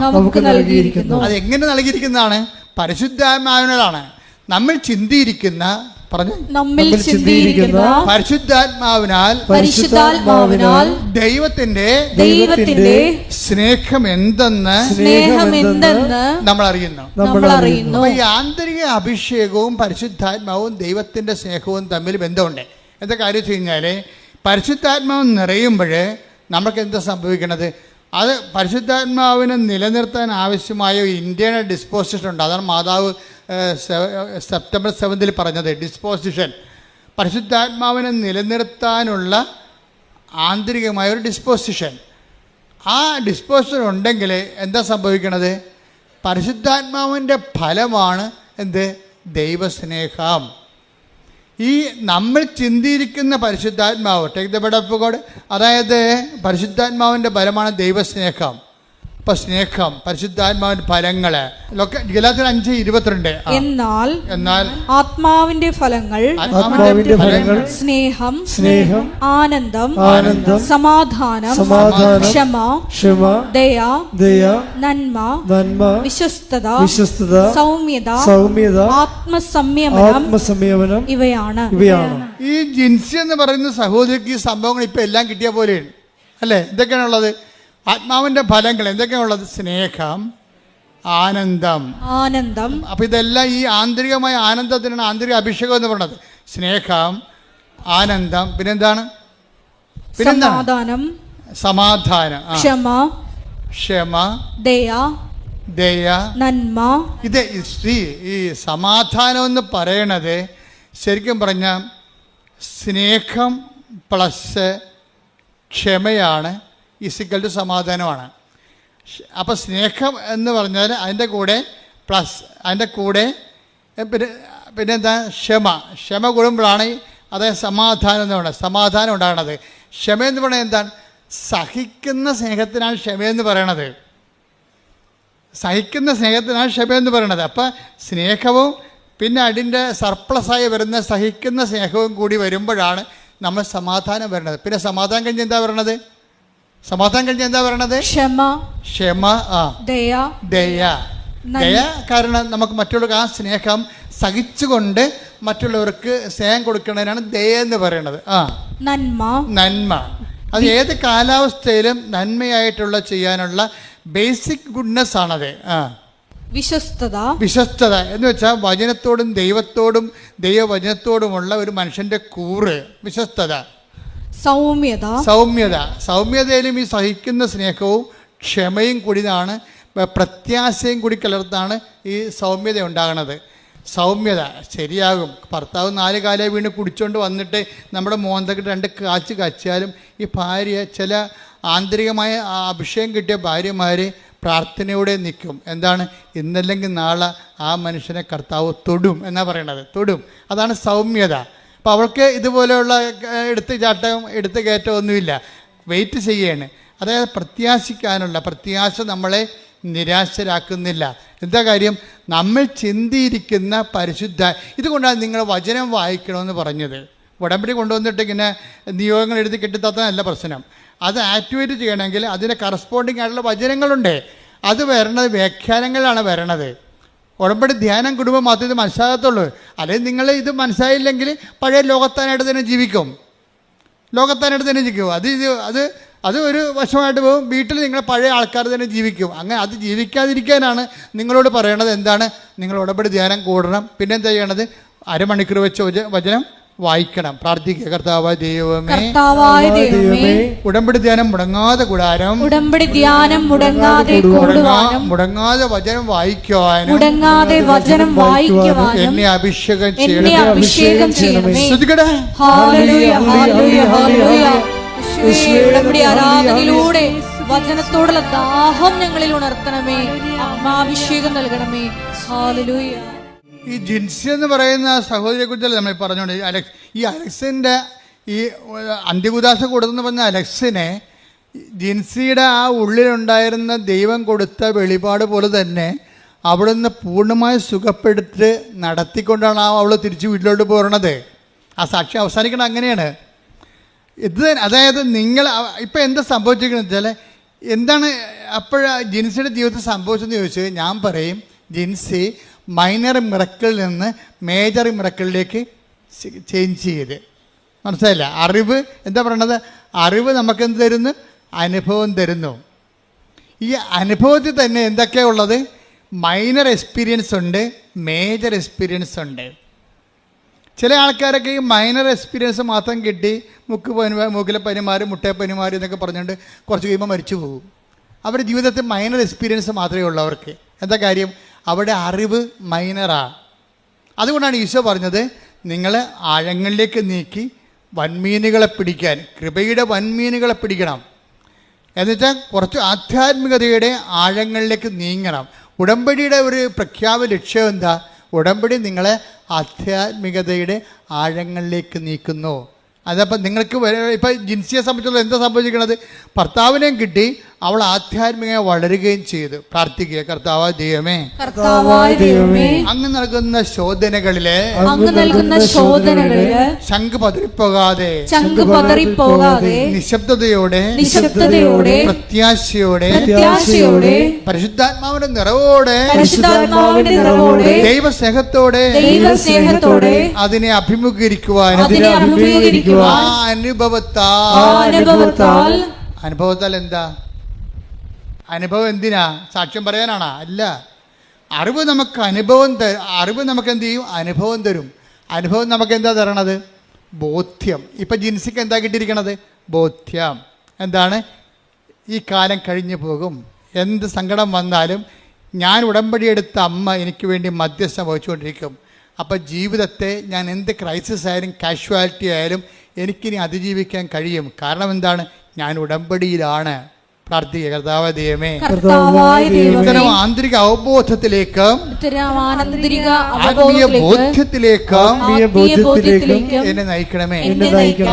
അതെങ്ങനെ നൽകിയിരിക്കുന്നതാണ്? പരിശുദ്ധാത്മാവിനാലാണ്. നമ്മൾ ചിന്തിയിരിക്കുന്ന പരിശുദ്ധാത്മാവിനാൽ ദൈവത്തിന്റെ സ്നേഹം എന്തെന്ന് നമ്മൾ അറിയുന്നു. അപ്പൊ ഈ ആന്തരിക അഭിഷേകവും പരിശുദ്ധാത്മാവും ദൈവത്തിന്റെ സ്നേഹവും തമ്മിൽ ബന്ധമുണ്ട്. എന്താ കാര്യം വെച്ച് കഴിഞ്ഞാൽ, പരിശുദ്ധാത്മാവ് നിറയുമ്പോൾ നമുക്ക് എന്താ സംഭവിക്കണത്? അത് പരിശുദ്ധാത്മാവിനെ നിലനിർത്താൻ ആവശ്യമായ ഒരു ഇന്റേണൽ ഡിസ്പോസിഷൻ ഉണ്ട്. അതാണ് മാതാവ് സെപ്റ്റംബർ 7 പറഞ്ഞത്. ഡിസ്പോസിഷൻ, പരിശുദ്ധാത്മാവിനെ നിലനിർത്താനുള്ള ആന്തരികമായ ഒരു ഡിസ്പോസിഷൻ. ആ ഡിസ്പോസിഷൻ ഉണ്ടെങ്കിൽ എന്താ സംഭവിക്കണത്? പരിശുദ്ധാത്മാവിൻ്റെ ഫലമാണ് എന്ത്? ദൈവസ്നേഹം. ഈ നമ്മൾ ചിന്തിയിരിക്കുന്ന പരിശുദ്ധാത്മാവ്, take the word of God, അതായത് പരിശുദ്ധാത്മാവിൻ്റെ ഫലമാണ് ദൈവസ്നേഹം. അപ്പം സ്നേഹം, പരിശുദ്ധാത്മാവിന്റെ ഫലങ്ങള് ഗലാത്യർ 5:22. എന്നാൽ ആത്മാവിന്റെ ഫലങ്ങൾ സ്നേഹം, ആനന്ദം, സമാധാനം, ക്ഷമ, ദയ, നന്മ, വിശ്വസ്തത, സൗമ്യത, ആത്മസംയമനം ഇവയാണ്. ഈ ജിൻസി എന്ന് പറയുന്ന സഹോദരിക്ക് ഈ സംഭവങ്ങൾ ഇപ്പൊ എല്ലാം കിട്ടിയ പോലെയാണ് അല്ലേ? എന്തൊക്കെയാണുള്ളത്? ആത്മാവിന്റെ ഫലങ്ങൾ എന്തൊക്കെയാണുള്ളത്? സ്നേഹം, ആനന്ദം. അപ്പൊ ഇതെല്ലാം ഈ ആന്തരികമായ ആനന്ദത്തിനാണ് ആന്തരിക അഭിഷേകം എന്ന് പറയുന്നത്. സ്നേഹം, ആനന്ദം, പിന്നെന്താണ്? സമാധാനം, ക്ഷമ, ദയ, നന്മ. ഇത് ഈ സമാധാനം എന്ന് പറയണത് ശരിക്കും പറഞ്ഞ സ്നേഹം പ്ലസ് ക്ഷമയാണ് ഈക്വൽ ടു സമാധാനമാണ്. അപ്പോൾ സ്നേഹം എന്ന് പറഞ്ഞാൽ അതിൻ്റെ കൂടെ പ്ലസ് അതിൻ്റെ കൂടെ പിന്നെന്താ? ക്ഷമ കൂടുമ്പോഴാണ് അതായത് സമാധാനം എന്ന് പറയുന്നത്. സമാധാനം ഉണ്ടാകണത്. ക്ഷമ എന്ന് പറയുന്നത് എന്താണ്? സഹിക്കുന്ന സ്നേഹത്തിനാണ് ക്ഷമയെന്ന് പറയണത്. സഹിക്കുന്ന സ്നേഹത്തിനാണ് ക്ഷമയെന്ന് പറയണത്. അപ്പം സ്നേഹവും പിന്നെ അതിൻ്റെ സർപ്ലസായി വരുന്ന സഹിക്കുന്ന സ്നേഹവും കൂടി വരുമ്പോഴാണ് നമ്മൾ സമാധാനം വരണത്. പിന്നെ സമാധാനം കഴിഞ്ഞ് എന്താ പറയണത്? ക്ഷമ, ദയ. കാരണം നമുക്ക് മറ്റുള്ളവർക്ക് ആ സ്നേഹം സഹിച്ചുകൊണ്ട് മറ്റുള്ളവർക്ക് സ്നേഹം കൊടുക്കുന്നതിനാണ് ദയ എന്ന് പറയുന്നത്. നന്മ. അത് ഏത് കാലാവസ്ഥയിലും നന്മയായിട്ടുള്ള ചെയ്യാനുള്ള ബേസിക് ഗുഡ്നെസ് ആണത്. വിശ്വസ്തത എന്ന് വെച്ചാൽ വചനത്തോടും ദൈവത്തോടും ദൈവവചനത്തോടുമുള്ള ഒരു മനുഷ്യന്റെ കൂറ് വിശ്വസ്തത. സൗമ്യതയിലും ഈ സഹിക്കുന്ന സ്നേഹവും ക്ഷമയും കൂടിയാണ്, പ്രത്യാശയും കൂടി കലർത്താണ് ഈ സൗമ്യത ഉണ്ടാകുന്നത്. സൗമ്യത ശരിയാകും. ഭർത്താവ് 4 കാലേ വീണ് കുടിച്ചുകൊണ്ട് വന്നിട്ട് നമ്മുടെ മോന്തക്ക് 2 കാച്ച് കച്ചാലും ഈ ഭാര്യ, ചില ആന്തരികമായ അഭിഷേകം കിട്ടിയ ഭാര്യമാർ പ്രാർത്ഥനയോടെ നിൽക്കും. എന്താണ്? ഇന്നല്ലെങ്കിൽ നാളെ ആ മനുഷ്യനെ കർത്താവ് തൊടും എന്നാണ് പറയണത്. തൊടും, അതാണ് സൗമ്യത. അപ്പോൾ അവൾക്ക് ഇതുപോലെയുള്ള എടുത്ത് കയറ്റമൊന്നുമില്ല, വെയിറ്റ് ചെയ്യാണ്. അതായത് പ്രത്യാശ നമ്മളെ നിരാശരാക്കുന്നില്ല. എന്താ കാര്യം? നമ്മൾ ചിന്തിയിരിക്കുന്ന പരിശുദ്ധ. ഇതുകൊണ്ടാണ് നിങ്ങൾ വചനം വായിക്കണമെന്ന് പറഞ്ഞത്. ഉടമ്പടി കൊണ്ടുവന്നിട്ട് ഇങ്ങനെ നിയോഗങ്ങൾ എഴുതി കെട്ടിത്തന്നല്ല പ്രശ്നം. അത് ആക്ടിവേറ്റ് ചെയ്യണമെങ്കിൽ അതിന് കറസ്പോണ്ടിങ് ആയിട്ടുള്ള വചനങ്ങളുണ്ട്. അത് വരണത് വ്യാഖ്യാനങ്ങളാണ് വരണത്. ഉടമ്പടി ധ്യാനം കുടുംബം മാത്രമേ ഇത് മനസ്സിലാകത്തുള്ളൂ. അല്ലെങ്കിൽ നിങ്ങൾ ഇത് മനസ്സിലായില്ലെങ്കിൽ പഴയ ലോകത്താനായിട്ട് തന്നെ ജീവിക്കും. അത് ഒരു വശമായിട്ട് പോകും. വീട്ടിൽ നിങ്ങൾ പഴയ ആൾക്കാർ തന്നെ ജീവിക്കും. അങ്ങനെ അത് ജീവിക്കാതിരിക്കാനാണ് നിങ്ങളോട് പറയണത്. എന്താണ്? നിങ്ങൾ ഉടമ്പടി ധ്യാനം കൂടണം. പിന്നെന്താ ചെയ്യണത്? 1/2 മണിക്കൂർ വെച്ച് വചനം വായിക്കണം, പ്രാർത്ഥിക്കുക. കർത്താവായ ദൈവമേ, കർത്താവായ ദൈവമേ, ഉടമ്പടി ധ്യാനം മുടങ്ങാതെ കൂടാനും ഉടമ്പടി ധ്യാനം മുടങ്ങാതെ കൂടുവാനും മുടങ്ങാതെ വചനം വായിക്കുവാനും മുടങ്ങാതെ വചനം വായിക്കുവാനും എന്നെ അഭിഷേകം എന്നെ അഭിഷേകം ചെയ്യണമേ. ശ്രദ്ധിക്കട്ടെ. ഹല്ലേലൂയ, ഹല്ലേലൂയ, ഹല്ലേലൂയ. യേശുവേ, ഉടമ്പടി ആരാധനയിലൂടെ വചനത്തോടുള്ള ദാഹം ഞങ്ങളിൽ ഉണർത്തണമേ. ആത്മാഭിഷേകം നൽകണമേ. ഹല്ലേലൂയ. ഈ ജിൻസി എന്ന് പറയുന്ന സഹോദരിയെ കുറിച്ചല്ലേ നമ്മൾ പറഞ്ഞോണ്ട് ഈ അലക്സിന്റെ ഈ അന്ത്യകുദാശ കൊടുത്തെന്ന് പറഞ്ഞ അലക്സിനെ ജിൻസിയുടെ ആ ഉള്ളിലുണ്ടായിരുന്ന ദൈവം കൊടുത്ത വെളിപാട് പോലെ തന്നെ അവിടുന്ന് പൂർണ്ണമായി സുഖപ്പെടുത്തി നടത്തിക്കൊണ്ടാണ് അവൾ തിരിച്ച് വീട്ടിലോട്ട് പോരണത്. ആ സാക്ഷ്യം അവസാനിക്കണം അങ്ങനെയാണ്. ഇത് അതായത് നിങ്ങൾ ഇപ്പം എന്താ സംഭവിച്ചിരിക്കുന്നത് വെച്ചാൽ എന്താണ് ജിൻസിയുടെ ജീവിതത്തിൽ സംഭവിച്ചതെന്ന് ചോദിച്ചാൽ ഞാൻ പറയും, ജിൻസി മൈനർ മിറക്കിളിൽ നിന്ന് മേജർ മിറക്കിളിലേക്ക് ചേഞ്ച് ചെയ്ത്. മനസ്സിലായില്ല? അറിവ് എന്താ പറയണത്? അറിവ് നമുക്കെന്ത് തരുന്നു? അനുഭവം തരുന്നു. ഈ അനുഭവത്തിൽ തന്നെ എന്തൊക്കെയാണ് ഉള്ളത്? മൈനർ എക്സ്പീരിയൻസ് ഉണ്ട്, മേജർ എക്സ്പീരിയൻസ് ഉണ്ട്. ചില ആൾക്കാരൊക്കെ ഈ മൈനർ എക്സ്പീരിയൻസ് മാത്രം കിട്ടി മൂക്കിലെ പനിമാർ മുട്ടയപ്പനിമാർ എന്നൊക്കെ പറഞ്ഞുകൊണ്ട് കുറച്ച് കഴിയുമ്പോൾ മരിച്ചു പോകും. അവരുടെ ജീവിതത്തിൽ മൈനർ എക്സ്പീരിയൻസ് മാത്രമേ ഉള്ളൂ അവർക്ക്. എന്താ കാര്യം? അവിടെ അറിവ് മൈനറാണ്. അതുകൊണ്ടാണ് ഈശോ പറഞ്ഞത് നിങ്ങൾ ആഴങ്ങളിലേക്ക് നീക്കി വൻമീനുകളെ പിടിക്കാൻ, കൃപയുടെ വൻമീനുകളെ പിടിക്കണം. എന്നുവെച്ചാൽ കുറച്ച് ആധ്യാത്മികതയുടെ ആഴങ്ങളിലേക്ക് നീങ്ങണം. ഉടമ്പടിയുടെ ഒരു പ്രഖ്യാപന ലക്ഷ്യം എന്താ? ഉടമ്പടി നിങ്ങളെ ആധ്യാത്മികതയുടെ ആഴങ്ങളിലേക്ക് നീക്കുന്നു. അതപ്പം നിങ്ങൾക്ക് ഇപ്പം ജിൻസിയെ സംബന്ധിച്ചുള്ള എന്താ സംഭവിച്ചിരിക്കുന്നത്? ഭർത്താവിനെയും കിട്ടി, അവൾ ആധ്യാത്മികമായി വളരുകയും ചെയ്തു. പ്രാർത്ഥിക്കുക. കർത്താവായ ദൈവമേ, അങ്ങ് നൽകുന്ന ശോധനകളിലെ ശംഖ് പതറിപ്പോകാതെ നിശബ്ദതയോടെ പ്രത്യാശയോടെ പരിശുദ്ധാത്മാവിന്റെ നിറവോടെ ദൈവസ്നേഹത്തോടെ അതിനെ അഭിമുഖീകരിക്കുവാനും അനുഭവത്താൽ എന്താ? അനുഭവം എന്തിനാ? സാക്ഷ്യം പറയാനാണോ? അല്ല. അറിവ് നമുക്ക് അറിവ് നമുക്ക് എന്ത് ചെയ്യും? അനുഭവം തരും. അനുഭവം നമുക്ക് എന്താ തരണത്? ബോധ്യം. ഇപ്പം ജിൻസിക്ക് എന്താ കിട്ടിയിരിക്കണത്? ബോധ്യം. എന്താണ്? ഈ കാലം കഴിഞ്ഞു പോകും, എന്ത് സങ്കടം വന്നാലും ഞാൻ ഉടമ്പടിയെടുത്ത അമ്മ എനിക്ക് വേണ്ടി മധ്യസ്ഥം വഹിച്ചുകൊണ്ടിരിക്കും. അപ്പം ജീവിതത്തെ ഞാൻ എന്ത് ക്രൈസിസ് ആയാലും കാഷ്വാലിറ്റി ആയാലും എനിക്കിനി അതിജീവിക്കാൻ കഴിയും. കാരണം എന്താണ്? ഞാൻ ഉടമ്പടിയിലാണ്. പ്രാർത്ഥിക്കുക. കർത്താവായ ദൈവമേ, ഇത്തരം ആന്തരിക അവബോധത്തിലേക്ക് ആത്മീയ ബോധ്യത്തിലേക്ക് എന്നെ നയിക്കണമേ.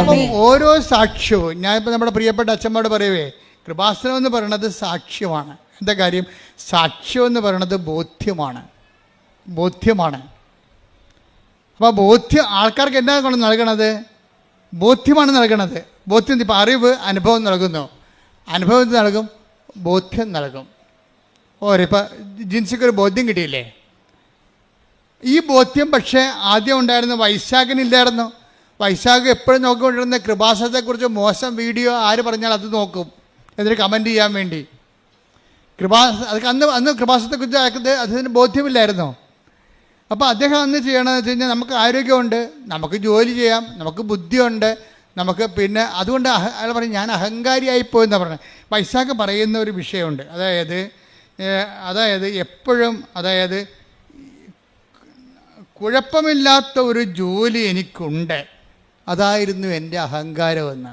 അപ്പം ഓരോ സാക്ഷ്യവും ഞാനിപ്പോൾ നമ്മുടെ പ്രിയപ്പെട്ട അച്ഛന്മാരോട് പറയുവേ, കൃപാസനം എന്ന് പറയുന്നത് സാക്ഷ്യമാണ്. എന്താ കാര്യം? സാക്ഷ്യം എന്ന് പറയുന്നത് ബോധ്യമാണ്. അപ്പോൾ ബോധ്യം ആൾക്കാർക്ക് എന്താ കൊണ്ട് നൽകണത്? ബോധ്യമാണ് നൽകണത്. ബോധ്യം ഇപ്പം അറിവ് അനുഭവം നൽകുന്നു, അനുഭവം നൽകും, ബോധ്യം നൽകും. ഇപ്പം ജിൻസിക്കൊരു ബോധ്യം കിട്ടിയില്ലേ? ഈ ബോധ്യം പക്ഷേ ആദ്യം ഉണ്ടായിരുന്ന വൈശാഖിനില്ലായിരുന്നു. വൈശാഖ് എപ്പോഴും നോക്കിക്കൊണ്ടിരുന്ന കൃപാസനത്തെക്കുറിച്ച് മോശം വീഡിയോ ആര് പറഞ്ഞാൽ അത് നോക്കും, എന്നിട്ട് കമൻറ്റ് ചെയ്യാൻ വേണ്ടി. അന്ന് കൃപാസനത്തെക്കുറിച്ച് അതിന് ബോധ്യമില്ലായിരുന്നോ? അപ്പോൾ അദ്ദേഹം അന്ന് ചെയ്യണമെന്ന് വെച്ച് കഴിഞ്ഞാൽ നമുക്ക് ആരോഗ്യമുണ്ട്, നമുക്ക് ജോലി ചെയ്യാം, നമുക്ക് ബുദ്ധിയുണ്ട്, നമുക്ക് പിന്നെ അതുകൊണ്ട് അയാൾ പറയും ഞാൻ അഹങ്കാരിയായിപ്പോയെന്നാണ് പറഞ്ഞത്. വൈശാഖ് പറയുന്ന ഒരു വിഷയമുണ്ട്. അതായത് എപ്പോഴും കുഴപ്പമില്ലാത്ത ഒരു ജോലി എനിക്കുണ്ട്, അതായിരുന്നു എൻ്റെ അഹങ്കാരമെന്ന്.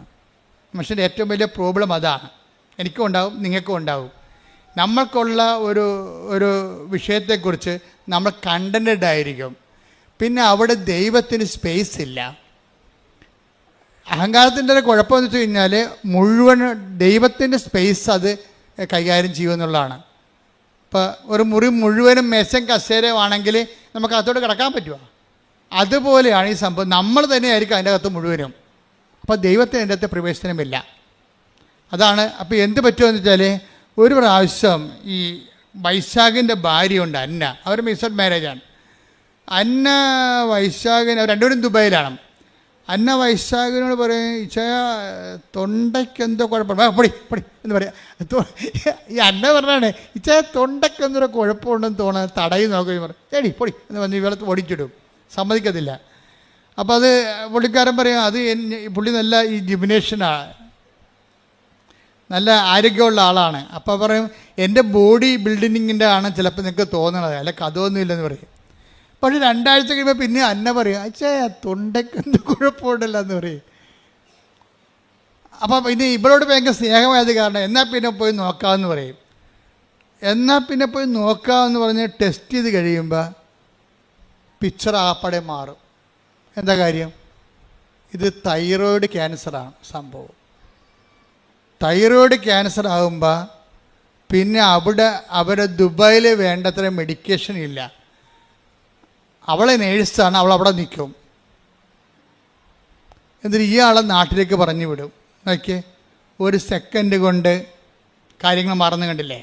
മനുഷ്യൻ്റെ ഏറ്റവും വലിയ പ്രോബ്ലം അതാണ്. എനിക്കും ഉണ്ടാവും, നിങ്ങൾക്കും ഉണ്ടാവും. നമ്മൾക്കുള്ള ഒരു വിഷയത്തെക്കുറിച്ച് നമ്മൾ കണ്ടൻറ്റഡ് ആയിരിക്കും, പിന്നെ അവിടെ ദൈവത്തിന് സ്പേസ് ഇല്ല. അഹങ്കാരത്തിൻ്റെ ഒരു കുഴപ്പമെന്ന് വെച്ച് കഴിഞ്ഞാൽ മുഴുവൻ ദൈവത്തിൻ്റെ സ്പേസ് അത് കൈകാര്യം ചെയ്യുമെന്നുള്ളതാണ്. ഇപ്പോൾ ഒരു മുറി മുഴുവനും മേശം കസേരയാണെങ്കിൽ നമുക്ക് അകത്തോട്ട് കിടക്കാൻ പറ്റുമോ? അതുപോലെയാണ് ഈ സംഭവം. നമ്മൾ തന്നെയായിരിക്കും അതിൻ്റെ അകത്ത് മുഴുവനും. അപ്പോൾ ദൈവത്തിന് അതിൻ്റെ അകത്ത് പ്രവേശനമില്ല. അതാണ്. അപ്പോൾ എന്ത് പറ്റുമെന്ന് വെച്ചാൽ ഒരു പ്രാവശ്യം ഈ വൈശാഖിൻ്റെ ഭാര്യയുണ്ട് അന്ന, അവർ മിക്സഡ് മാരേജാണ്. അന്ന വൈശാഖിന് രണ്ടുപേരും ദുബായിലാണ്. അന്ന വൈശാഖിനോട് പറയും, ഇച്ചയ തൊണ്ടയ്ക്ക് എന്തോ കുഴപ്പമുണ്ട്, പൊടി എന്ന് പറയാം. ഈ അന്ന പറഞ്ഞാണ് ഇച്ചയ തൊണ്ടയ്ക്ക് എന്തോ കുഴപ്പമുണ്ടെന്ന് തോന്നുന്നത്, തടയി നോക്കി പറയും, ഏടി പൊടി എന്ന് പറഞ്ഞ് ഇവളെ ഓടിച്ചിടും, സമ്മതിക്കത്തില്ല. അപ്പോൾ അത് പുള്ളിക്കാരൻ പറയും അത് പുള്ളി നല്ല ഈ ജിംനേഷ്യനാണ്, നല്ല ആരോഗ്യമുള്ള ആളാണ്. അപ്പോൾ പറയും എൻ്റെ ബോഡി ബിൽഡിങ്ങിൻ്റെ ആണ് ചിലപ്പോൾ നിങ്ങൾക്ക് തോന്നണത്, അല്ല അതൊന്നുമില്ലെന്ന് പറയും. പക്ഷേ 2 ആഴ്ച കഴിയുമ്പോൾ പിന്നെ അന്ന പറയും അച്ഛേ തൊണ്ടയ്ക്ക് എന്ത് കുഴപ്പമുണ്ടല്ലോ എന്ന് പറയും. അപ്പം പിന്നെ ഇവളോട് ഭയങ്കര സ്നേഹമായത് കാരണം എന്നാൽ പിന്നെ പോയി നോക്കാമെന്ന് പറയും. എന്നാൽ പിന്നെ പോയി നോക്കാമെന്ന് പറഞ്ഞ് ടെസ്റ്റ് ചെയ്ത് കഴിയുമ്പോൾ പിക്ചർ ആപ്പടെ മാറും. എന്താ കാര്യം? ഇത് തൈറോയ്ഡ് ക്യാൻസറാണ് സംഭവം. തൈറോയ്ഡ് ക്യാൻസർ ആകുമ്പോൾ പിന്നെ അവിടെ ദുബായിൽ വേണ്ടത്ര മെഡിക്കേഷൻ ഇല്ല. അവളെ നേഴ്സാണ്, അവളവിടെ നിൽക്കും. എന്നിട്ട് ഇയാളെ നാട്ടിലേക്ക് പറഞ്ഞു വിടും. നോക്കിയേ, 1 സെക്കൻഡ് കൊണ്ട് കാര്യങ്ങൾ മാറുന്നു കണ്ടില്ലേ?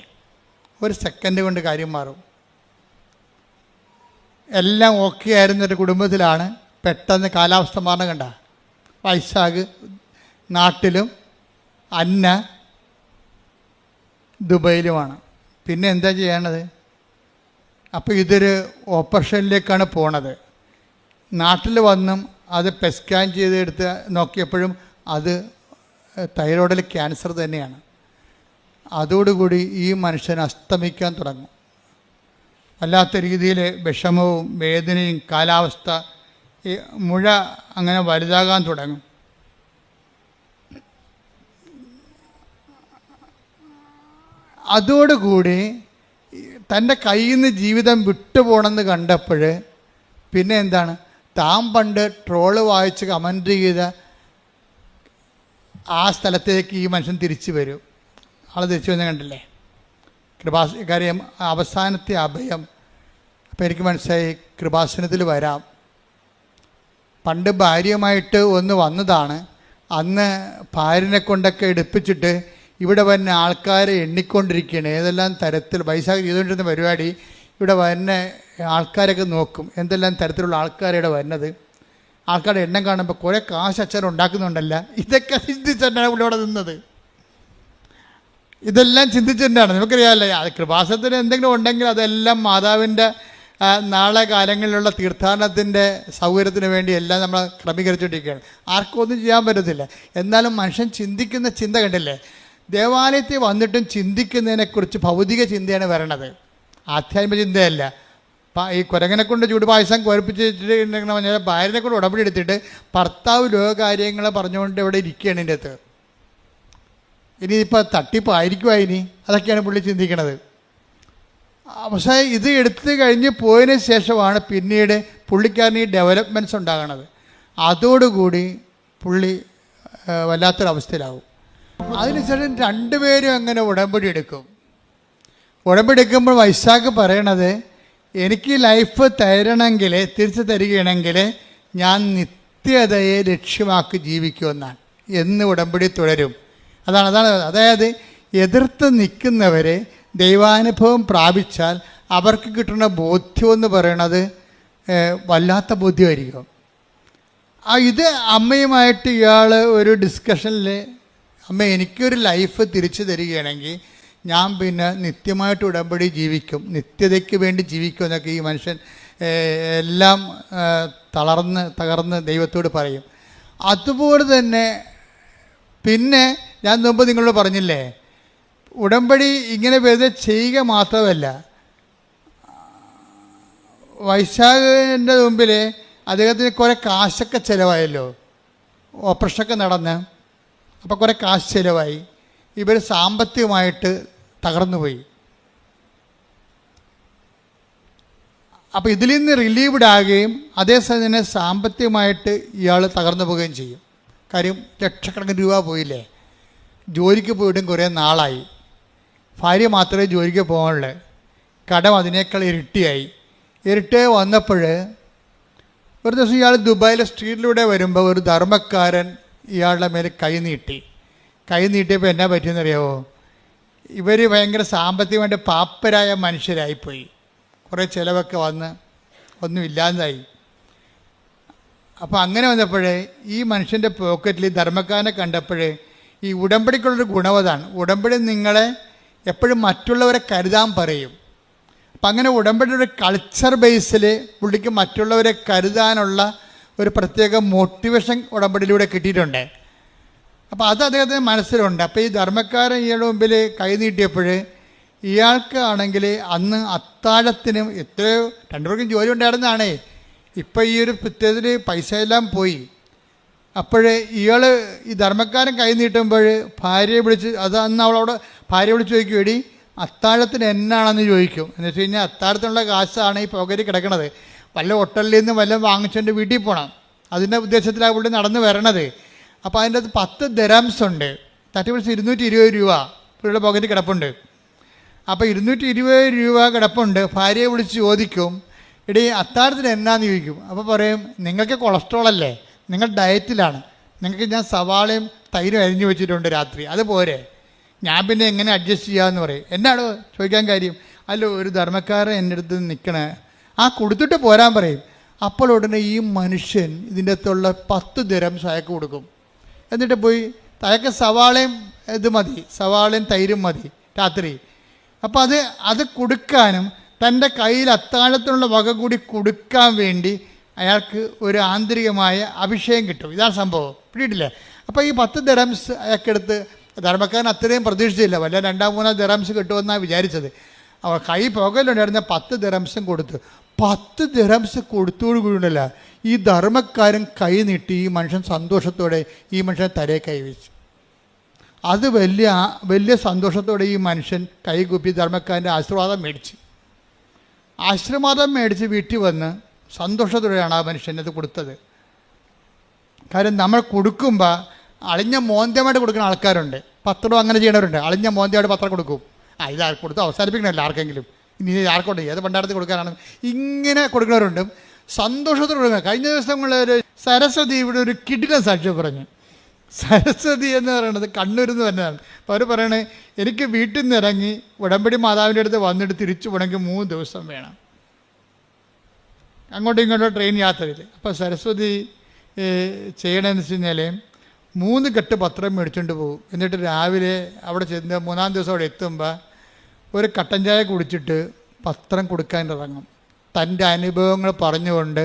1 സെക്കൻഡ് കൊണ്ട് കാര്യം മാറും. എല്ലാം ഓക്കെ ആയിരുന്നൊരു കുടുംബത്തിലാണ് പെട്ടെന്ന് കാലാവസ്ഥ മാറണം. കണ്ട, വൈശാഖ് നാട്ടിലും അന്ന ദുബൈയിലുമാണ്. പിന്നെ എന്താ ചെയ്യണത്? അപ്പോൾ ഇതൊരു ഓപ്പറേഷനിലേക്കാണ് പോണത്. നാട്ടിൽ വന്നും അത് സ്കാൻ ചെയ്തെടുത്ത് നോക്കിയപ്പോഴും അത് തൈറോയ്ഡിൽ ക്യാൻസർ തന്നെയാണ്. അതോടുകൂടി ഈ മനുഷ്യൻ അസ്തമിക്കാൻ തുടങ്ങും. വല്ലാത്ത രീതിയിൽ വിഷമവും വേദനയും, കാലാവസ്ഥ മുഴ അങ്ങനെ വലുതാകാൻ തുടങ്ങും. അതോടുകൂടി തൻ്റെ കയ്യിൽ നിന്ന് ജീവിതം വിട്ടുപോകണമെന്ന് കണ്ടപ്പോൾ പിന്നെ എന്താണ്, താൻ പണ്ട് ട്രോള് വായിച്ച് കമൻറ്റ് ചെയ്ത ആ സ്ഥലത്തേക്ക് ഈ മനുഷ്യൻ തിരിച്ചു വരും. ആൾ തിരിച്ചു വന്ന് കണ്ടില്ലേ? കാര്യം അവസാനത്തെ അഭയം. അപ്പം എനിക്ക് മനസ്സിലായി കൃപാസനത്തിൽ വരാം. പണ്ട് ഭാര്യയുമായിട്ട് ഒന്ന് വന്നതാണ്. അന്ന് ഭാര്യനെ കൊണ്ടൊക്കെ എടുപ്പിച്ചിട്ട് ഇവിടെ വരുന്ന ആൾക്കാരെ എണ്ണിക്കൊണ്ടിരിക്കുകയാണ്. ഏതെല്ലാം തരത്തിൽ വൈശാഖ് ചെയ്തുകൊണ്ടിരുന്ന പരിപാടി, ഇവിടെ വരുന്ന ആൾക്കാരൊക്കെ നോക്കും എന്തെല്ലാം തരത്തിലുള്ള ആൾക്കാരുടെ വരുന്നത്. ആൾക്കാരുടെ എണ്ണം കാണുമ്പോൾ കുറേ കാശ് അച്ഛൻ ഉണ്ടാക്കുന്നുണ്ടല്ല. ഇതൊക്കെ ചിന്തിച്ചിട്ടാണ് ഇവിടെ നിന്നത്. ഇതെല്ലാം ചിന്തിച്ചിട്ടാണ്. നമുക്കറിയാമല്ലേ, കൃപാസനത്തിന് എന്തെങ്കിലും ഉണ്ടെങ്കിൽ അതെല്ലാം മാതാവിൻ്റെ നാളെ കാലങ്ങളിലുള്ള തീർത്ഥാടനത്തിൻ്റെ സൗകര്യത്തിന് വേണ്ടി എല്ലാം നമ്മൾ ക്രമീകരിച്ചുകൊണ്ടിരിക്കുകയാണ്. ആർക്കും ഒന്നും ചെയ്യാൻ പറ്റത്തില്ല. എന്നാലും മനുഷ്യൻ ചിന്തിക്കുന്ന ചിന്ത കണ്ടില്ലേ? ദേവാലയത്തിൽ വന്നിട്ടും ചിന്തിക്കുന്നതിനെക്കുറിച്ച് ഭൗതിക ചിന്തയാണ് വരണത്, ആധ്യാത്മിക ചിന്തയല്ല. ഈ കുരങ്ങനെ കൊണ്ട് ചൂടുപായസം കുഴപ്പിച്ചിട്ടുണ്ടെന്ന് പറഞ്ഞാൽ ഭാര്യനെ കൊണ്ട് ഉടമ്പടി എടുത്തിട്ട് ഭർത്താവ് ലോകകാര്യങ്ങളെ പറഞ്ഞുകൊണ്ട് ഇവിടെ ഇരിക്കുകയാണ് ഇതിൻ്റെ അകത്ത്. ഇനിയിപ്പോൾ തട്ടിപ്പായിരിക്കുമോ ഇനി? അതൊക്കെയാണ് പുള്ളി ചിന്തിക്കണത്. പക്ഷേ ഇത് എടുത്തു കഴിഞ്ഞ് പോയതിന് ശേഷമാണ് പിന്നീട് പുള്ളിക്കാരന് ഈ ഡെവലപ്മെൻറ്റ്സ് ഉണ്ടാകണത്. അതോടുകൂടി പുള്ളി വല്ലാത്തൊരവസ്ഥയിലാവും. അതിനുശേഷം 2 പേരും അങ്ങനെ ഉടമ്പടി എടുക്കും. ഉടമ്പടി എടുക്കുമ്പോൾ വൈശാഖ് പറയണത്, എനിക്ക് ലൈഫ് തരണമെങ്കിൽ, തിരിച്ചു തരികയാണെങ്കിൽ ഞാൻ നിത്യതയെ ലക്ഷ്യമാക്കി ജീവിക്കുമെന്നാണ്. എന്ന് ഉടമ്പടി തുടരും. അതാണ് അതായത് എതിർത്ത് നിൽക്കുന്നവരെ ദൈവാനുഭവം പ്രാപിച്ചാൽ അവർക്ക് കിട്ടുന്ന ബോധ്യം എന്ന് പറയണത് വല്ലാത്ത ബോധ്യമായിരിക്കും. ഇത് അമ്മയുമായിട്ട് ഇയാൾ ഒരു ഡിസ്കഷനിൽ, അമ്മ എനിക്കൊരു ലൈഫ് തിരിച്ചു തരികയാണെങ്കിൽ ഞാൻ പിന്നെ നിത്യമായിട്ട് ഉടമ്പടി ജീവിക്കും, നിത്യതയ്ക്ക് വേണ്ടി ജീവിക്കും എന്നൊക്കെ ഈ മനുഷ്യൻ എല്ലാം തകർന്ന് ദൈവത്തോട് പറയും. അതുപോലെ തന്നെ പിന്നെ ഞാൻ മുമ്പ് നിങ്ങളോട് പറഞ്ഞില്ലേ, ഉടമ്പടി ഇങ്ങനെ വെറുതെ ചെയ്യുക മാത്രമല്ല, വൈശാഖിൻ്റെ മുമ്പിൽ അദ്ദേഹത്തിന് കുറേ കാശൊക്കെ ചിലവായല്ലോ, ഓപ്പറേഷനൊക്കെ നടന്ന്. അപ്പോൾ കുറേ കാശ് ചിലവായി. ഇവർ സാമ്പത്തികമായിട്ട് തകർന്നുപോയി. അപ്പോൾ ഇതിൽ നിന്ന് റിലീവ്ഡ് ആകുകയും അതേസമയം തന്നെ സാമ്പത്തികമായിട്ട് ഇയാൾ തകർന്നു പോവുകയും ചെയ്യും. കാര്യം ലക്ഷക്കണക്കിന് രൂപ പോയില്ലേ. ജോലിക്ക് പോയിട്ടും കുറേ നാളായി. ഭാര്യ മാത്രമേ ജോലിക്ക് പോകാനുള്ളൂ. കടം അതിനേക്കാൾ ഇരട്ടിയായി വന്നപ്പോൾ ഒരു ദിവസം ഇയാൾ ദുബായിലെ സ്ട്രീറ്റിലൂടെ വരുമ്പോൾ ഒരു ധർമ്മക്കാരൻ ഇയാളുടെ മേലെ കൈ നീട്ടിയപ്പോൾ എന്നാ പറ്റിയെന്നറിയാമോ? ഇവർ ഭയങ്കര സാമ്പത്തികമായിട്ട് പാപ്പരായ മനുഷ്യരായിപ്പോയി. കുറേ ചിലവൊക്കെ വന്ന് ഒന്നുമില്ലാതായി. അപ്പോൾ അങ്ങനെ വന്നപ്പോഴേ ഈ മനുഷ്യൻ്റെ പോക്കറ്റിൽ ധർമ്മക്കാരനെ കണ്ടപ്പോഴേ ഈ ഉടമ്പടിക്കുള്ളൊരു ഗുണവതാണ്. ഉടമ്പടി നിങ്ങളെ എപ്പോഴും മറ്റുള്ളവരെ കരുതാൻ പറയും. അപ്പം അങ്ങനെ ഉടമ്പടിയുടെ കൾച്ചർ ബേസിൽ പുള്ളിക്ക് മറ്റുള്ളവരെ കരുതാനുള്ള ഒരു പ്രത്യേക മോട്ടിവേഷൻ ഉടമ്പടിയിലൂടെ കിട്ടിയിട്ടുണ്ട്. അപ്പോൾ അത് അദ്ദേഹത്തിന് മനസ്സിലുണ്ട്. അപ്പോൾ ഈ ധർമ്മക്കാരൻ ഇയാളുടെ മുമ്പിൽ കൈ നീട്ടിയപ്പോൾ ഇയാൾക്ക് ആണെങ്കിൽ അന്ന് അത്താഴത്തിനും എത്രയോ രണ്ടുപേർക്കും ജോലി ഉണ്ടായിരുന്നതാണേ. ഇപ്പം ഈ ഒരു പ്രത്യേകത്തിൽ പൈസ എല്ലാം പോയി. അപ്പോഴേ ഇയാൾ ഈ ധർമ്മക്കാരൻ കൈ നീട്ടുമ്പോൾ ഭാര്യയെ വിളിച്ച്, അത് അന്ന് അവളവിടെ ഭാര്യയെ വിളിച്ച് ചോദിക്കും, എടി അത്താഴത്തിന് എന്നാണെന്ന് ചോദിക്കും. എന്ന് വെച്ച് കഴിഞ്ഞാൽ അത്താഴത്തിനുള്ള കാശാണ് ഈ പോക്കറ്റിൽ കിടക്കണത്. വല്ല ഹോട്ടലിൽ നിന്ന് വല്ലതും വാങ്ങിച്ചുകൊണ്ട് വീട്ടിൽ പോകണം, അതിൻ്റെ ഉദ്ദേശത്തിലാണ് പുള്ളി നടന്ന് വരണത്. അപ്പോൾ അതിൻ്റെ അകത്ത് 10 ദിർഹംസ് ഉണ്ട്. തട്ടിപ്പിടിച്ച് 220 രൂപ പുള്ളിയുടെ പോക്കറ്റിൽ കിടപ്പുണ്ട്. അപ്പോൾ 220 രൂപ കിടപ്പുണ്ട്. ഭാര്യയെ വിളിച്ച് ചോദിക്കും, എടി അത്താഴത്തിന് എന്നാന്ന് ചോദിക്കും. അപ്പോൾ പറയും, നിങ്ങൾക്ക് കൊളസ്ട്രോൾ അല്ലേ, നിങ്ങൾ ഡയറ്റിലാണ്, നിങ്ങൾക്ക് ഞാൻ സവാളയും തൈരും അരിഞ്ഞു വെച്ചിട്ടുണ്ട് രാത്രി, അതുപോലെ ഞാൻ പിന്നെ എങ്ങനെ അഡ്ജസ്റ്റ് ചെയ്യാമെന്ന് പറയും. എന്നാണോ ചോദിക്കാൻ കാര്യം? അല്ല, ഒരു ധർമ്മക്കാരൻ എൻ്റെ അടുത്ത് നിൽക്കണേ, ആ കൊടുത്തിട്ട് പോരാൻ പറയും. അപ്പോൾ ഉടനെ ഈ മനുഷ്യൻ ഇതിൻ്റെ അകത്തുള്ള 10 ദിർഹംസ് അയാൾക്ക് കൊടുക്കും. എന്നിട്ട് പോയി അയാൾക്ക് സവാളയും ഇത് മതി, സവാളയും തൈരും മതി രാത്രി. അപ്പോൾ അത് കൊടുക്കാനും തൻ്റെ കയ്യിൽ അത്താഴത്തിനുള്ള വക കൂടി കൊടുക്കാൻ വേണ്ടി അയാൾക്ക് ഒരു ആന്തരികമായ അഭിഷേകം കിട്ടും. ഇതാണ് സംഭവം, പിടിയിട്ടില്ലേ? അപ്പോൾ ഈ 10 ദിർഹംസ് അയാൾക്കെടുത്ത്, ധർമ്മക്കാരൻ അത്രയും പ്രതീക്ഷിച്ചില്ല, വല്ല 2-3 ദിർഹംസ് കിട്ടുമെന്നാണ് വിചാരിച്ചത്. അവൾ കൈ പുകയിലുണ്ടായിരുന്ന 10 ദിർഹംസും കൊടുത്ത്. 10 ദിർഹംസ് കൊടുത്തോടു കൂടിയല്ല ഈ ധർമ്മക്കാരൻ കൈ നീട്ടി ഈ മനുഷ്യൻ സന്തോഷത്തോടെ ഈ മനുഷ്യൻ തലയെ കൈവച്ചു. അത് വലിയ സന്തോഷത്തോടെ ഈ മനുഷ്യൻ കൈകൂപ്പി ധർമ്മക്കാരൻ്റെ ആശീർവാദം മേടിച്ച് വീട്ടിൽ വന്ന് സന്തോഷത്തോടെയാണ് ആ മനുഷ്യനത് കൊടുത്തത്. കാര്യം നമ്മൾ കൊടുക്കുമ്പോൾ അളിഞ്ഞ മോന്തമായിട്ട് കൊടുക്കുന്ന ആൾക്കാരുണ്ട്, പത്രം അങ്ങനെ ചെയ്യണവരുണ്ട്. അളിഞ്ഞ മോന്തമായിട്ട് പത്രം കൊടുക്കും. ഇത് കൊടുത്ത് അവസാനിപ്പിക്കണമല്ലോ ആർക്കെങ്കിലും, ഇനി ആർക്കോട്ടെ ഏത് പണ്ടാരത്തിൽ കൊടുക്കാനാണ് ഇങ്ങനെ കൊടുക്കുന്നവരുണ്ട്. സന്തോഷത്തോടെ കൊടുക്കുക. കഴിഞ്ഞ ദിവസങ്ങളിൽ സരസ്വതി ഇവിടെ ഒരു കിടിലൻ സാക്ഷ്യം പറഞ്ഞു. സരസ്വതി എന്ന് പറയുന്നത് കണ്ണൂരിൽ നിന്ന് തന്നെയാണ്. അപ്പോൾ അവർ പറയണേ, എനിക്ക് വീട്ടിൽ നിന്ന് ഇറങ്ങി ഉടമ്പടി മാതാവിൻ്റെ അടുത്ത് വന്നിട്ട് തിരിച്ചു പോകണമെങ്കിൽ 3 ദിവസം വേണം, അങ്ങോട്ടും ഇങ്ങോട്ടും ട്രെയിൻ യാത്രയിൽ. അപ്പോൾ സരസ്വതി ചെയ്യണമെന്ന് വെച്ച് കഴിഞ്ഞാൽ 3 കെട്ട് പത്രം മേടിച്ചുകൊണ്ട് പോകും. എന്നിട്ട് രാവിലെ അവിടെ ചെന്ന് 3-ാം ദിവസം അവിടെ എത്തുമ്പോൾ ഒരു കട്ടൻ ചായ കുടിച്ചിട്ട് പത്രം കൊടുക്കാൻ ഇറങ്ങും. തൻ്റെ അനുഭവങ്ങൾ പറഞ്ഞുകൊണ്ട്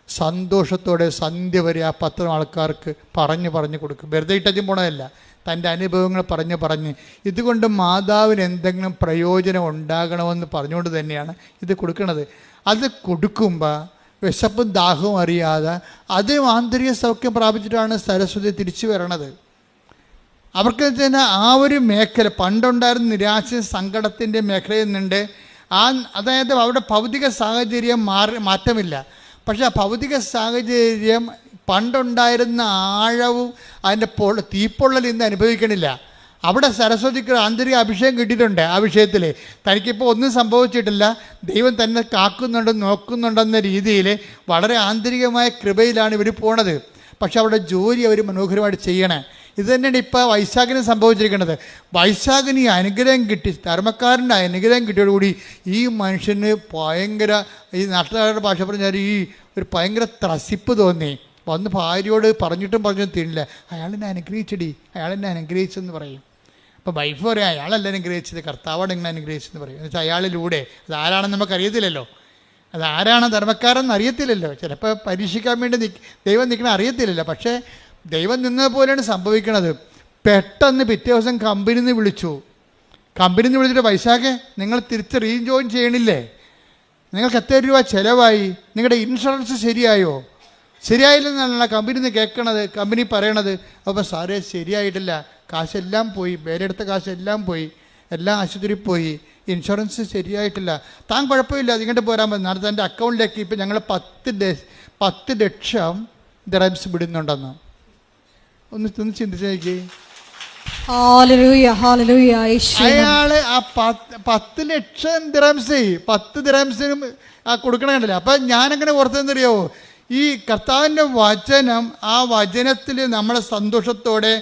സന്തോഷത്തോടെ സന്ധ്യ വരെ ആ പത്രം ആൾക്കാർക്ക് പറഞ്ഞു കൊടുക്കും. വെറുതെ ഇട്ടും പോണതല്ല, തൻ്റെ അനുഭവങ്ങൾ പറഞ്ഞ് ഇതുകൊണ്ട് മാതാവിന് എന്തെങ്കിലും പ്രയോജനം ഉണ്ടാകണമെന്ന് പറഞ്ഞുകൊണ്ട് തന്നെയാണ് ഇത് കൊടുക്കുന്നത്. അത് കൊടുക്കുമ്പോൾ വിശപ്പും ദാഹവും അറിയാതെ അത് ആന്തരിക സൗഖ്യം പ്രാപിച്ചിട്ടാണ് സരസ്വതി തിരിച്ചു വരണത്. അവർക്ക് തന്നെ ആ ഒരു മേഖല പണ്ടുണ്ടായിരുന്ന നിരാശ സങ്കടത്തിൻ്റെ മേഖലയിൽ നിന്നുണ്ട്. അതായത് അവിടെ ഭൗതിക സാഹചര്യം മാറ്റമില്ല, പക്ഷേ ആ ഭൗതിക സാഹചര്യം പണ്ടുണ്ടായിരുന്ന ആഴവും അതിൻ്റെ തീപ്പൊള്ളൽ ഇന്ന് അനുഭവിക്കണില്ല. അവിടെ സരസ്വതിക്ക് ആന്തരിക അഭിഷേകം കിട്ടിയിട്ടുണ്ട്. ആ വിഷയത്തിൽ തനിക്കിപ്പോൾ ഒന്നും സംഭവിച്ചിട്ടില്ല, ദൈവം തന്നെ നോക്കുന്നുണ്ടെന്ന രീതിയിൽ വളരെ ആന്തരികമായ കൃപയിലാണ് ഇവർ പോണത്. പക്ഷെ അവിടെ ജോലി അവർ മനോഹരമായിട്ട് ചെയ്യണേ. ഇത് തന്നെയാണ് ഇപ്പോൾ വൈശാഖിന് സംഭവിച്ചിരിക്കുന്നത്. വൈശാഖിന് ഈ അനുഗ്രഹം കിട്ടി, ധർമ്മക്കാരൻ്റെ അനുഗ്രഹം കിട്ടിയോടുകൂടി ഈ മനുഷ്യന് ഭയങ്കര, ഈ നാട്ടുകാരുടെ ഭാഷ പറഞ്ഞാൽ ഈ ഒരു ഭയങ്കര ത്രസിപ്പ് തോന്നി. വന്ന് ഭാര്യയോട് പറഞ്ഞിട്ടും തീരില്ല, അയാളെന്നെ അനുഗ്രഹിച്ചെന്ന് പറയും. അപ്പോൾ വൈഫ് പറയാം, അയാളല്ല അനുഗ്രഹിച്ചത്, കർത്താവാണ് ഇങ്ങനെ അനുഗ്രഹിച്ചെന്ന് പറയും. എന്നുവെച്ചാൽ അയാളിലൂടെ അതാരാണെന്ന് നമുക്കറിയത്തില്ലല്ലോ, അതാരാണ് ധർമ്മക്കാരെന്ന് അറിയത്തില്ലല്ലോ. ചിലപ്പോൾ പരീക്ഷിക്കാൻ വേണ്ടി ദൈവം നിൽക്കണ അറിയത്തില്ലല്ലോ. പക്ഷേ ദൈവം നിന്നത് പോലെയാണ് സംഭവിക്കണത്. പെട്ടെന്ന് പിറ്റേ ദിവസം കമ്പനിയിൽ നിന്ന് വിളിച്ചിട്ട്, വൈശാഖെ നിങ്ങൾ തിരിച്ച് റീജോയിൻ ചെയ്യണില്ലേ, നിങ്ങൾക്ക് എത്ര രൂപ ചിലവായി, നിങ്ങളുടെ ഇൻഷുറൻസ് ശരിയായില്ലെന്നാണ് കമ്പനിയിൽ നിന്ന് കേൾക്കണത്, കമ്പനി പറയണത്. അപ്പോൾ സാറേ ശരിയായിട്ടില്ല, കാശെല്ലാം പോയി, വേറെടുത്ത കാശെല്ലാം പോയി, എല്ലാം ആശുപത്രിയിൽ പോയി, ഇൻഷുറൻസ് ശരിയായിട്ടില്ല, താൻ കുഴപ്പമില്ല ഇങ്ങോട്ട് പോരാൻ പറ്റും. നാളെ തൻ്റെ അക്കൗണ്ടിലേക്ക് ഇപ്പം ഞങ്ങൾ 10 ലക്ഷം ദിർഹംസ് വിടുന്നുണ്ടെന്ന്. ഒന്ന് ചിന്തിച്ചേക്ക്. അയാള് ആ 10 ലക്ഷം ദിർഹംസ് 10 ദിർഹംസിനും കൊടുക്കണമല്ലോ. അപ്പം ഞാനെങ്ങനെ ഓർത്തെന്നറിയാവോ, ഈ കർത്താവിൻ്റെ വചനം, ആ വചനത്തിൽ നമ്മളെ സന്തോഷത്തോടെ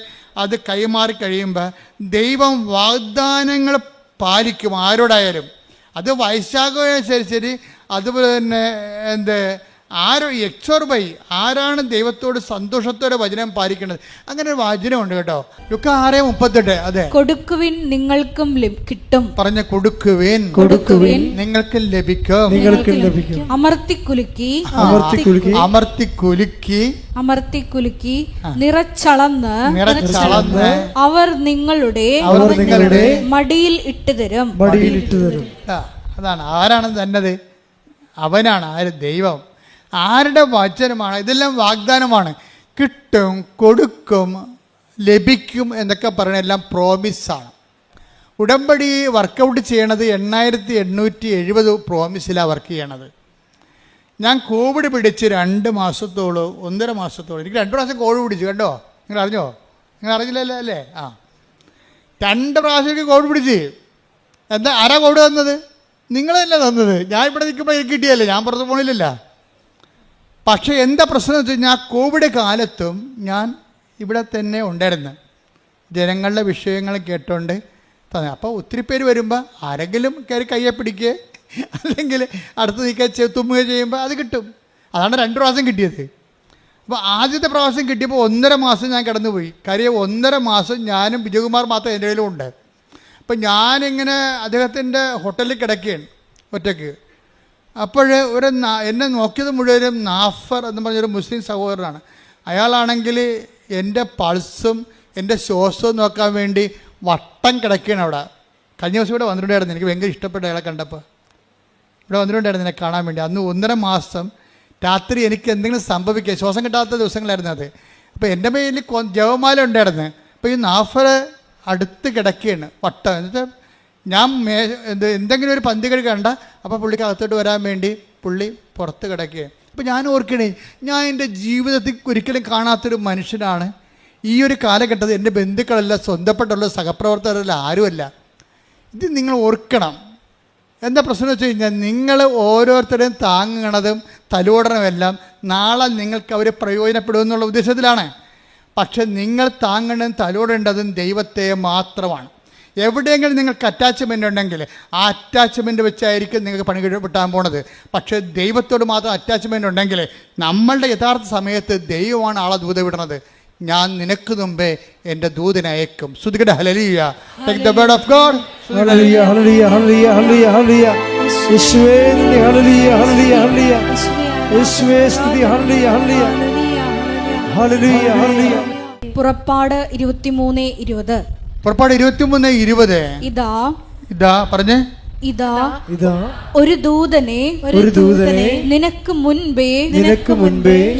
അത് കൈമാറി കഴിയുമ്പോൾ ദൈവം വാഗ്ദാനങ്ങൾ പാലിക്കും ആരോടായാലും. അത് വൈശാഖം ശരി, അതുപോലെ തന്നെ ആരോ എക്സോർബൈ ആരാണ് ദൈവത്തോട് സന്തോഷത്തോടെ വചനം പാലിക്കുന്നത്? അങ്ങനെ ഒരു വചനമുണ്ട് കേട്ടോ, ലുക്ക 6:38. അതെ, കൊടുക്കുവിൻ നിങ്ങൾക്കും കിട്ടും, പറഞ്ഞ കൊടുക്കുവിൻ നിങ്ങൾക്ക് ലഭിക്കും, അമർത്തിക്കുലുക്കി അമർത്തിക്കുലുക്കി നിറച്ചളന്ന് അവർ നിങ്ങളുടെ മടിയിൽ ഇട്ടുതരും. അതാണ് ആരാണ് തന്നത്? അവനാണ്. ആര്? ദൈവം. ആരുടെ വചനമാണ്? ഇതെല്ലാം വാഗ്ദാനമാണ്. കിട്ടും, കൊടുക്കും, ലഭിക്കും എന്നൊക്കെ പറയുന്ന എല്ലാം പ്രോമിസാണ്. ഉടമ്പടി വർക്കൗട്ട് ചെയ്യണത് 8870 പ്രോമിസിലാണ് വർക്ക് ചെയ്യണത്. ഞാൻ കോവിഡ് പിടിച്ച് 2 മാസത്തോളം 1.5 മാസത്തോളം, എനിക്ക് 2 പ്രാവശ്യം കോവിഡ് പിടിച്ചു കേട്ടോ. നിങ്ങൾ അറിഞ്ഞോ? നിങ്ങൾ അറിഞ്ഞില്ലല്ലോ അല്ലേ? 2 പ്രാവശ്യം എനിക്ക് കോവിഡ് പിടിച്ച്. എന്താ? ആരാ കോവിഡ് തന്നത്? നിങ്ങളല്ല തന്നത്. ഞാൻ ഇവിടെ നിൽക്കുമ്പോൾ എനിക്ക് കിട്ടിയല്ലേ, ഞാൻ പുറത്ത് പോണില്ലല്ല. പക്ഷേ എന്താ പ്രശ്നം എന്ന് വെച്ച് കഴിഞ്ഞാൽ കോവിഡ് കാലത്തും ഞാൻ ഇവിടെ തന്നെ ഉണ്ടായിരുന്നു, ജനങ്ങളുടെ വിഷയങ്ങൾ കേട്ടോണ്ട് തന്നെ. അപ്പോൾ ഒത്തിരി പേര് വരുമ്പോൾ ആരെങ്കിലും കയറി കയ്യെ പിടിക്കുക അല്ലെങ്കിൽ അടുത്ത് നിൽക്കുക തുമ്മുക ചെയ്യുമ്പോൾ അത് കിട്ടും. അതാണ് 2 പ്രാവശ്യം കിട്ടിയത്. അപ്പോൾ ആദ്യത്തെ പ്രാവശ്യം കിട്ടിയപ്പോൾ 1.5 മാസം ഞാൻ കിടന്നുപോയി. കാര്യം 1.5 മാസം ഞാനും വിജയകുമാർ മാത്രം എൻ്റെ കയ്യിലും ഉണ്ട്. അപ്പം ഞാനിങ്ങനെ അദ്ദേഹത്തിൻ്റെ ഹോട്ടലിൽ കിടക്കുകയാണ് ഒറ്റയ്ക്ക്. അപ്പോൾ എന്നെ നോക്കിയത് മുഴുവനും നാഫർ എന്ന് പറഞ്ഞൊരു മുസ്ലിം സഹോദരനാണ്. അയാളാണെങ്കിൽ എൻ്റെ പൾസും എൻ്റെ ശ്വാസവും നോക്കാൻ വേണ്ടി വട്ടം കിടക്കുകയാണ് അവിടെ. കഴിഞ്ഞ ദിവസം ഇവിടെ വന്നിട്ടുണ്ടായിരുന്നു. എനിക്ക് ഭയങ്കര ഇഷ്ടപ്പെട്ട അയാളെ കണ്ടപ്പോൾ ഇവിടെ വന്നിട്ടുണ്ടായിരുന്നു എന്നെ കാണാൻ വേണ്ടി. അന്ന് 1.5 മാസം രാത്രി എനിക്ക് എന്തെങ്കിലും സംഭവിക്കുക, ശ്വാസം കിട്ടാത്ത ദിവസങ്ങളായിരുന്നു അത്. അപ്പോൾ എൻ്റെ മേലിൽ ജവമാല ഉണ്ടായിരുന്നു. അപ്പോൾ ഈ നാഫർ അടുത്ത് കിടക്കുകയാണ് വട്ടം. എന്നിട്ട് ഞാൻ എന്തെങ്കിലും ഒരു പന്തി കഴി കണ്ട അപ്പോൾ പുള്ളിക്ക് അകത്തോട്ട് വരാൻ വേണ്ടി പുള്ളി പുറത്ത് കിടക്കുകയാണ്. അപ്പോൾ ഞാൻ ഓർക്കണേ, ഞാൻ എൻ്റെ ജീവിതത്തിൽ ഒരിക്കലും കാണാത്തൊരു മനുഷ്യനാണ്. ഈ ഒരു കാലഘട്ടത്തിൽ എൻ്റെ ബന്ധുക്കളല്ല, സ്വന്തപ്പെട്ടുള്ള സഹപ്രവർത്തകരല്ല, ആരുമല്ല. ഇത് നിങ്ങൾ ഓർക്കണം. എന്താ പ്രശ്നം വെച്ച് കഴിഞ്ഞാൽ, നിങ്ങൾ ഓരോരുത്തരുടെയും താങ്ങണതും തലോടണമെല്ലാം നാളെ നിങ്ങൾക്ക് അവർ പ്രയോജനപ്പെടുമെന്നുള്ള ഉദ്ദേശത്തിലാണ്. പക്ഷെ നിങ്ങൾ താങ്ങേണ്ടതും തലോടേണ്ടതും ദൈവത്തെ മാത്രമാണ്. എവിടെയെങ്കിലും നിങ്ങൾക്ക് അറ്റാച്ച്മെൻ്റ് ഉണ്ടെങ്കിൽ ആ അറ്റാച്ച്മെൻ്റ് വെച്ചായിരിക്കും നിങ്ങൾക്ക് പണി കിട്ടാൻ പോണത്. പക്ഷേ ദൈവത്തോട് മാത്രം അറ്റാച്ച്മെൻ്റ് ഉണ്ടെങ്കിൽ നമ്മളുടെ യഥാർത്ഥ സമയത്ത് ദൈവമാണ് ആളെ ദൂത വിടുന്നത്. ഞാൻ നിനക്ക് മുമ്പേ എൻ്റെ ദൂതനെ അയക്കും. ശ്രുതികടെ ഹല്ലേലൂയ. Take the word of God. ഹല്ലേലൂയ ഹല്ലേലൂയ ഹല്ലേലൂയ ഹല്ലേലൂയ ഹല്ലേലൂയ. യേശുവേ ഹല്ലേലൂയ ഹല്ലേലൂയ ഹല്ലേലൂയ. യേശുവേ സ്തുതി. ഹല്ലേലൂയ ഹല്ലേലൂയ ഹല്ലേലൂയ ഹല്ലേലൂയ. പുറപ്പാട് 23:20. പുറപ്പാട് 23:20. ഇതാ പറഞ്ഞേ. ഇതാ ഒരു ദൂതനെ നിനക്ക് മുൻപേ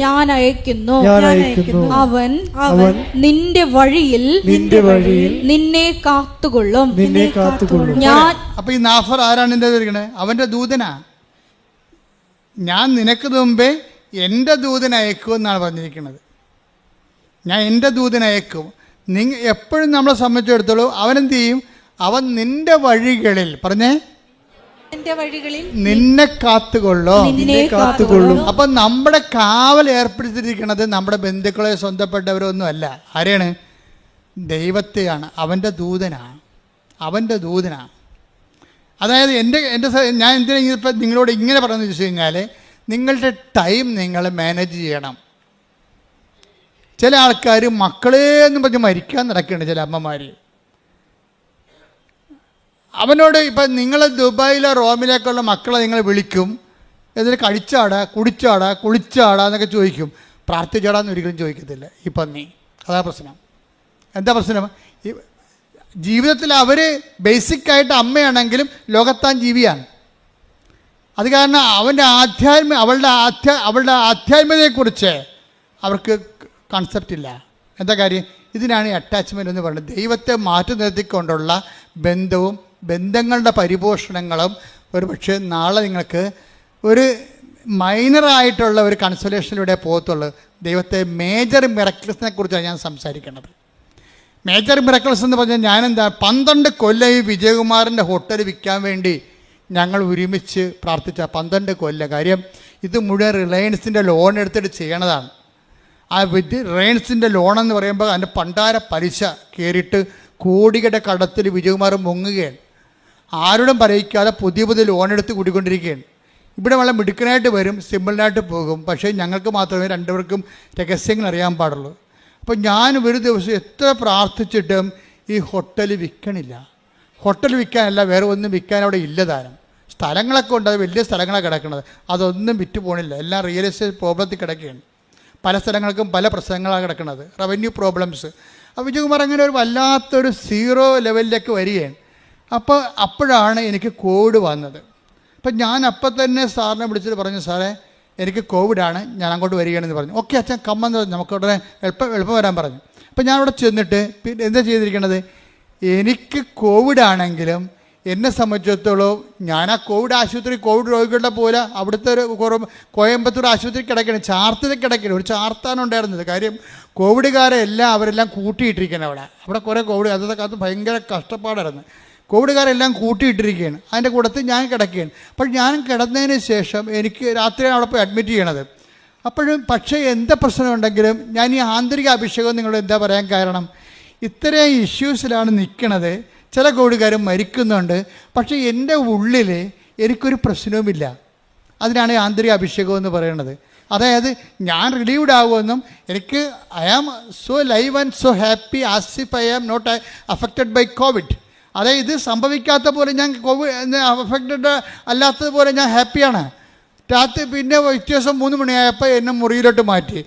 ഞാൻ അയക്കുന്നു. അവൻ നിന്റെ വഴിയിൽ നിന്നെ കാത്തുകൊള്ളും. ഞാൻ. അപ്പൊ ഈ നാഫർ ആരാണ് എൻ്റെ ഇരിക്കണേ? അവന്റെ ദൂതനാ. ഞാൻ നിനക്ക് മുമ്പേ എൻ്റെ ദൂതനെ അയക്കും എന്നാണ് പറഞ്ഞിരിക്കുന്നത്. ഞാൻ എൻ്റെ ദൂതനെ അയക്കും. എപ്പോഴും നമ്മളെ സംബന്ധിച്ചിടത്തോളം അവനെന്ത് ചെയ്യും? അവൻ നിന്റെ വഴികളിൽ, പറഞ്ഞേ, നിന്നെ കാത്തുകൊള്ളും. അപ്പൊ നമ്മുടെ കാവൽ ഏർപ്പെടുത്തിയിരിക്കുന്നത് നമ്മുടെ ബന്ധുക്കളെ സ്വന്തപ്പെട്ടവരൊന്നും അല്ല. ആരെയാണ്? ദൈവത്തെയാണ്. അവൻ്റെ ദൂതനാണ്. അതായത് ഞാൻ എന്തിനാ ഇപ്പം നിങ്ങളോട് ഇങ്ങനെ പറയുന്നത് വെച്ച് കഴിഞ്ഞാൽ, നിങ്ങളുടെ ടൈം നിങ്ങൾ മാനേജ് ചെയ്യണം. ചില ആൾക്കാർ മക്കളെ എന്ന് പറഞ്ഞ് മരിക്കാൻ നടക്കുന്നുണ്ട്. ചില അമ്മമാർ അവനോട് ഇപ്പം നിങ്ങൾ ദുബായിലോ റോമിലേക്കുള്ള മക്കളെ നിങ്ങൾ വിളിക്കും, എന്നിട്ട് കഴിച്ചാടാ, കുടിച്ചാടാ, കുളിച്ചാടാ എന്നൊക്കെ ചോദിക്കും. പ്രാർത്ഥിച്ചാടാന്ന് ഒരിക്കലും ചോദിക്കത്തില്ല ഈ പന്നി. അതാ പ്രശ്നം. എന്താ പ്രശ്നം? ജീവിതത്തിൽ അവർ ബേസിക്കായിട്ട് അമ്മയാണെങ്കിലും ലോകത്താൻ ജീവിയാണ്. അത് കാരണം അവളുടെ ആധ്യാത്മികതയെക്കുറിച്ച് അവർക്ക് കൺസെപ്റ്റ് ഇല്ല. എന്താ കാര്യം? ഇതിനാണ് ഈ അറ്റാച്ച്മെൻ്റ് എന്ന് പറയുന്നത്. ദൈവത്തെ മാറ്റി നിർത്തിക്കൊണ്ടുള്ള ബന്ധവും ബന്ധങ്ങളുടെ പരിപോഷണങ്ങളും ഒരു പക്ഷേ നാളെ നിങ്ങൾക്ക് ഒരു മൈനറായിട്ടുള്ള ഒരു കൺസോലേഷനിലൂടെ പോകത്തുള്ളൂ. ദൈവത്തെ മേജർ മിറക്കിൾസിനെ കുറിച്ചാണ് ഞാൻ സംസാരിക്കുന്നത്. മേജർ മിറക്കിൾസ് എന്ന് പറഞ്ഞാൽ ഞാനെന്താ 12 കൊല്ലം ഈ വിജയകുമാറിൻ്റെ ഹോട്ടൽ വിൽക്കാൻ വേണ്ടി ഞങ്ങൾ ഒരുമിച്ച് പ്രാർത്ഥിച്ച 12 കൊല്ലം. കാര്യം ഇത് മുഴുവൻ റിലയൻസിൻ്റെ ലോൺ എടുത്തിട്ട് ചെയ്യണതാണ്. ആ റിലയൻസിൻ്റെ ലോണെന്ന് പറയുമ്പോൾ അതിൻ്റെ പണ്ടാര പലിശ കയറിയിട്ട് കോടികളുടെ കടത്തിൽ വിജയകുമാർ മുങ്ങുകയാണ്. ആരോടും പറയിക്കാതെ പുതിയ ലോൺ എടുത്ത് കൂടിക്കൊണ്ടിരിക്കുകയാണ്. ഇവിടെ വളരെ മിടുക്കനായിട്ട് വരും, സിമ്പിളായിട്ട് പോകും. പക്ഷേ ഞങ്ങൾക്ക് മാത്രമേ രണ്ടുപേർക്കും രഹസ്യങ്ങൾ അറിയാൻ പാടുള്ളൂ. അപ്പോൾ ഞാൻ ഒരു ദിവസം എത്ര പ്രാർത്ഥിച്ചിട്ടും ഈ ഹോട്ടൽ വിൽക്കണില്ല. ഹോട്ടൽ വിൽക്കാനല്ല, വേറെ ഒന്നും വിൽക്കാൻ അവിടെ ഇല്ല താനും. സ്ഥലങ്ങളൊക്കെ ഉണ്ട്, അത് വലിയ സ്ഥലങ്ങളാണ് കിടക്കുന്നത്, അതൊന്നും വിറ്റ് പോകണില്ല. എല്ലാം റിയൽ എസ്റ്റേറ്റ് പ്രോബ്ലത്തിൽ കിടക്കുകയാണ്. പല സ്ഥലങ്ങൾക്കും പല പ്രശ്നങ്ങളാണ് കിടക്കുന്നത്, റവന്യൂ പ്രോബ്ലംസ്. അപ്പോൾ വിജയകുമാർ അങ്ങനെ ഒരു വല്ലാത്തൊരു സീറോ ലെവലിലേക്ക് വരികയാണ്. അപ്പോഴാണ് എനിക്ക് കോവിഡ് വന്നത്. അപ്പം ഞാൻ അപ്പം തന്നെ സാറിനെ വിളിച്ചിട്ട് പറഞ്ഞു, സാറേ എനിക്ക് കോവിഡാണ്, ഞാൻ അങ്ങോട്ട് വരികയാണെന്ന് പറഞ്ഞു. ഓക്കെ അച്ഛൻ കമ്മെന്ന് പറഞ്ഞു, നമുക്ക് ഉടനെ എളുപ്പം വരാൻ പറഞ്ഞു. അപ്പം ഞാൻ അവിടെ ചെന്നിട്ട് എന്താ ചെയ്തിരിക്കണത്, എനിക്ക് കോവിഡാണെങ്കിലും എന്നെ സംബന്ധിച്ചിടത്തോളം ഞാൻ ആ കോവിഡ് ആശുപത്രി, കോവിഡ് രോഗികളുടെ പോലെ അവിടുത്തെ ഒരു കോയമ്പത്തൂർ ആശുപത്രി കിടക്കണം, ചാർത്തിൽ കിടക്കണം. ഒരു ചാർത്താണ് ഉണ്ടായിരുന്നത്. കാര്യം കോവിഡുകാരെ അവരെല്ലാം കൂട്ടിയിട്ടിരിക്കണം അവിടെ കുറേ കോവിഡ്, അന്നത്തെ കാലത്ത് ഭയങ്കര കഷ്ടപ്പാടായിരുന്നു. കോവിഡുകാരെല്ലാം കൂട്ടിയിട്ടിരിക്കുകയാണ്. അതിൻ്റെ കൂട്ടത്തിൽ ഞാൻ കിടക്കുകയാണ്. അപ്പോൾ ഞാൻ കിടന്നതിന് ശേഷം എനിക്ക് രാത്രിയാണ് അവിടെ പോയി അഡ്മിറ്റ് ചെയ്യണത്. പക്ഷേ എന്താ പ്രശ്നമുണ്ടെങ്കിലും ഞാൻ ഈ ആന്തരിക അഭിഷേകം നിങ്ങളോട് എന്താ പറയാൻ കാരണം, ഇത്രയും ഇഷ്യൂസിലാണ് നിൽക്കണത്. ചില കോവിഡുകാരും മരിക്കുന്നുണ്ട്, പക്ഷേ എൻ്റെ ഉള്ളിൽ എനിക്കൊരു പ്രശ്നവുമില്ല. അതിനാണ് ആന്തരിക അഭിഷേകം എന്ന് പറയുന്നത്. അതായത് ഞാൻ റിലീവ്ഡ് ആകുമെന്നും എനിക്ക് I am so live and so happy as if I am not affected by Covid. അതായത് ഇത് സംഭവിക്കാത്ത പോലെ ഞാൻ കോവിഡ് അഫക്റ്റഡ് അല്ലാത്തതുപോലെ ഞാൻ ഹാപ്പിയാണ്. രാത്രി പിന്നെ വ്യത്യാസം 3 മണിയായപ്പോൾ എന്നെ മുറിയിലോട്ട് മാറ്റിയിട്ട്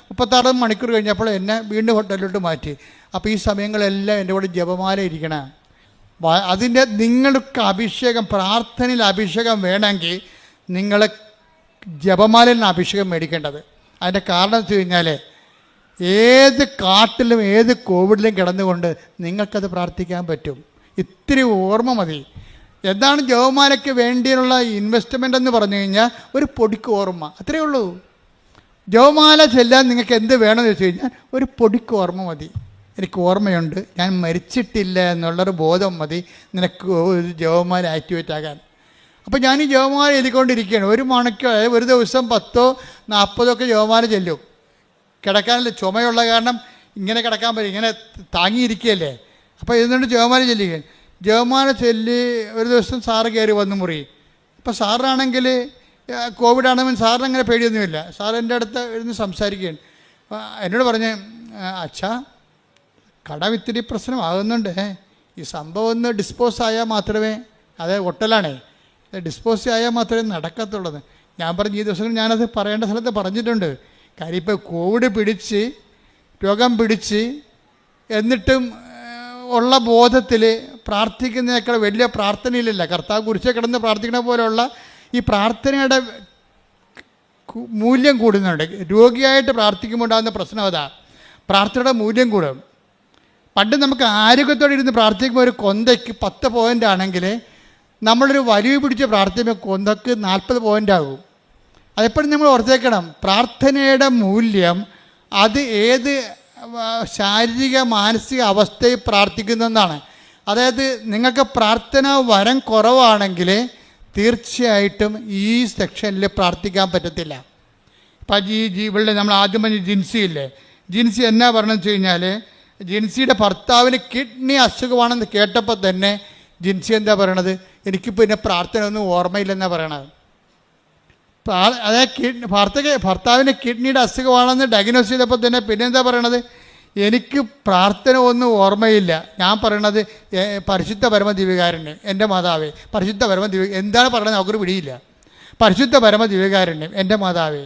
36 മണിക്കൂർ കഴിഞ്ഞപ്പോൾ എന്നെ വീണ്ടും ഹോട്ടലിലോട്ട് മാറ്റി. അപ്പോൾ ഈ സമയങ്ങളെല്ലാം എൻ്റെ കൂടെ ജപമാല ഇരിക്കണം. അതിൻ്റെ നിങ്ങൾക്ക് അഭിഷേകം, പ്രാർത്ഥനയിൽ അഭിഷേകം വേണമെങ്കിൽ നിങ്ങൾ ജപമാലയിൽ നിന്ന് അഭിഷേകം മേടിക്കേണ്ടത്. അതിൻ്റെ കാരണം എന്ന് വെച്ച് കഴിഞ്ഞാൽ ഏത് കാട്ടിലും ഏത് കോവിഡിലും കിടന്നുകൊണ്ട് നിങ്ങൾക്കത് പ്രാർത്ഥിക്കാൻ പറ്റും. ഇത്തിരി ഓർമ്മ മതി. എന്താണ് ജപമാലയ്ക്ക് വേണ്ടിയുള്ള ഇൻവെസ്റ്റ്മെൻ്റ് എന്ന് പറഞ്ഞു കഴിഞ്ഞാൽ ഒരു പൊടിക്ക് ഓർമ്മ, അത്രയേ ഉള്ളൂ. ജപമാല ചെല്ലാൻ നിങ്ങൾക്ക് എന്ത് വേണമെന്ന് വെച്ച് കഴിഞ്ഞാൽ ഒരു പൊടിക്ക് ഓർമ്മ മതി. എനിക്ക് ഓർമ്മയുണ്ട്, ഞാൻ മരിച്ചിട്ടില്ല എന്നുള്ളൊരു ബോധം മതി നിനക്ക് ഒരു ജപമാല ആക്ടിവേറ്റ് ആകാൻ. അപ്പോൾ ഞാൻ ഈ ജപമാല എഴുതിക്കൊണ്ടിരിക്കുകയാണ്. 1 മണിക്കൂർ, ഒരു ദിവസം 10-40 ഒക്കെ ജപമാല ചെല്ലും. കിടക്കാനല്ല, ചുമയുള്ള കാരണം ഇങ്ങനെ കിടക്കാൻ പറ്റും, ഇങ്ങനെ താങ്ങിയിരിക്കുകയല്ലേ. അപ്പോൾ ഇരുന്നുകൊണ്ട് ജപമാല ചെല്ലുകയാണ്. ജപമാല ചൊല്ലി ഒരു ദിവസം സാറ് കയറി വന്ന് മുറി. അപ്പോൾ സാറിനാണെങ്കിൽ കോവിഡാണെങ്കിൽ സാറിന് അങ്ങനെ പേടിയൊന്നുമില്ല. സാർ എൻ്റെ അടുത്ത് ഇരുന്ന് സംസാരിക്കുകയാണ്. എന്നോട് പറഞ്ഞ്, അച്ഛാ കടം ഇത്തിരി പ്രശ്നമാകുന്നുണ്ട്, ഈ സംഭവം ഒന്ന് ഡിസ്പോസ് ആയാൽ മാത്രമേ, അതായത് ഹോട്ടലാണേ, ഡിസ്പോസ് ആയാൽ മാത്രമേ നടക്കത്തുള്ളത്. ഞാൻ പറഞ്ഞു, ഈ ദിവസങ്ങൾ ഞാനത് പറയേണ്ട സ്ഥലത്ത് പറഞ്ഞിട്ടുണ്ട്. കാര്യം ഇപ്പോൾ കോവിഡ് രോഗം പിടിച്ച് എന്നിട്ടും ഉള്ള ബോധത്തിൽ പ്രാർത്ഥിക്കുന്നതിനേക്കാൾ വലിയ പ്രാർത്ഥനയിലില്ല. കർത്താവ് കുരിശിൽ കിടന്ന് പ്രാർത്ഥിക്കണ പോലെയുള്ള ഈ പ്രാർത്ഥനയുടെ മൂല്യം കൂടുന്നുണ്ട്. രോഗിയായിട്ട് പ്രാർത്ഥിക്കുമ്പോൾ ഉണ്ടാകുന്ന പ്രശ്നം അതാ, പ്രാർത്ഥനയുടെ മൂല്യം കൂടും. പണ്ട് നമുക്ക് ആരോഗ്യത്തോടെ ഇരുന്ന് പ്രാർത്ഥിക്കുമ്പോൾ ഒരു കൊന്തയ്ക്ക് 10 പോയിൻ്റ് ആണെങ്കിൽ നമ്മളൊരു വലിയ പിടിച്ച് പ്രാർത്ഥിക്കുമ്പോൾ കൊന്തക്ക് 40 പോയിൻ്റ് ആകും. അതെപ്പോഴും നമ്മൾ ഓർത്തേക്കണം. പ്രാർത്ഥനയുടെ മൂല്യം അത് ഏത് ശാരീരിക മാനസിക അവസ്ഥയിൽ പ്രാർത്ഥിക്കുന്നതെന്നാണ്. അതായത് നിങ്ങൾക്ക് പ്രാർത്ഥന വരം കുറവാണെങ്കിൽ തീർച്ചയായിട്ടും ഈ സെക്ഷനിൽ പ്രാർത്ഥിക്കാൻ പറ്റത്തില്ല. ഇപ്പം ഇവിടെ നമ്മൾ ആദ്യം പറഞ്ഞ ജിൻസി എന്നാ പറഞ്ഞതെന്ന് വെച്ച് കഴിഞ്ഞാൽ, ജിൻസിയുടെ ഭർത്താവിന് കിഡ്നി അസുഖമാണെന്ന് കേട്ടപ്പോൾ തന്നെ ജിൻസി എന്താ പറയണത്, എനിക്ക് പിന്നെ പ്രാർത്ഥന ഒന്നും ഓർമ്മയില്ലെന്നാണ് പറയണത്. അതായത് ഭർത്താവിന് കിഡ്നിയുടെ അസുഖമാണെന്ന് ഡയഗ്നോസ് ചെയ്തപ്പോൾ തന്നെ പിന്നെ എന്താ പറയണത്, എനിക്ക് പ്രാർത്ഥന ഒന്നും ഓർമ്മയില്ല. ഞാൻ പറയണത് പരിശുദ്ധ പരമദിവ്യകാരുണ്യം എൻ്റെ മാതാവേ, പരിശുദ്ധ എന്താണ് പറയണത് നമുക്കൊരു പിടിയില്ല. പരിശുദ്ധ പരമദിവ്യകാരുണ്യം എൻ്റെ മാതാവേ.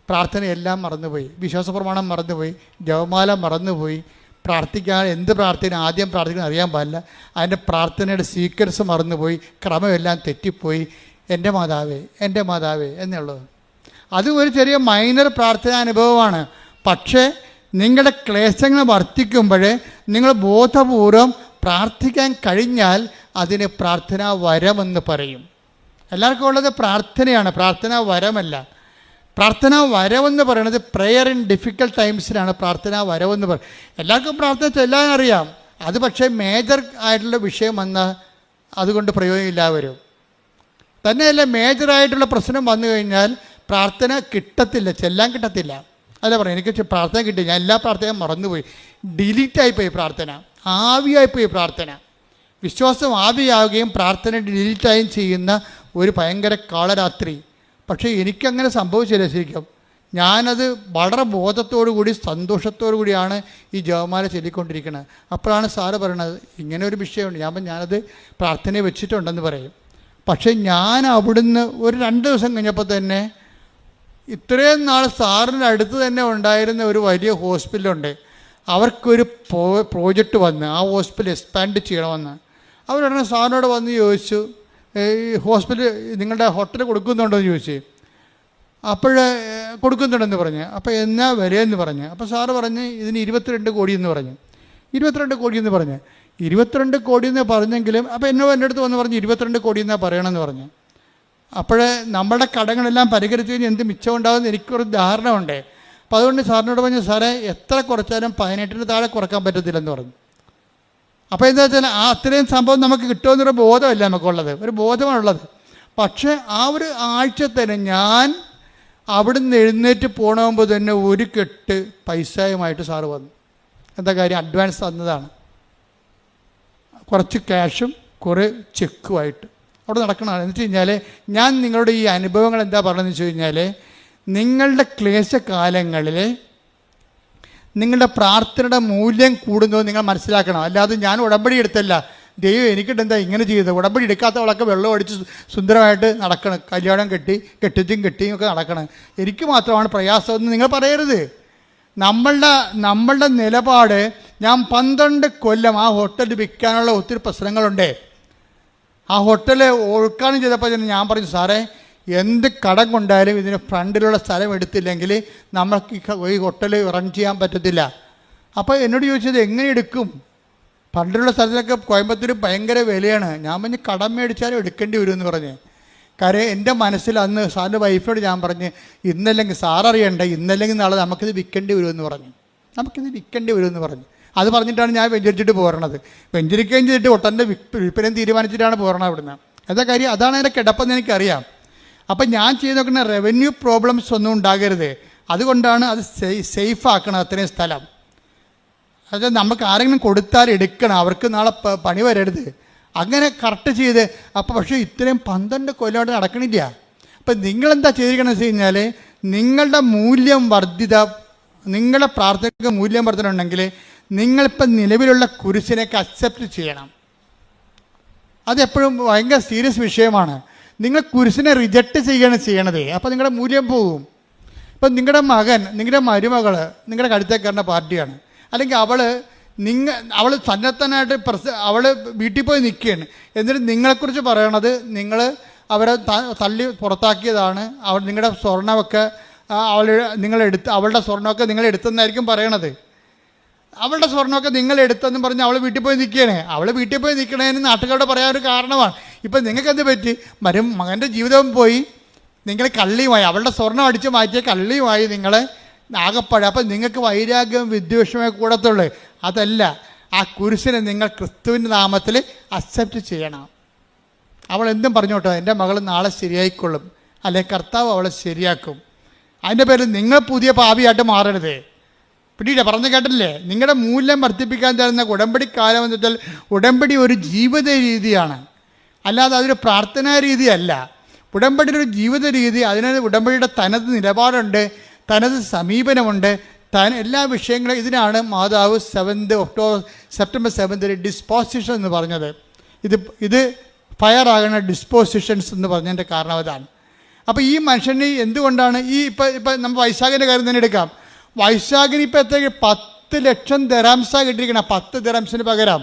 പ്രാർത്ഥന എല്ലാം മറന്നുപോയി, വിശ്വാസപ്രമാണം മറന്നുപോയി, ജപമാല മറന്നുപോയി. പ്രാർത്ഥിക്കാൻ എന്ത് പ്രാർത്ഥന ആദ്യം പ്രാർത്ഥിക്കണം അറിയാൻ പാടില്ല. അതിൻ്റെ പ്രാർത്ഥനയുടെ സീക്വൻസ് മറന്നുപോയി, ക്രമമെല്ലാം തെറ്റിപ്പോയി. എൻ്റെ മാതാവേ എന്നുള്ളത് അത് ഒരു ചെറിയ മൈനർ പ്രാർത്ഥനാനുഭവമാണ്. പക്ഷേ നിങ്ങളുടെ ക്ലേശങ്ങൾ വർദ്ധിക്കുമ്പോൾ നിങ്ങൾ ബോധപൂർവം പ്രാർത്ഥിക്കാൻ കഴിഞ്ഞാൽ അതിന് പ്രാർത്ഥനാ വരമെന്ന് പറയും. എല്ലാവർക്കും ഉള്ളത് പ്രാർത്ഥനയാണ്, പ്രാർത്ഥനാ വരമല്ല. പ്രാർത്ഥനാ വരവെന്ന് പറയുന്നത് പ്രെയർ ഇൻ ഡിഫിക്കൽട്ട് ടൈംസിലാണ് പ്രാർത്ഥനാ വരവെന്ന് പറയും. എല്ലാവർക്കും പ്രാർത്ഥന ചെല്ലാനറിയാം, അത് പക്ഷേ മേജർ ആയിട്ടുള്ള വിഷയം വന്നാൽ അതുകൊണ്ട് പ്രയോജനമില്ല വരും. തന്നെയല്ല, മേജറായിട്ടുള്ള പ്രശ്നം വന്നു കഴിഞ്ഞാൽ പ്രാർത്ഥന കിട്ടത്തില്ല, ചെല്ലാൻ കിട്ടത്തില്ല. അല്ല പറയാം, എനിക്ക് പ്രാർത്ഥന കിട്ടി, ഞാൻ എല്ലാ പ്രാർത്ഥനയും മറന്നുപോയി, ഡിലീറ്റായിപ്പോയി പ്രാർത്ഥന, ആവിയായിപ്പോയി പ്രാർത്ഥന. വിശ്വാസം ആവിയാവുകയും പ്രാർത്ഥന ഡിലീറ്റായും ചെയ്യുന്ന ഒരു ഭയങ്കര കാളരാത്രി. പക്ഷേ എനിക്കങ്ങനെ സംഭവിച്ചില്ല ശരിക്കും. ഞാനത് വളരെ ബോധത്തോടു കൂടി സന്തോഷത്തോടു കൂടിയാണ് ഈ ജപമാല ചൊല്ലിക്കൊണ്ടിരിക്കുന്നത്. അപ്പോഴാണ് സാറ് പറയണത് ഇങ്ങനെ ഒരു വിഷയമുണ്ട്. ഞാനത് പ്രാർത്ഥനയെ വെച്ചിട്ടുണ്ടെന്ന് പറയും. പക്ഷേ ഞാൻ അവിടുന്ന് ഒരു 2 ദിവസം കഴിഞ്ഞപ്പോൾ തന്നെ ഇത്രയും നാൾ സാറിൻ്റെ അടുത്ത് തന്നെ ഉണ്ടായിരുന്ന ഒരു വലിയ ഹോസ്പിറ്റലുണ്ട്, അവർക്കൊരു പ്രോജക്റ്റ് വന്ന് ആ ഹോസ്പിറ്റൽ എക്സ്പാൻഡ് ചെയ്യണമെന്ന്. അവരുടനെ സാറിനോട് വന്ന് ചോദിച്ചു, ഈ ഹോസ്പിറ്റൽ നിങ്ങളുടെ ഹോട്ടൽ കൊടുക്കുന്നുണ്ടോ എന്ന് ചോദിച്ചു. അപ്പോൾ കൊടുക്കുന്നുണ്ടെന്ന് പറഞ്ഞു. അപ്പോൾ എന്നാ വിലയെന്ന് പറഞ്ഞു. അപ്പോൾ സാറ് പറഞ്ഞ് ഇതിന് 22 കോടി എന്ന് പറഞ്ഞു. 22 കോടി എന്ന് പറഞ്ഞു. 22 കോടി എന്ന് പറഞ്ഞെങ്കിലും അപ്പോൾ എൻ്റെ അടുത്ത് വന്ന് പറഞ്ഞു 22 കോടി എന്നാണ് പറയണമെന്ന് പറഞ്ഞു. അപ്പോൾ നമ്മുടെ കടങ്ങളെല്ലാം പരിഹരിച്ച് കഴിഞ്ഞാൽ എന്ത് മിച്ചം ഉണ്ടാകുമെന്ന് എനിക്കൊരു ധാരണ ഉണ്ട്. അപ്പോൾ അതുകൊണ്ട് സാറിനോട് പറഞ്ഞു, സാറേ എത്ര കുറച്ചാലും 18-ന് താഴെ കുറക്കാൻ പറ്റത്തില്ലെന്ന് പറഞ്ഞു. അപ്പോൾ എന്താ വെച്ചാൽ അത്രയും സംഭവം നമുക്ക് കിട്ടുമെന്നൊരു ബോധമല്ല നമുക്കുള്ളത്, ഒരു ബോധമാണുള്ളത്. പക്ഷേ ആ ഒരു ആഴ്ച തന്നെ ഞാൻ അവിടുന്ന് എഴുന്നേറ്റ് പോകണമെമ്പോൾ തന്നെ ഒരു കെട്ട് പൈസയുമായിട്ട് സാറ് വന്നു. എന്താ കാര്യം? അഡ്വാൻസ് തന്നതാണ്. കുറച്ച് ക്യാഷും കുറേ ചെക്കുമായിട്ട് അവിടെ നടക്കണതാണ്. എന്ന് വെച്ച് കഴിഞ്ഞാൽ ഞാൻ നിങ്ങളുടെ ഈ അനുഭവങ്ങൾ എന്താ പറഞ്ഞതെന്ന് വെച്ച് കഴിഞ്ഞാൽ, നിങ്ങളുടെ ക്ലേശകാലങ്ങളിൽ നിങ്ങളുടെ പ്രാർത്ഥനയുടെ മൂല്യം കൂടുന്നത് നിങ്ങൾ മനസ്സിലാക്കണം. അല്ലാതെ ഞാൻ ഉടമ്പടി എടുത്തല്ല, ദൈവം എനിക്കിട്ട് എന്താ ഇങ്ങനെ ചെയ്തത്, ഉടമ്പടി എടുക്കാത്തവളൊക്കെ വെള്ളം അടിച്ച് സുന്ദരമായിട്ട് നടക്കണം, കല്യാണം കെട്ടിയും ഒക്കെ നടക്കണം, എനിക്ക് മാത്രമാണ് പ്രയാസമെന്ന് നിങ്ങൾ പറയരുത്. നമ്മളുടെ നിലപാട്, ഞാൻ 12 കൊല്ലം ആ ഹോട്ടൽ വിൽക്കാനുള്ള ഒത്തിരി പ്രശ്നങ്ങളുണ്ട്. ആ ഹോട്ടൽ ഉൾക്കാണം ചെയ്തപ്പോൾ ഞാൻ പറഞ്ഞു, സാറേ എന്ത് കടം കൊണ്ടായാലും ഇതിന് ഫ്രണ്ടിലുള്ള സ്ഥലം എടുത്തില്ലെങ്കിൽ നമ്മൾക്ക് ഈ ഹോട്ടൽ റൺ ചെയ്യാൻ പറ്റത്തില്ല. അപ്പോൾ എന്നോട് ചോദിച്ചത് എങ്ങനെ എടുക്കും, ഫ്രണ്ടിലുള്ള സ്ഥലത്തൊക്കെ കോയമ്പത്തൂർ ഭയങ്കര വിലയാണ്. ഞാൻ പറഞ്ഞ് കടം മേടിച്ചാലും എടുക്കേണ്ടി വരുമെന്ന് പറഞ്ഞ്. കാര്യം എൻ്റെ മനസ്സിൽ അന്ന് സാറിൻ്റെ വൈഫിനോട് ഞാൻ പറഞ്ഞ് ഇന്നല്ലെങ്കിൽ സാററിയണ്ട, ഇന്നല്ലെങ്കിൽ നാളെ നമുക്കിത് വിൽക്കേണ്ടി വരുമെന്ന് പറഞ്ഞു. അത് പറഞ്ഞിട്ടാണ് ഞാൻ വെഞ്ചരിച്ചിട്ട് പോരണത്. വെഞ്ചരിക്കുകയും ചെയ്തിട്ട് ഒട്ടൻ്റെ വിൽപ്പനയും തീരുമാനിച്ചിട്ടാണ് പോരണത് അവിടുന്ന്. എന്താ കാര്യം? അതാണ് എൻ്റെ കിടപ്പെന്ന് എനിക്കറിയാം. അപ്പം ഞാൻ ചെയ്ത് നോക്കുന്ന റവന്യൂ പ്രോബ്ലംസ് ഒന്നും ഉണ്ടാകരുത്, അതുകൊണ്ടാണ് അത് സേഫ് ആക്കണം അത്രയും സ്ഥലം. അത് നമുക്ക് ആരെങ്കിലും കൊടുത്താൽ എടുക്കണം, അവർക്ക് നാളെ പണി വരരുത്, അങ്ങനെ കറക്റ്റ് ചെയ്ത്. അപ്പോൾ പക്ഷേ ഇത്രയും 12 കൊല്ലമായിട്ട് നടക്കണില്ല. അപ്പം നിങ്ങളെന്താ ചെയ്തിരിക്കണമെന്ന് വെച്ച് കഴിഞ്ഞാൽ, നിങ്ങളുടെ മൂല്യം വർദ്ധിത, നിങ്ങളുടെ പ്രാർത്ഥനയ്ക്ക് മൂല്യം വർദ്ധനയുണ്ടെങ്കിൽ നിങ്ങളിപ്പം നിലവിലുള്ള കുരിശിനെയൊക്കെ അക്സെപ്റ്റ് ചെയ്യണം. അതെപ്പോഴും ഭയങ്കര സീരിയസ് വിഷയമാണ്. നിങ്ങൾ കുരിശിനെ റിജക്റ്റ് ചെയ്യണത്, അപ്പോൾ നിങ്ങളുടെ മൂല്യം പോകും. ഇപ്പം നിങ്ങളുടെ മകൻ, നിങ്ങളുടെ മരുമകൾ നിങ്ങളുടെ കടുത്തേക്കാരൻ്റെ പാർട്ടിയാണ്, അല്ലെങ്കിൽ അവൾ സന്നദ്ധനായിട്ട് അവൾ വീട്ടിൽ പോയി നിൽക്കുകയാണ്, എന്നിട്ട് നിങ്ങളെക്കുറിച്ച് പറയണത് നിങ്ങൾ അവരെ തള്ളി പുറത്താക്കിയതാണ്, നിങ്ങളുടെ സ്വർണ്ണമൊക്കെ അവളുടെ സ്വർണ്ണമൊക്കെ നിങ്ങൾ എടുത്തെന്നായിരിക്കും പറയണത്. അവളുടെ സ്വർണ്ണമൊക്കെ നിങ്ങൾ എടുത്തെന്ന് പറഞ്ഞ് അവൾ വീട്ടിൽ പോയി നിൽക്കുകയാണ്. അവൾ വീട്ടിൽ പോയി നിൽക്കണതിന് നാട്ടുകാരോട് പറയാൻ ഒരു കാരണമാണ്. ഇപ്പം നിങ്ങൾക്ക് എന്ത് പറ്റി? മകൻ്റെ ജീവിതം പോയി, നിങ്ങൾ കള്ളിയുമായി, അവളുടെ സ്വർണ്ണം അടിച്ച് മാറ്റിയ കള്ളിയുമായി നിങ്ങൾ ആകപ്പാടെ. അപ്പം നിങ്ങൾക്ക് വൈരാഗ്യവും വിദ്വേഷമേ കൂടത്തുള്ളൂ. അതല്ല, ആ കുരിശിനെ നിങ്ങൾ ക്രിസ്തുവിൻ്റെ നാമത്തിൽ അക്സെപ്റ്റ് ചെയ്യണം. അവൾ എന്തും പറഞ്ഞോട്ടോ, എൻ്റെ മകൾ നാളെ ശരിയായിക്കൊള്ളും, അല്ലെങ്കിൽ കർത്താവ് അവളെ ശരിയാക്കും. അതിൻ്റെ പേരിൽ നിങ്ങൾ പുതിയ പാപിയായിട്ട് മാറരുത്. പിന്നീട് പറഞ്ഞു കേട്ടില്ലേ, നിങ്ങളുടെ മൂല്യം വർദ്ധിപ്പിക്കാൻ തരുന്ന ഉടമ്പടി കാലം എന്ന് വെച്ചാൽ ഉടമ്പടി ഒരു ജീവിത രീതിയാണ്, അല്ലാതെ അതൊരു പ്രാർത്ഥനാ രീതിയല്ല. ഉടമ്പടിയുടെ ഒരു ജീവിത രീതി, അതിന് ഉടമ്പടിയുടെ തനത് നിലപാടുണ്ട്, തനത് സമീപനമുണ്ട്, എല്ലാ വിഷയങ്ങളും. ഇതിനാണ് മാതാവ് സെപ്റ്റംബർ 7 ഡിസ്പോസിഷൻ എന്ന് പറഞ്ഞത്. ഇത് ഫയറാകുന്ന ഡിസ്പോസിഷൻസ് എന്ന് പറഞ്ഞതിൻ്റെ കാരണം അതാണ്. അപ്പോൾ ഈ മനുഷ്യന് എന്തുകൊണ്ടാണ് ഇപ്പം നമ്മൾ വൈശാഖിൻ്റെ കാര്യം തന്നെ എടുക്കാം. വൈശാഖിന് ഇപ്പോൾ എത്ര 10 ലക്ഷം ദിറംസാണ് കിട്ടിയിരിക്കണം. 10 ദിറംസിന് പകരം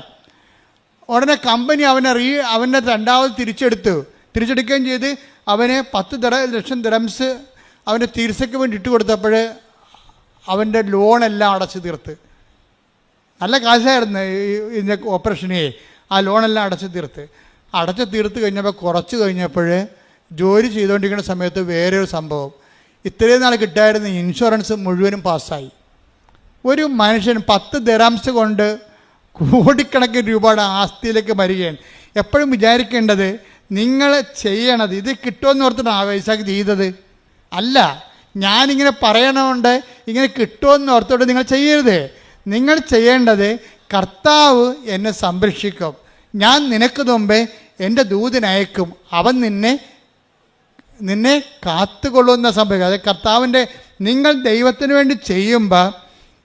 ഉടനെ കമ്പനി അവനെ രണ്ടാമത് തിരിച്ചെടുക്കുകയും ചെയ്ത് അവന് 10 ലക്ഷം ദിറംസ് അവൻ്റെ ചികിത്സയ്ക്ക് വേണ്ടി ഇട്ട് കൊടുത്തപ്പോൾ അവൻ്റെ ലോണെല്ലാം അടച്ചു തീർത്ത്. നല്ല കാശായിരുന്നു ഇതിൻ്റെ ഓപ്പറേഷനെ. ആ ലോണെല്ലാം അടച്ചു തീർത്ത് കഴിഞ്ഞപ്പോൾ കുറച്ച് കഴിഞ്ഞപ്പോൾ ജോലി ചെയ്തുകൊണ്ടിരിക്കുന്ന സമയത്ത് വേറെ ഒരു സംഭവം, ഇത്രയും നാൾ കിട്ടായിരുന്ന ഇൻഷുറൻസ് മുഴുവനും പാസ്സായി. ഒരു മനുഷ്യൻ 10 ദിറംസ് കൊണ്ട് കോടിക്കണക്കിന് രൂപയുടെ ആസ്തിയിലേക്ക് വരികയാണ്. എപ്പോഴും വിചാരിക്കേണ്ടത്, നിങ്ങൾ ചെയ്യണത് ഇത് കിട്ടുമെന്ന് ഓർത്തിട്ട് വൈശാഖ് ചെയ്തത് അല്ല. ഞാനിങ്ങനെ പറയണമുണ്ട്, ഇങ്ങനെ കിട്ടുമെന്ന് ഓർത്തോട്ട് നിങ്ങൾ ചെയ്യരുത്. നിങ്ങൾ ചെയ്യേണ്ടത്, കർത്താവ് എന്നെ സംരക്ഷിക്കും, ഞാൻ നിനക്ക് മുമ്പേ എൻ്റെ ദൂതനയക്കും, അവൻ നിന്നെ കാത്തുകൊള്ളുന്ന സംഭവം. അതായത് കർത്താവിൻ്റെ, നിങ്ങൾ ദൈവത്തിന് വേണ്ടി ചെയ്യുമ്പോൾ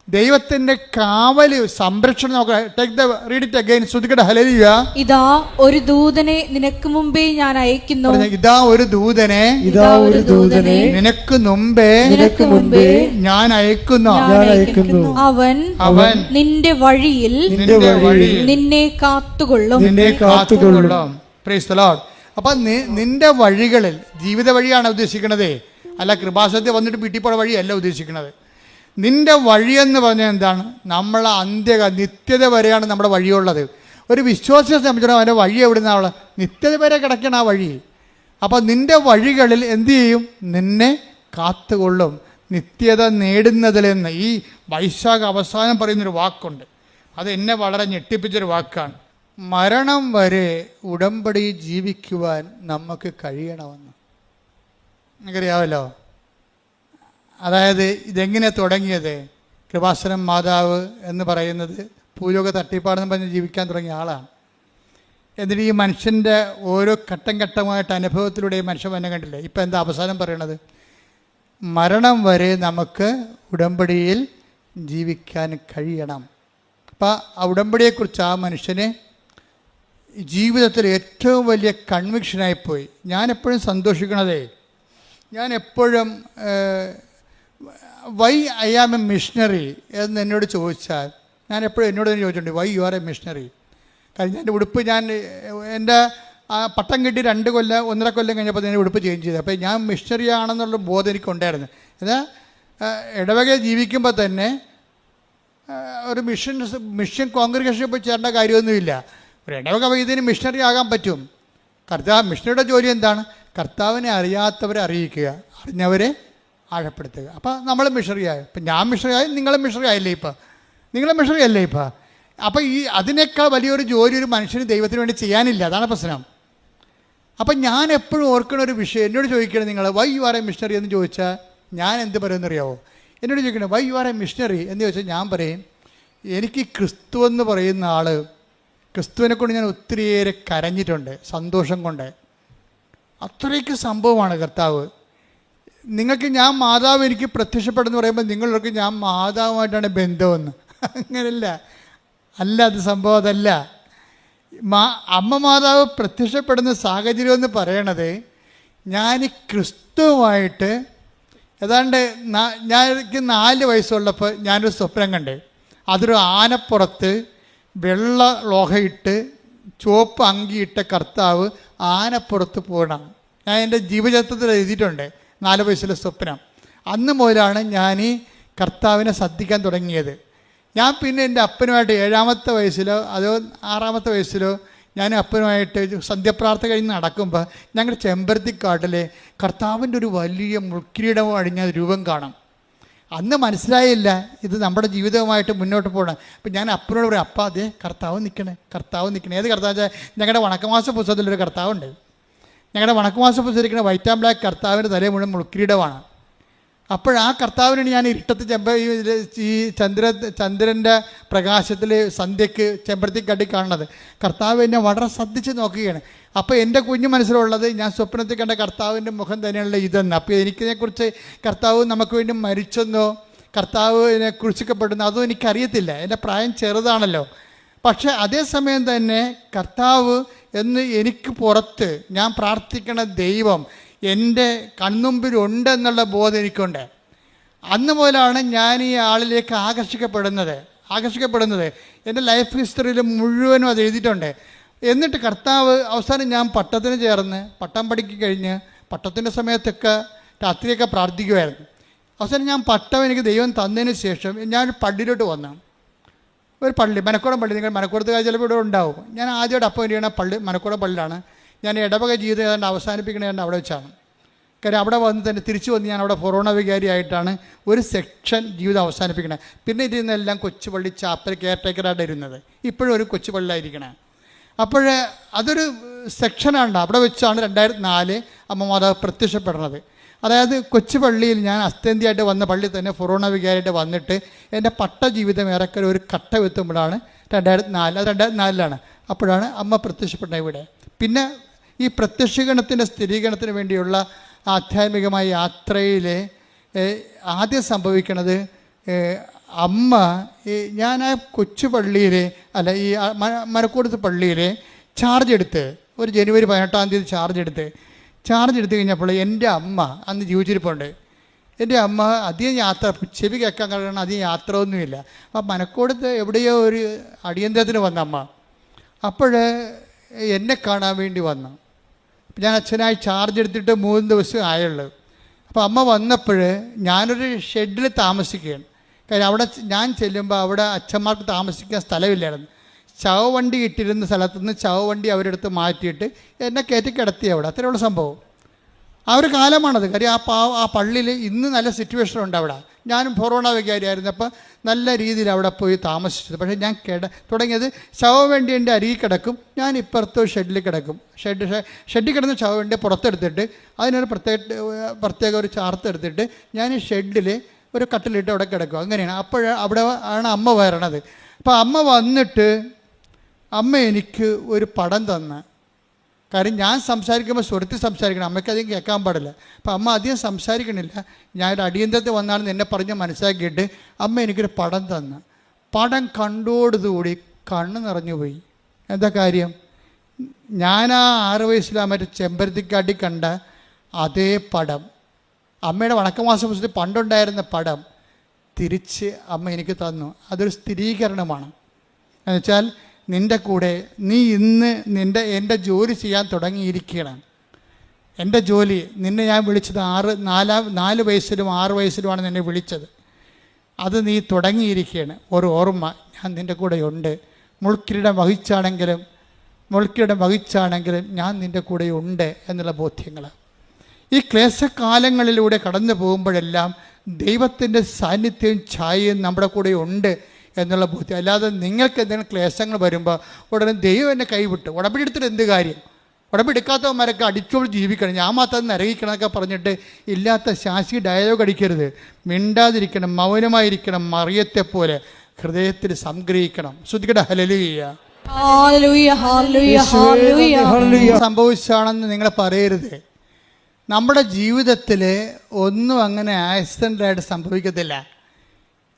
ദൈവത്തിൻ്റെ കാവല്, സംരക്ഷണം നോക്കുക. Take the read it again. ശ്രുതിക്കട്ടെ ഹല്ലേലൂയ. ഇതാ ഒരു ദൂതനെ നിനക്ക് മുമ്പേ ഞാൻ അയക്കുന്നു. ഇതാ ഒരു ദൂതനെ നിനക്ക് മുമ്പേ ഞാൻ അയക്കുന്നു. അവൻ നിന്റെ വഴിയിൽ നിന്നെ കാത്തുകൊള്ളും. Praise the Lord. അപ്പൊ നിന്റെ വഴികളിൽ, ജീവിത വഴിയാണ് ഉദ്ദേശിക്കുന്നത്, അല്ല കൃപാസനത്തിൽ വന്നിട്ട് വീട്ടിൽ പോയ വഴിയല്ല ഉദ്ദേശിക്കുന്നത്. നിന്റെ വഴിയെന്ന് പറഞ്ഞാൽ എന്താണ്? നമ്മളെ നിത്യത വരെയാണ് നമ്മുടെ വഴിയുള്ളത്. ഒരു വിശ്വാസിയെ സംബന്ധിച്ചിടത്തോളം അവൻ്റെ വഴി എവിടെ നിന്നാണ്? നിത്യത വരെ കിടക്കണം ആ വഴി. അപ്പോൾ നിന്റെ വഴികളിൽ എന്തു ചെയ്യും? നിന്നെ കാത്തുകൊള്ളും, നിത്യത നേടുന്നതിലെന്ന്. ഈ വൈശാഖ അവസാനം പറയുന്നൊരു വാക്കുണ്ട്, അത് എന്നെ വളരെ ഞെട്ടിപ്പിച്ചൊരു വാക്കാണ്. മരണം വരെ ഉടമ്പടി ജീവിക്കുവാൻ നമുക്ക് കഴിയണമെന്ന്. നിങ്ങൾക്കറിയാമല്ലോ. അതായത് ഇതെങ്ങനെ തുടങ്ങിയത്? കൃപാസനം മാതാവ് എന്ന് പറയുന്നത് ഭൂലോക തട്ടിപ്പാടെന്ന് പറഞ്ഞ് ജീവിക്കാൻ തുടങ്ങിയ ആളാണ്. എന്നിട്ട് ഈ മനുഷ്യൻ്റെ ഓരോ ഘട്ടം ഘട്ടമായിട്ട് അനുഭവത്തിലൂടെ ഈ മനുഷ്യൻ തന്നെ കണ്ടില്ലേ. ഇപ്പം എന്താ അവസാനം പറയണത്? മരണം വരെ നമുക്ക് ഉടമ്പടിയിൽ ജീവിക്കാൻ കഴിയണം. അപ്പം ആ ഉടമ്പടിയെക്കുറിച്ച് ആ മനുഷ്യന് ജീവിതത്തിൽ ഏറ്റവും വലിയ കൺവിക്ഷനായിപ്പോയി. ഞാനെപ്പോഴും സന്തോഷിക്കണതേ, ഞാൻ എപ്പോഴും why I am a missionary എന്ന് എന്നോട് ചോദിച്ചാൽ, ഞാൻ എപ്പോഴും എന്നോട് തന്നെ ചോദിച്ചിട്ടുണ്ട്, why you are a missionary. കാരണം എൻ്റെ ഉടുപ്പ്, എൻ്റെ ആ പട്ടം കിട്ടി 1.5 കൊല്ലം കഴിഞ്ഞപ്പോൾ എൻ്റെ ഉടുപ്പ് ചേഞ്ച് ചെയ്തു. അപ്പോൾ ഞാൻ മിഷണറി ആണെന്നുള്ള ബോധം എനിക്കുണ്ടായിരുന്നു. എന്നാൽ ഇടവക ജീവിക്കുമ്പോൾ തന്നെ ഒരു മിഷൻ കോൺഗ്രിഗേഷനിൽ പോയി ചേരേണ്ട കാര്യമൊന്നുമില്ല. ഒരു ഇടവക വൈദ്യന് മിഷണറി ആകാൻ പറ്റും. മിഷണറിയുടെ ജോലി എന്താണ്? കർത്താവിനെ അറിയാത്തവരെ അറിയിക്കുക, അറിഞ്ഞവരെ ആഴപ്പെടുത്തുക. അപ്പോൾ നമ്മൾ മിഷണറിയായി. ഇപ്പം ഞാൻ മിഷണറിയായി, നിങ്ങളും മിഷണറി ആയില്ലേ? ഇപ്പം നിങ്ങളും മിഷണറി അല്ലേ? ഇപ്പം അപ്പോൾ അതിനേക്കാൾ വലിയൊരു ജോലി ഒരു മനുഷ്യന് ദൈവത്തിന് വേണ്ടി ചെയ്യാനില്ല. അതാണ് പ്രശ്നം. അപ്പം ഞാൻ എപ്പോഴും ഓർക്കുന്ന ഒരു വിഷയം, എന്നോട് ചോദിക്കണം, നിങ്ങൾ why you are a missionary എന്ന് ചോദിച്ചാൽ ഞാൻ എന്ത് പറയുമെന്നറിയാവോ? എന്നോട് ചോദിക്കണം why you are a missionary എന്ന് ചോദിച്ചാൽ ഞാൻ പറയും, എനിക്ക് ക്രിസ്തു എന്ന് പറയുന്ന ആൾ, ക്രിസ്തുവിനെ കൊണ്ട് ഞാൻ ഒത്തിരിയേറെ കരഞ്ഞിട്ടുണ്ട് സന്തോഷം കൊണ്ട്. അത്രയ്ക്ക് സംഭവമാണ് കർത്താവ്. നിങ്ങൾക്ക് ഞാൻ മാതാവ് എനിക്ക് പ്രത്യക്ഷപ്പെടുന്നു പറയുമ്പോൾ നിങ്ങൾക്ക് ഞാൻ മാതാവുമായിട്ടാണ് ബന്ധമെന്ന്. അങ്ങനെയല്ല, അത് സംഭവം അതല്ല. അമ്മ മാതാവ് പ്രത്യക്ഷപ്പെടുന്ന സാഹചര്യം എന്ന് പറയണത്, ഞാൻ ക്രിസ്തുവുമായിട്ട് ഏതാണ്ട് എനിക്ക് 4 വയസ്സുള്ളപ്പോൾ ഞാനൊരു സ്വപ്നം കണ്ടേ. അതൊരു ആനപ്പുറത്ത് വെള്ള ലോഹയിട്ട് ചുവപ്പ് അങ്കിയിട്ട കർത്താവ് ആനപ്പുറത്ത് പോകണം. ഞാൻ എൻ്റെ ജീവചരിത്രത്തിൽ എഴുതിയിട്ടുണ്ട് 4 വയസ്സിലെ സ്വപ്നം. അന്ന് മുതലാണ് ഞാൻ ഈ കർത്താവിനെ ശ്രദ്ധിക്കാൻ തുടങ്ങിയത്. ഞാൻ പിന്നെ എൻ്റെ അപ്പനുമായിട്ട് 7ാമത്തെ വയസ്സിലോ അതോ 6ാമത്തെ വയസ്സിലോ ഞാൻ അപ്പനുമായിട്ട് സന്ധ്യപ്രാർത്ഥന കഴിഞ്ഞ് നടക്കുമ്പോൾ ഞങ്ങളുടെ ചെമ്പരത്തിക്കാട്ടിലെ കർത്താവിൻ്റെ ഒരു വലിയ മുൾക്കിരീടം അഴിഞ്ഞ രൂപം കാണാം. അന്ന് മനസ്സിലായില്ല ഇത് നമ്മുടെ ജീവിതവുമായിട്ട് മുന്നോട്ട് പോകണം. അപ്പം ഞാൻ അപ്പനോട് പറയും, അപ്പ അതേ കർത്താവ് നിൽക്കണേ. ഏത് കർത്താവ് വെച്ചാൽ ഞങ്ങളുടെ വണക്കമാസ പുസ്തകത്തിലൊരു കർത്താവുണ്ട്. ഞങ്ങളുടെ വണക്കമാസ പുസ്തകം ഇരിക്കുന്ന വൈറ്റ് ആൻഡ് ബ്ലാക്ക് കർത്താവിൻ്റെ തലേ മുഴുവൻ മുൾക്കിരീടമാണ്. അപ്പോഴാ കർത്താവിനാണ് ഞാൻ ഇരുട്ടത്ത് ഈ ചന്ദ്രൻ്റെ പ്രകാശത്തിൽ സന്ധ്യയ്ക്ക് ചെമ്പരത്തിക്കാട്ടി കാണുന്നത്. കർത്താവ് എന്നെ വളരെ ശ്രദ്ധിച്ച് നോക്കുകയാണ്. അപ്പോൾ എൻ്റെ കുഞ്ഞു മനസ്സിലുള്ളത് ഞാൻ സ്വപ്നത്തിൽ കണ്ട കർത്താവിൻ്റെ മുഖം തന്നെയുള്ള ഇതെന്ന്. അപ്പോൾ എനിക്കിതിനെക്കുറിച്ച് കർത്താവ് നമുക്ക് വേണ്ടി മരിച്ചെന്നോ കർത്താവിനെ കുറിച്ചിക്കപ്പെടുന്നോ അതും എനിക്കറിയത്തില്ല. എൻ്റെ പ്രായം ചെറുതാണല്ലോ. പക്ഷേ അതേസമയം തന്നെ കർത്താവ് എന്ന് എനിക്ക് പുറത്ത് ഞാൻ പ്രാർത്ഥിക്കണ ദൈവം എൻ്റെ കൺമുമ്പിലുണ്ടെന്നുള്ള ബോധം എനിക്കുണ്ട്. അന്ന് മുതലാണ് ഞാൻ ഈ ആളിലേക്ക് ആകർഷിക്കപ്പെടുന്നത്. എൻ്റെ ലൈഫ് ഹിസ്റ്ററിയിൽ മുഴുവനും അത് എഴുതിയിട്ടുണ്ട്. എന്നിട്ട് കർത്താവ് അവസാനം ഞാൻ പട്ടത്തിന് ചേർന്ന് പട്ടം പഠിക്ക് കഴിഞ്ഞ് പട്ടത്തിൻ്റെ സമയത്തൊക്കെ രാത്രിയൊക്കെ പ്രാർത്ഥിക്കുമായിരുന്നു. അവസാനം ഞാൻ പട്ടം എനിക്ക് ദൈവം തന്നതിന് ശേഷം ഞാൻ പള്ളിയിലോട്ട് വന്നു. ഒരു പള്ളി, മനക്കോടം പള്ളി, നിങ്ങൾ മനക്കോടത്ത് ചിലപ്പോൾ ഇവിടെ ഉണ്ടാവും. ഞാൻ ആദ്യമായിട്ട് അപ്പോയിൻ്റ് ചെയ്യണ പള്ളി മനക്കോടം പള്ളിയിലാണ്. ഞാൻ ഇടവക ജീവിതം ഏതാണ്ട് അവസാനിപ്പിക്കണേണ്ട അവിടെ വെച്ചാണ്. കാര്യം അവിടെ വന്ന് തന്നെ തിരിച്ചു വന്ന് ഞാൻ അവിടെ കൊറോണ വികാരിയായിട്ടാണ് ഒരു സെക്ഷൻ ജീവിതം അവസാനിപ്പിക്കണേ. പിന്നെ ഇരുന്നെല്ലാം കൊച്ചുപള്ളി ചാപ്പൽ കെയർടേക്കറായിട്ട് ഇരുന്നത്. ഇപ്പോഴും ഒരു കൊച്ചുപള്ളിയായിരിക്കണേ. അപ്പോൾ അതൊരു സെക്ഷനാണ്. അവിടെ വെച്ചാണ് 2004 അമ്മ മാതാവ് പ്രത്യക്ഷപ്പെടുന്നത്. അതായത് കൊച്ചുപള്ളിയിൽ ഞാൻ അസ്തന്തിയായിട്ട് വന്ന പള്ളി തന്നെ കൊറോണ വികാരിയായിട്ട് വന്നിട്ട് എൻ്റെ പട്ട ജീവിതം ഏറെക്കുറെ ഒരു ഘട്ടം എത്തുമ്പോഴാണ് 2004. അത് 2004 അപ്പോഴാണ് അമ്മ പ്രത്യക്ഷപ്പെട്ടത് ഇവിടെ. പിന്നെ ഈ പ്രത്യക്ഷീകരണത്തിൻ്റെ സ്ഥിരീകരണത്തിന് വേണ്ടിയുള്ള ആധ്യാത്മികമായ യാത്രയിൽ ആദ്യം സംഭവിക്കണത്, അമ്മ ഞാൻ ആ കൊച്ചു പള്ളിയിൽ അല്ല ഈ മരക്കൂടത്ത് പള്ളിയിൽ ചാർജ് എടുത്ത് ഒരു ജനുവരി 18-ാം തീയതി ചാർജ് എടുത്ത് കഴിഞ്ഞപ്പോൾ എൻ്റെ അമ്മ അന്ന് ജീവിച്ചിരിപ്പുണ്ട്. എൻ്റെ അമ്മ അധികം യാത്ര ചെവി കേൾക്കാൻ കാരണം അധികം യാത്ര ഒന്നുമില്ല. അപ്പം മനക്കോടത്ത് എവിടെയോ ഒരു അടിയന്തരത്തിന് വന്ന അമ്മ അപ്പോൾ എന്നെ കാണാൻ വേണ്ടി വന്നു. ഞാൻ അച്ഛനായി ചാർജ് എടുത്തിട്ട് 3 ദിവസം ആയുള്ളൂ. അപ്പോൾ അമ്മ വന്നപ്പോൾ ഞാനൊരു ഷെഡിൽ താമസിക്കുകയാണ്. കാര്യം അവിടെ ഞാൻ ചെല്ലുമ്പോൾ അവിടെ അച്ഛന്മാർക്ക് താമസിക്കാൻ സ്ഥലമില്ലായിരുന്നു. ചവവണ്ടി ഇട്ടിരുന്ന സ്ഥലത്തു നിന്ന് ചവവണ്ടി അവരെടുത്ത് മാറ്റിയിട്ട് എന്നെ കയറ്റി കിടത്തി അവിടെ. അത്രയുള്ള സംഭവം. ആ ഒരു കാലമാണത്. കാര്യം ആ പള്ളിയിൽ ഇന്ന് നല്ല സിറ്റുവേഷൻ ഉണ്ട് അവിടെ. ഞാനും കൊറോണ വികാരിയായിരുന്നു. അപ്പോൾ നല്ല രീതിയിൽ അവിടെ പോയി താമസിച്ചത്. പക്ഷേ ഞാൻ തുടങ്ങിയത് ശവവണ്ടി എൻ്റെ അരികിൽ കിടക്കും, ഞാൻ ഇപ്പുറത്ത് ഷെഡിൽ കിടക്കും. ഷെഡിൽ കിടന്ന് ശവവണ്ടി പുറത്തെടുത്തിട്ട് അതിനൊരു പ്രത്യേക ഒരു ചാർത്തെടുത്തിട്ട് ഞാൻ ഈ ഷെഡിൽ ഒരു കട്ടിലിട്ട് അവിടെ കിടക്കും. അങ്ങനെയാണ്. അവിടെ ആണ് അമ്മ വരണത്. അപ്പോൾ അമ്മ വന്നിട്ട് അമ്മ എനിക്ക് ഒരു പടം തന്ന്. കാര്യം ഞാൻ സംസാരിക്കുമ്പോൾ സ്വരത്തിൽ സംസാരിക്കണം, അമ്മയ്ക്ക് അധികം കേൾക്കാൻ പാടില്ല. അപ്പം അമ്മ അധികം സംസാരിക്കണില്ല. ഞാനൊരു അടിയന്തരത്തിൽ വന്നാണെന്ന് എന്നെ പറഞ്ഞ് മനസ്സിലാക്കിയിട്ട് അമ്മ എനിക്കൊരു പടം തന്ന്. പടം കണ്ടോടുകൂടി കണ്ണ് നിറഞ്ഞു പോയി. എന്താ കാര്യം? ഞാൻ ആ 6 വയസ്സിലാ മറ്റേ ചെമ്പരത്തിക്കാട്ടി കണ്ട അതേ പടം, അമ്മയുടെ വണക്കമാസ പുസ്തകത്തിൽ പണ്ടുണ്ടായിരുന്ന പടം തിരിച്ച് അമ്മ എനിക്ക് തന്നു. അതൊരു സ്ഥിരീകരണമാണ്. എന്നുവെച്ചാൽ നിൻ്റെ കൂടെ നീ ഇന്ന് എൻ്റെ ജോലി ചെയ്യാൻ തുടങ്ങിയിരിക്കുകയാണ്. എൻ്റെ ജോലി നിന്നെ ഞാൻ വിളിച്ചത് 4 വയസ്സിലും 6 വയസ്സിലുമാണ് നിന്നെ വിളിച്ചത്. അത് നീ തുടങ്ങിയിരിക്കുകയാണ്. ഒരു ഓർമ്മ, ഞാൻ നിൻ്റെ കൂടെ ഉണ്ട്. മുൾക്കിരീടം വഹിച്ചാണെങ്കിലും ഞാൻ നിൻ്റെ കൂടെ ഉണ്ട് എന്നുള്ള ബോധ്യങ്ങൾ. ഈ ക്ലേശകാലങ്ങളിലൂടെ കടന്നു പോകുമ്പോഴെല്ലാം ദൈവത്തിൻ്റെ സാന്നിധ്യവും ഛായയും നമ്മുടെ കൂടെ ഉണ്ട് എന്നുള്ള ബോധ്യം. അല്ലാതെ നിങ്ങൾക്ക് എന്തെങ്കിലും ക്ലേശങ്ങൾ വരുമ്പോൾ ഉടനെ ദൈവം എന്നെ കൈവിട്ടു, ഉടമ്പടി എടുത്തിട്ട് എന്ത് കാര്യം? ഉടമ്പടി എടുക്കാത്തവന്മാരൊക്കെ അടിച്ചോട് ജീവിക്കണം, ഞാൻ മാത്രം നരകിക്കണം എന്നൊക്കെ പറഞ്ഞിട്ട് ഇല്ലാത്ത ശാസി ഡയലോഗ് അടിക്കരുത്. മിണ്ടാതിരിക്കണം, മൗനമായിരിക്കണം, മറിയത്തെ പോലെ ഹൃദയത്തിൽ സംഗ്രഹിക്കണം. ശ്രുതികട ഹല്ലേലൂയ. സംഭവിച്ചാണെന്ന് നിങ്ങൾ പറയരുത്. നമ്മുടെ ജീവിതത്തിൽ ഒന്നും അങ്ങനെ ആക്സിഡൻ്റായിട്ട് സംഭവിക്കത്തില്ല.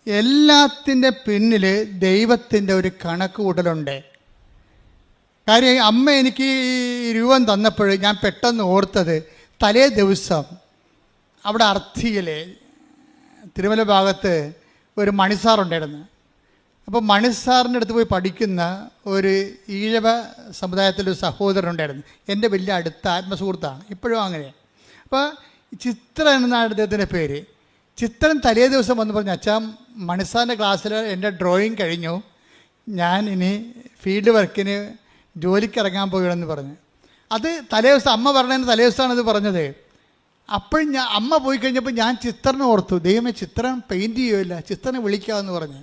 എല്ലാത്തിൻ്റെ പിന്നിൽ ദൈവത്തിൻ്റെ ഒരു കണക്ക് കൂട്ടലുണ്ട്. കാര്യം അമ്മ എനിക്ക് ഈ രൂപം തന്നപ്പോൾ ഞാൻ പെട്ടെന്ന് ഓർത്തത്, തലേ ദിവസം അവിടെ അർത്ഥിയിൽ തിരുമല ഭാഗത്ത് ഒരു മണിസാറുണ്ടായിരുന്നു. അപ്പോൾ മണിസാറിൻ്റെ അടുത്ത് പോയി പഠിക്കുന്ന ഒരു ഈഴവ സമുദായത്തിലൊരു സഹോദരനുണ്ടായിരുന്നു. എൻ്റെ വലിയ അടുത്ത ആത്മസുഹൃത്താണ്, ഇപ്പോഴും അങ്ങനെയാണ്. അപ്പോൾ ചിത്ര എന്നാണ് അദ്ദേഹത്തിൻ്റെ പേര്. ചിത്രൻ തലേ ദിവസം വന്ന് പറഞ്ഞു, അച്ഛാ മണിസാറിൻ്റെ ക്ലാസ്സിൽ എൻ്റെ ഡ്രോയിങ് കഴിഞ്ഞു, ഞാൻ ഇനി ഫീൽഡ് വർക്കിന് ജോലിക്ക് ഇറങ്ങാൻ പോകണമെന്ന് പറഞ്ഞു. അത് തലേ ദിവസം അമ്മ പറഞ്ഞതിന് തലേ ദിവസമാണത് പറഞ്ഞത്. അപ്പോഴും അമ്മ പോയി കഴിഞ്ഞപ്പോൾ ഞാൻ ചിത്രനെ ഓർത്തു, ദൈവമേ ചിത്രം പെയിൻറ്റ് ചെയ്യുമല്ല, ചിത്രനെ വിളിക്കാമെന്ന് പറഞ്ഞു.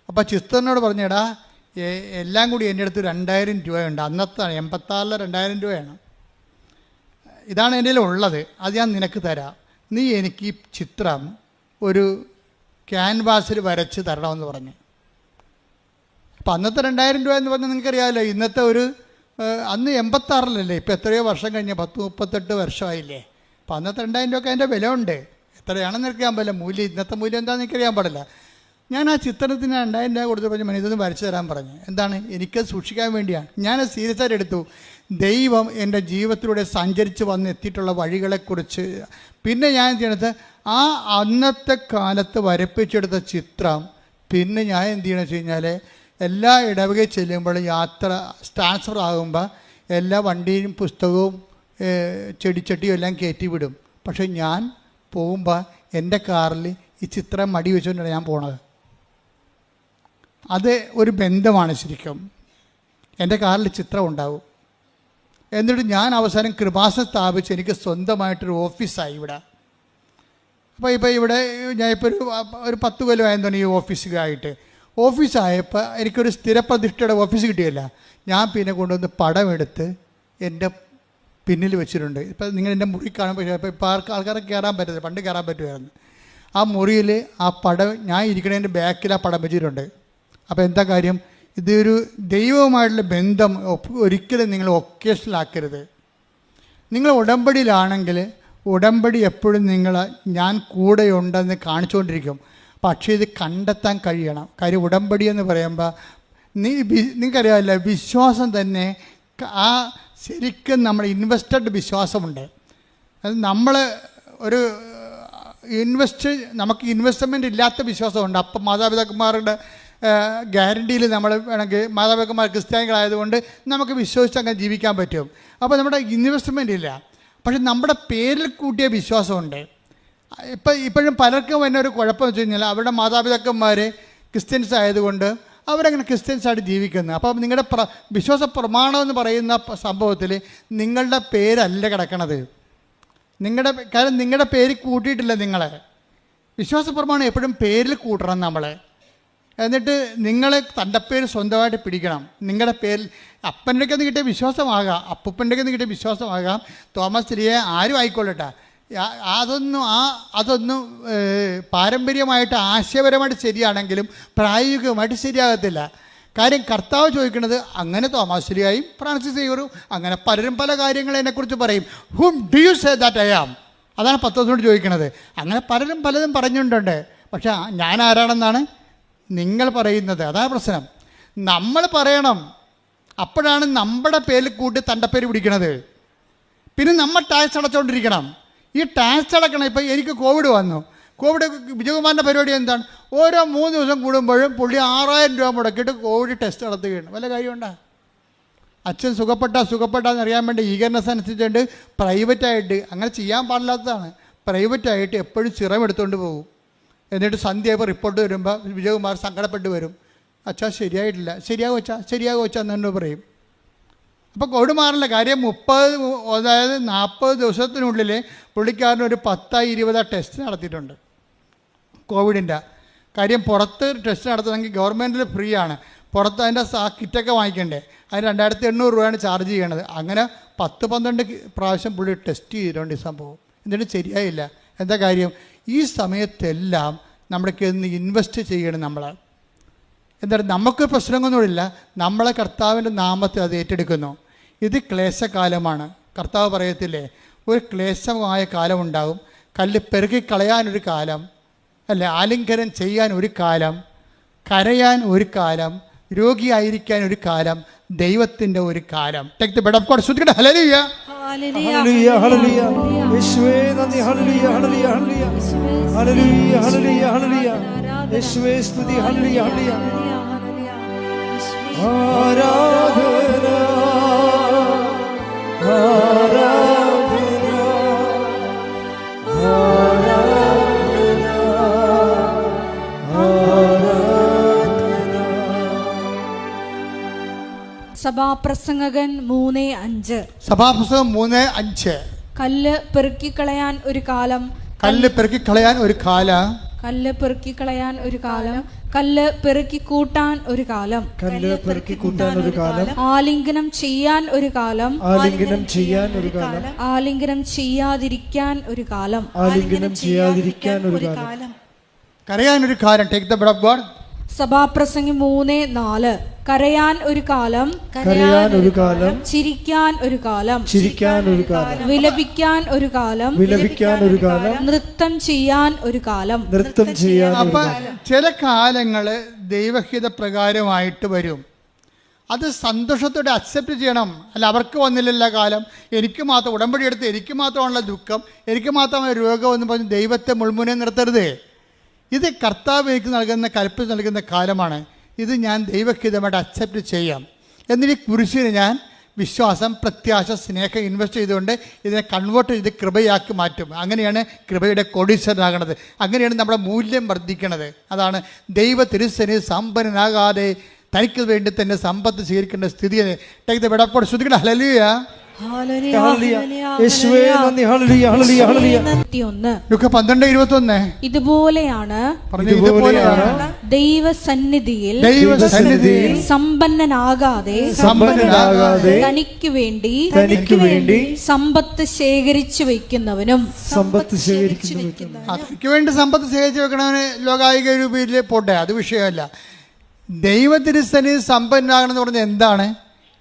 അപ്പോൾ ചിത്രനോട് പറഞ്ഞേടാ, എല്ലാം കൂടി എൻ്റെ അടുത്ത് 2000 രൂപയുണ്ട്. അന്നത്താണ് 86 2000 രൂപയാണ്. ഇതാണ് എൻ്റെ ഉള്ളത്, അത് ഞാൻ നിനക്ക് തരാം. നീ എനിക്ക് ഈ ചിത്രം ഒരു ക്യാൻവാസിൽ വരച്ച് തരണമെന്ന് പറഞ്ഞു. അപ്പം അന്നത്തെ 2000 രൂപ എന്ന് പറഞ്ഞാൽ നിങ്ങൾക്കറിയാമല്ലോ, ഇന്നത്തെ ഒരു അന്ന് 86-ലല്ലേ, ഇപ്പം എത്രയോ വർഷം കഴിഞ്ഞ് 38 വർഷമായില്ലേ. അപ്പം അന്നത്തെ 2000 രൂപയ്ക്ക് അതിൻ്റെ വില ഉണ്ട്. എത്രയാണെന്ന് എനിക്കറിയാൻ പാടില്ല, മൂല്യം ഇന്നത്തെ മൂല്യം എന്താണെന്ന് എനിക്കറിയാൻ പാടില്ല. ഞാൻ ആ ചിത്രത്തിന് 2000 രൂപ കൊടുത്ത് പറഞ്ഞു, ഇതൊന്നും വരച്ചു തരാൻ പറഞ്ഞു. എന്താണ്? എനിക്കത് സൂക്ഷിക്കാൻ വേണ്ടിയാണ്. ഞാനത് സീരിയസ് ആയിട്ട് എടുത്തു. ദൈവം എൻ്റെ ജീവിതത്തിലൂടെ സഞ്ചരിച്ച് വന്ന് എത്തിയിട്ടുള്ള വഴികളെക്കുറിച്ച് പിന്നെ ഞാൻ ചെയ്യണത് ആ അന്നത്തെ കാലത്ത് വരപ്പിച്ചെടുത്ത ചിത്രം പിന്നെ ഞാൻ എന്ത് ചെയ്യണമെന്ന് വെച്ച് കഴിഞ്ഞാൽ എല്ലാ ഇടവകയിൽ ചെല്ലുമ്പോൾ യാത്ര ട്രാൻസ്ഫർ ആകുമ്പോൾ എല്ലാ വണ്ടിയും പുസ്തകവും ചെടിച്ചട്ടിയും എല്ലാം കയറ്റി വിടും. പക്ഷെ ഞാൻ പോകുമ്പോൾ എൻ്റെ കാറിൽ ഈ ചിത്രം മടി വെച്ചുകൊണ്ടാണ് ഞാൻ പോണത്. അത് ഒരു ബന്ധമാണ് ശരിക്കും. എൻ്റെ കാറിൽ ചിത്രം ഉണ്ടാവും. എന്നിട്ട് ഞാൻ അവസാനം കൃപാസനം സ്ഥാപിച്ച് എനിക്ക് സ്വന്തമായിട്ടൊരു ഓഫീസായി ഇവിടെ. അപ്പോൾ ഇവിടെ ഞാൻ ഇപ്പോൾ ഒരു 10 കൊല്ലമായെന്ന് ഈ ഓഫീസുകായിട്ട്. ഓഫീസായപ്പോൾ എനിക്കൊരു സ്ഥിരപ്രതിഷ്ഠയുടെ ഓഫീസ് കിട്ടിയല്ല. ഞാൻ പിന്നെ കൊണ്ടുവന്ന് പടമെടുത്ത് എൻ്റെ പിന്നിൽ വെച്ചിട്ടുണ്ട്. ഇപ്പം നിങ്ങൾ എൻ്റെ മുറി കാണുമ്പോൾ ഇപ്പോൾ ആൾക്കാർക്ക് കയറാൻ പറ്റില്ല, പണ്ട് കയറാൻ പറ്റുമായിരുന്നു. ആ മുറിയിൽ ആ പടം ഞാൻ ഇരിക്കണതിൻ്റെ ബാക്കിൽ ആ പടം വെച്ചിട്ടുണ്ട്. അപ്പോൾ എന്താ കാര്യം? ഇതൊരു ദൈവവുമായിട്ടുള്ള ബന്ധം ഒരിക്കലും നിങ്ങൾ ഒക്കേഷനിലാക്കരുത്. നിങ്ങൾ ഉടമ്പടിയിലാണെങ്കിൽ ഉടമ്പടി എപ്പോഴും ഞാൻ കൂടെയുണ്ടെന്ന് കാണിച്ചുകൊണ്ടിരിക്കും. പക്ഷേ ഇത് കണ്ടെത്താൻ കഴിയണം. കാര്യം ഉടമ്പടി എന്ന് പറയുമ്പോൾ നിങ്ങൾക്കറിയാമല്ല, വിശ്വാസം തന്നെ ആ ശരിക്കും നമ്മൾ ഇൻവെസ്റ്റഡ് വിശ്വാസമുണ്ട്. അത് നമ്മൾ ഒരു നമുക്ക് ഇൻവെസ്റ്റ്മെൻ്റ് ഇല്ലാത്ത വിശ്വാസമുണ്ട്. അപ്പം മാതാപിതാക്കന്മാരുടെ ഗ്യാരണ്ടിയിൽ നമ്മൾ വേണമെങ്കിൽ മാതാപിതാക്കന്മാർ ക്രിസ്ത്യാനികളായതുകൊണ്ട് നമുക്ക് വിശ്വസിച്ച് അങ്ങനെ ജീവിക്കാൻ പറ്റും. അപ്പോൾ നമ്മുടെ ഇൻവെസ്റ്റ്മെൻ്റ് ഇല്ല. പക്ഷെ നമ്മുടെ പേരിൽ കൂട്ടിയ വിശ്വാസമുണ്ട്. ഇപ്പോഴും പലർക്കും തന്നെ ഒരു കുഴപ്പം വെച്ച് കഴിഞ്ഞാൽ അവരുടെ മാതാപിതാക്കന്മാർ ക്രിസ്ത്യൻസ് ആയതുകൊണ്ട് അവരങ്ങനെ ക്രിസ്ത്യൻസായിട്ട് ജീവിക്കുന്നു. അപ്പം നിങ്ങളുടെ വിശ്വാസ പ്രമാണം എന്ന് പറയുന്ന സംഭവത്തിൽ നിങ്ങളുടെ പേരല്ല കിടക്കണത്. കാരണം നിങ്ങളുടെ പേര് കൂട്ടിയിട്ടില്ല. നിങ്ങളെ വിശ്വാസ പ്രമാണം എപ്പോഴും പേരിൽ കൂട്ടണം നമ്മൾ. എന്നിട്ട് നിങ്ങൾ തൻ്റെ പേര് സ്വന്തമായിട്ട് പിടിക്കണം. നിങ്ങളുടെ പേരിൽ അപ്പൻ്റെ നിന്ന് കിട്ടിയ വിശ്വാസമാകാം, അപ്പൂപ്പൻ്റെ നിന്ന് കിട്ടിയ വിശ്വാസമാകാം, തോമസ് തിരിയെ ആരും ആയിക്കൊള്ളട്ടെ. അതൊന്നും പാരമ്പര്യമായിട്ട് ആശയപരമായിട്ട് ശരിയാണെങ്കിലും പ്രായോഗികമായിട്ട് ശരിയാകത്തില്ല. കാര്യം കർത്താവ് ചോദിക്കുന്നത് അങ്ങനെ തോമസ് ശരിയായും ഫ്രാൻസിസ് സേവ്യറും അങ്ങനെ പലരും പല കാര്യങ്ങൾ എന്നെക്കുറിച്ച് പറയും. Whom do you say that I am? അതാണ് പത്രോസിനോട് ചോദിക്കുന്നത്. അങ്ങനെ പലരും പലതും പറഞ്ഞിട്ടുണ്ട്. പക്ഷെ ഞാൻ ആരാണെന്നാണ് നിങ്ങൾ പറയുന്നത്. അതാണ് പ്രശ്നം. നമ്മൾ പറയണം. അപ്പോഴാണ് നമ്മുടെ പേരിൽ കൂട്ടി തൻ്റെ പേര് പിടിക്കണത്. പിന്നെ നമ്മൾ ടാക്സ് അടച്ചുകൊണ്ടിരിക്കണം. ഈ ടാക്സ് അടക്കണം. ഇപ്പോൾ എനിക്ക് കോവിഡ് വന്നു. കോവിഡ് വിജയകുമാറിൻ്റെ പരിപാടി എന്താണ്? ഓരോ 3 ദിവസം കൂടുമ്പോഴും പുള്ളി 6000 രൂപ മുടക്കിയിട്ട് കോവിഡ് ടെസ്റ്റ് നടത്തുകയാണ്. വല്ല കാര്യമുണ്ടോ? അച്ഛൻ സുഖപ്പെട്ടാന്ന് അറിയാൻ വേണ്ടി ഈഗർനെസ് അനുസരിച്ചുകൊണ്ട് പ്രൈവറ്റായിട്ട് അങ്ങനെ ചെയ്യാൻ പാടില്ലാത്തതാണ്. പ്രൈവറ്റായിട്ട് എപ്പോഴും സിറം എടുത്തുകൊണ്ട് പോകും. എന്നിട്ട് സന്ധ്യയായപ്പോൾ റിപ്പോർട്ട് വരുമ്പോൾ വിജയകുമാർ സങ്കടപ്പെട്ട് വരും. അച്ഛാ ശരിയായിട്ടില്ല. ശരിയാകും അച്ഛാ എന്നു പറയും. അപ്പോൾ കോവിഡ് മാറില്ല. കാര്യം 40 ദിവസത്തിനുള്ളിൽ പുള്ളിക്കാരൻ ഒരു 10-20 ടെസ്റ്റ് നടത്തിയിട്ടുണ്ട് കോവിഡിൻ്റെ. കാര്യം പുറത്ത് ടെസ്റ്റ് നടത്തണമെങ്കിൽ ഗവൺമെൻറ്റിൽ ഫ്രീ ആണ്. പുറത്ത് അതിൻ്റെ കിറ്റൊക്കെ വാങ്ങിക്കണ്ടേ. അതിന് 2800 രൂപയാണ് ചാർജ് ചെയ്യണത്. അങ്ങനെ 10-12 പ്രാവശ്യം പുള്ളി ടെസ്റ്റ് ചെയ്തിട്ടുണ്ട് ഈ സംഭവം. എന്നിട്ട് ശരിയായില്ല. എന്താ കാര്യം? ഈ സമയത്തെല്ലാം നമ്മൾക്ക് ഇൻവെസ്റ്റ് ചെയ്യണം. നമ്മൾ എന്തായാലും നമുക്ക് പ്രശ്നങ്ങളൊന്നുമില്ല. നമ്മളെ കർത്താവിൻ്റെ നാമത്തിൽ അത് ഏറ്റെടുക്കുന്നു. ഇത് ക്ലേശകാലമാണ്. കർത്താവ് പറയത്തില്ലേ, ഒരു ക്ലേശമായ കാലം ഉണ്ടാകും. കല്ല് പെറുക്കി കളയാനൊരു കാലം, അല്ലേ, ആലിംഗനം ചെയ്യാൻ ഒരു കാലം, കരയാൻ ഒരു കാലം, രോഗിയായിരിക്കാൻ ഒരു കാലം, ദൈവത്തിൻ്റെ ഒരു കാലം. Take the word of God. ശ്രുതിക്കട്ടെ ഹല്ലേലൂയ. ഹല്ലേലൂയ ഹല്ലേലൂയ. യേശുവേ നന്ദി. ഹല്ലേലൂയ ഹല്ലേലൂയ ഹല്ലേലൂയ. ഹല്ലേലൂയ ഹല്ലേലൂയ ഹല്ലേലൂയ. യേശുവേ സ്തുതി. ഹല്ലേലൂയ ഹല്ലേലൂയ. ആരാധന സഭാപ്രസംഗകൻ 3:5. സഭാപ്രസംഗം 3:5. കല്ല് പെറുക്കിക്കളയാൻ ഒരു കാലം, കല്ല് പെറുക്കിക്കളയാൻ ഒരു കാലം, കല്ല് പെറുക്കിക്കളയാൻ ഒരു കാലം, കല്ല് പെറുക്കി കൂട്ടാൻ ഒരു കാലം, കല്ല് പെറുക്കി കൂട്ടാൻ ഒരു കാലം, ആലിംഗനം ചെയ്യാൻ ഒരു കാലം, ആലിംഗനം ചെയ്യാൻ ഒരു കാലം, ആലിംഗനം ചെയ്യാതിരിക്കാൻ ഒരു കാലം, ആലിംഗനം ചെയ്യാതിരിക്കാൻ ഒരു കാലം, കരയാൻ ഒരു കാലം. Take the word of God. സഭാപ്രസംഗി 3:4. കരയാൻ ഒരു കാലം, കരയാൻ ഒരു കാലം, ചിരിക്കാൻ ഒരു കാലം, ചിരിക്കാൻ ഒരു കാലം, വിലപിക്കാൻ ഒരു കാലം, വിലപിക്കാൻ ഒരു കാലം, നൃത്തം ചെയ്യാൻ ഒരു കാലം, നൃത്തം ചെയ്യാൻ ഒരു അപ്പൊ കാലം. ചില കാലങ്ങൾ ദൈവഹിത പ്രകാരമായിട്ട് വരും. അത് സന്തോഷത്തോടെ അക്സെപ്റ്റ് ചെയ്യണം. അല്ല അവർക്ക് വന്നില്ലല്ലോ കാലം, എനിക്ക് മാത്രം ഉടമ്പടി എടുത്ത് എനിക്ക് മാത്രമാണുള്ള ദുഃഖം, എനിക്ക് മാത്രമായ രോഗം എന്ന് പറഞ്ഞ് ദൈവത്തെ മുൾമുനെ നിർത്തരുത്. ഇത് കർത്താവ് എനിക്ക് നൽകുന്ന കൽപ്പന നൽകുന്ന കാലമാണ്. ഇത് ഞാൻ ദൈവഹിതമായിട്ട് അക്സെപ്റ്റ് ചെയ്യാം. എന്നിട്ട് കുരിശിന് ഞാൻ വിശ്വാസം, പ്രത്യാശ, സ്നേഹം ഇൻവെസ്റ്റ് ചെയ്തുകൊണ്ട് ഇതിനെ കൺവേർട്ട് ചെയ്ത് കൃപയാക്കി മാറ്റും. അങ്ങനെയാണ് കൃപയുടെ കോടീശ്വരനാകണത്. അങ്ങനെയാണ് നമ്മുടെ മൂല്യം വർദ്ധിക്കണത്. അതാണ് ദൈവ തിരുസന് സമ്പന്നനാകാതെ തനിക്ക് വേണ്ടി തന്നെ സമ്പത്ത് സ്വീകരിക്കേണ്ട സ്ഥിതി. ശ്രദ്ധിക്കണം. ഹല്ലേലൂയ. യേശുവേ നന്ദി. ഹല്ലേലൂയ ഹല്ലേലൂയ ഹല്ലേലൂയ. 12:21. ഇതുപോലെയാണ് ദൈവസന്നിധിയിൽ സമ്പന്നനാകാതെ തനിക്ക് വേണ്ടി സമ്പത്ത് ശേഖരിച്ചു വെക്കുന്നവനും, സമ്പത്ത് ശേഖരിക്കുന്നവനും, അതിക്ക് വേണ്ടി സമ്പത്ത് ശേഖരിച്ചു വെക്കണവന് ലോകായിക രൂപയിൽ പോട്ടെ, അത് വിഷയമല്ല. ദൈവത്തിരുസന്നിധി സമ്പന്നനാകണമെന്ന് പറഞ്ഞാൽ എന്താണ്?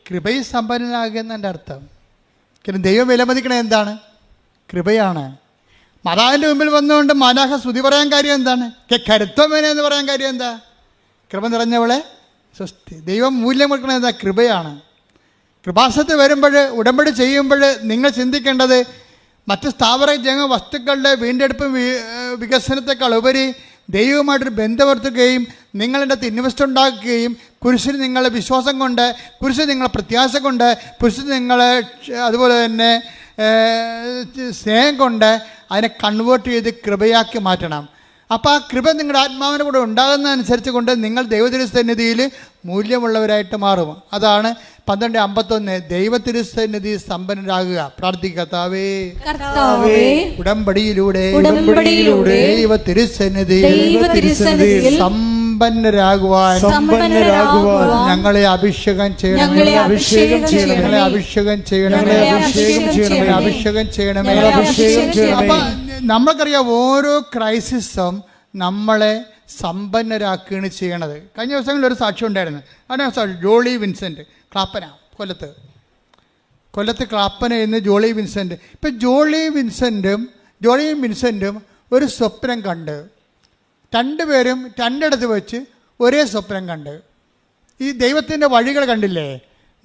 കൃപയിൽ സമ്പന്നനാകുക എന്നതിൻ്റെ അർത്ഥം. കാരണം ദൈവം വിലമതിക്കണത് എന്താണ്? കൃപയാണ്. മാതാവിൻ്റെ മുമ്പിൽ വന്നുകൊണ്ട് മാലാഖ സ്തുതി പറയാൻ കാര്യം എന്താണ്? കരുത്വമേന എന്ന് പറയാൻ കാര്യം എന്താ? കൃപ നിറഞ്ഞവളെ സ്വസ്തി. ദൈവം മൂല്യം കൊടുക്കണത് എന്താ? കൃപയാണ്. കൃപാസനത്തിൽ വരുമ്പോൾ, ഉടമ്പടി ചെയ്യുമ്പോൾ നിങ്ങൾ ചിന്തിക്കേണ്ടത് മറ്റ് സ്ഥാവര ജംഗ വസ്തുക്കളുടെ വീണ്ടെടുപ്പും വികസനത്തെക്കാൾ ഉപരി ദൈവവുമായിട്ടൊരു ബന്ധപ്പെടുത്തുകയും നിങ്ങളുടെ ഇൻവെസ്റ്റ് ഉണ്ടാക്കുകയും കുരിശിൽ നിങ്ങളെ വിശ്വാസം കൊണ്ട്, കുരിശിൽ നിങ്ങളെ പ്രത്യാശ കൊണ്ട്, കുരിശിൽ നിങ്ങളെ അതുപോലെ തന്നെ സ്നേഹം കൊണ്ട് അതിനെ കൺവേർട്ട് ചെയ്ത് കൃപയാക്കി മാറ്റണം. അപ്പോൾ ആ കൃപ നിങ്ങളുടെ ആത്മാവിൻ്റെ കൂടെ ഉണ്ടാകുന്നതനുസരിച്ച് കൊണ്ട് നിങ്ങൾ ദൈവത്തിരുസന്നിധിയിൽ മൂല്യമുള്ളവരായിട്ട് മാറും. അതാണ് 12:51 ദൈവത്തിരുസന്നിധി സമ്പന്നരാകുക. പ്രാർത്ഥിക്കത്താവേ, ഉടമ്പടിയിലൂടെ ദൈവത്തിരുസന്നിധിയിൽ സമ്പന്നരാകുവാൻ ഞങ്ങളെ അഭിഷേകം ചെയ്യണം, ഞങ്ങളെ അഭിഷേകം ചെയ്യണമേ. അപ്പം നമ്മൾക്കറിയാം ഓരോ ക്രൈസിസും നമ്മളെ സമ്പന്നരാക്കുകയാണ് ചെയ്യണത്. കഴിഞ്ഞ ദിവസങ്ങളിൽ ഒരു സാക്ഷ്യം ഉണ്ടായിരുന്നു. അതാണ് ജോളി വിൻസെൻ്റ്, ക്ലാപ്പന, കൊല്ലത്ത് ക്ലാപ്പന എന്ന് ജോളി വിൻസെൻ്റ്. ഇപ്പം ജോളിയും വിൻസെൻറ്റും ഒരു സ്വപ്നം കണ്ട്, രണ്ടുപേരും രണ്ടിടത്ത് വെച്ച് ഒരേ സ്വപ്നം കണ്ട്. ഈ ദൈവത്തിൻ്റെ വഴികൾ കണ്ടില്ലേ?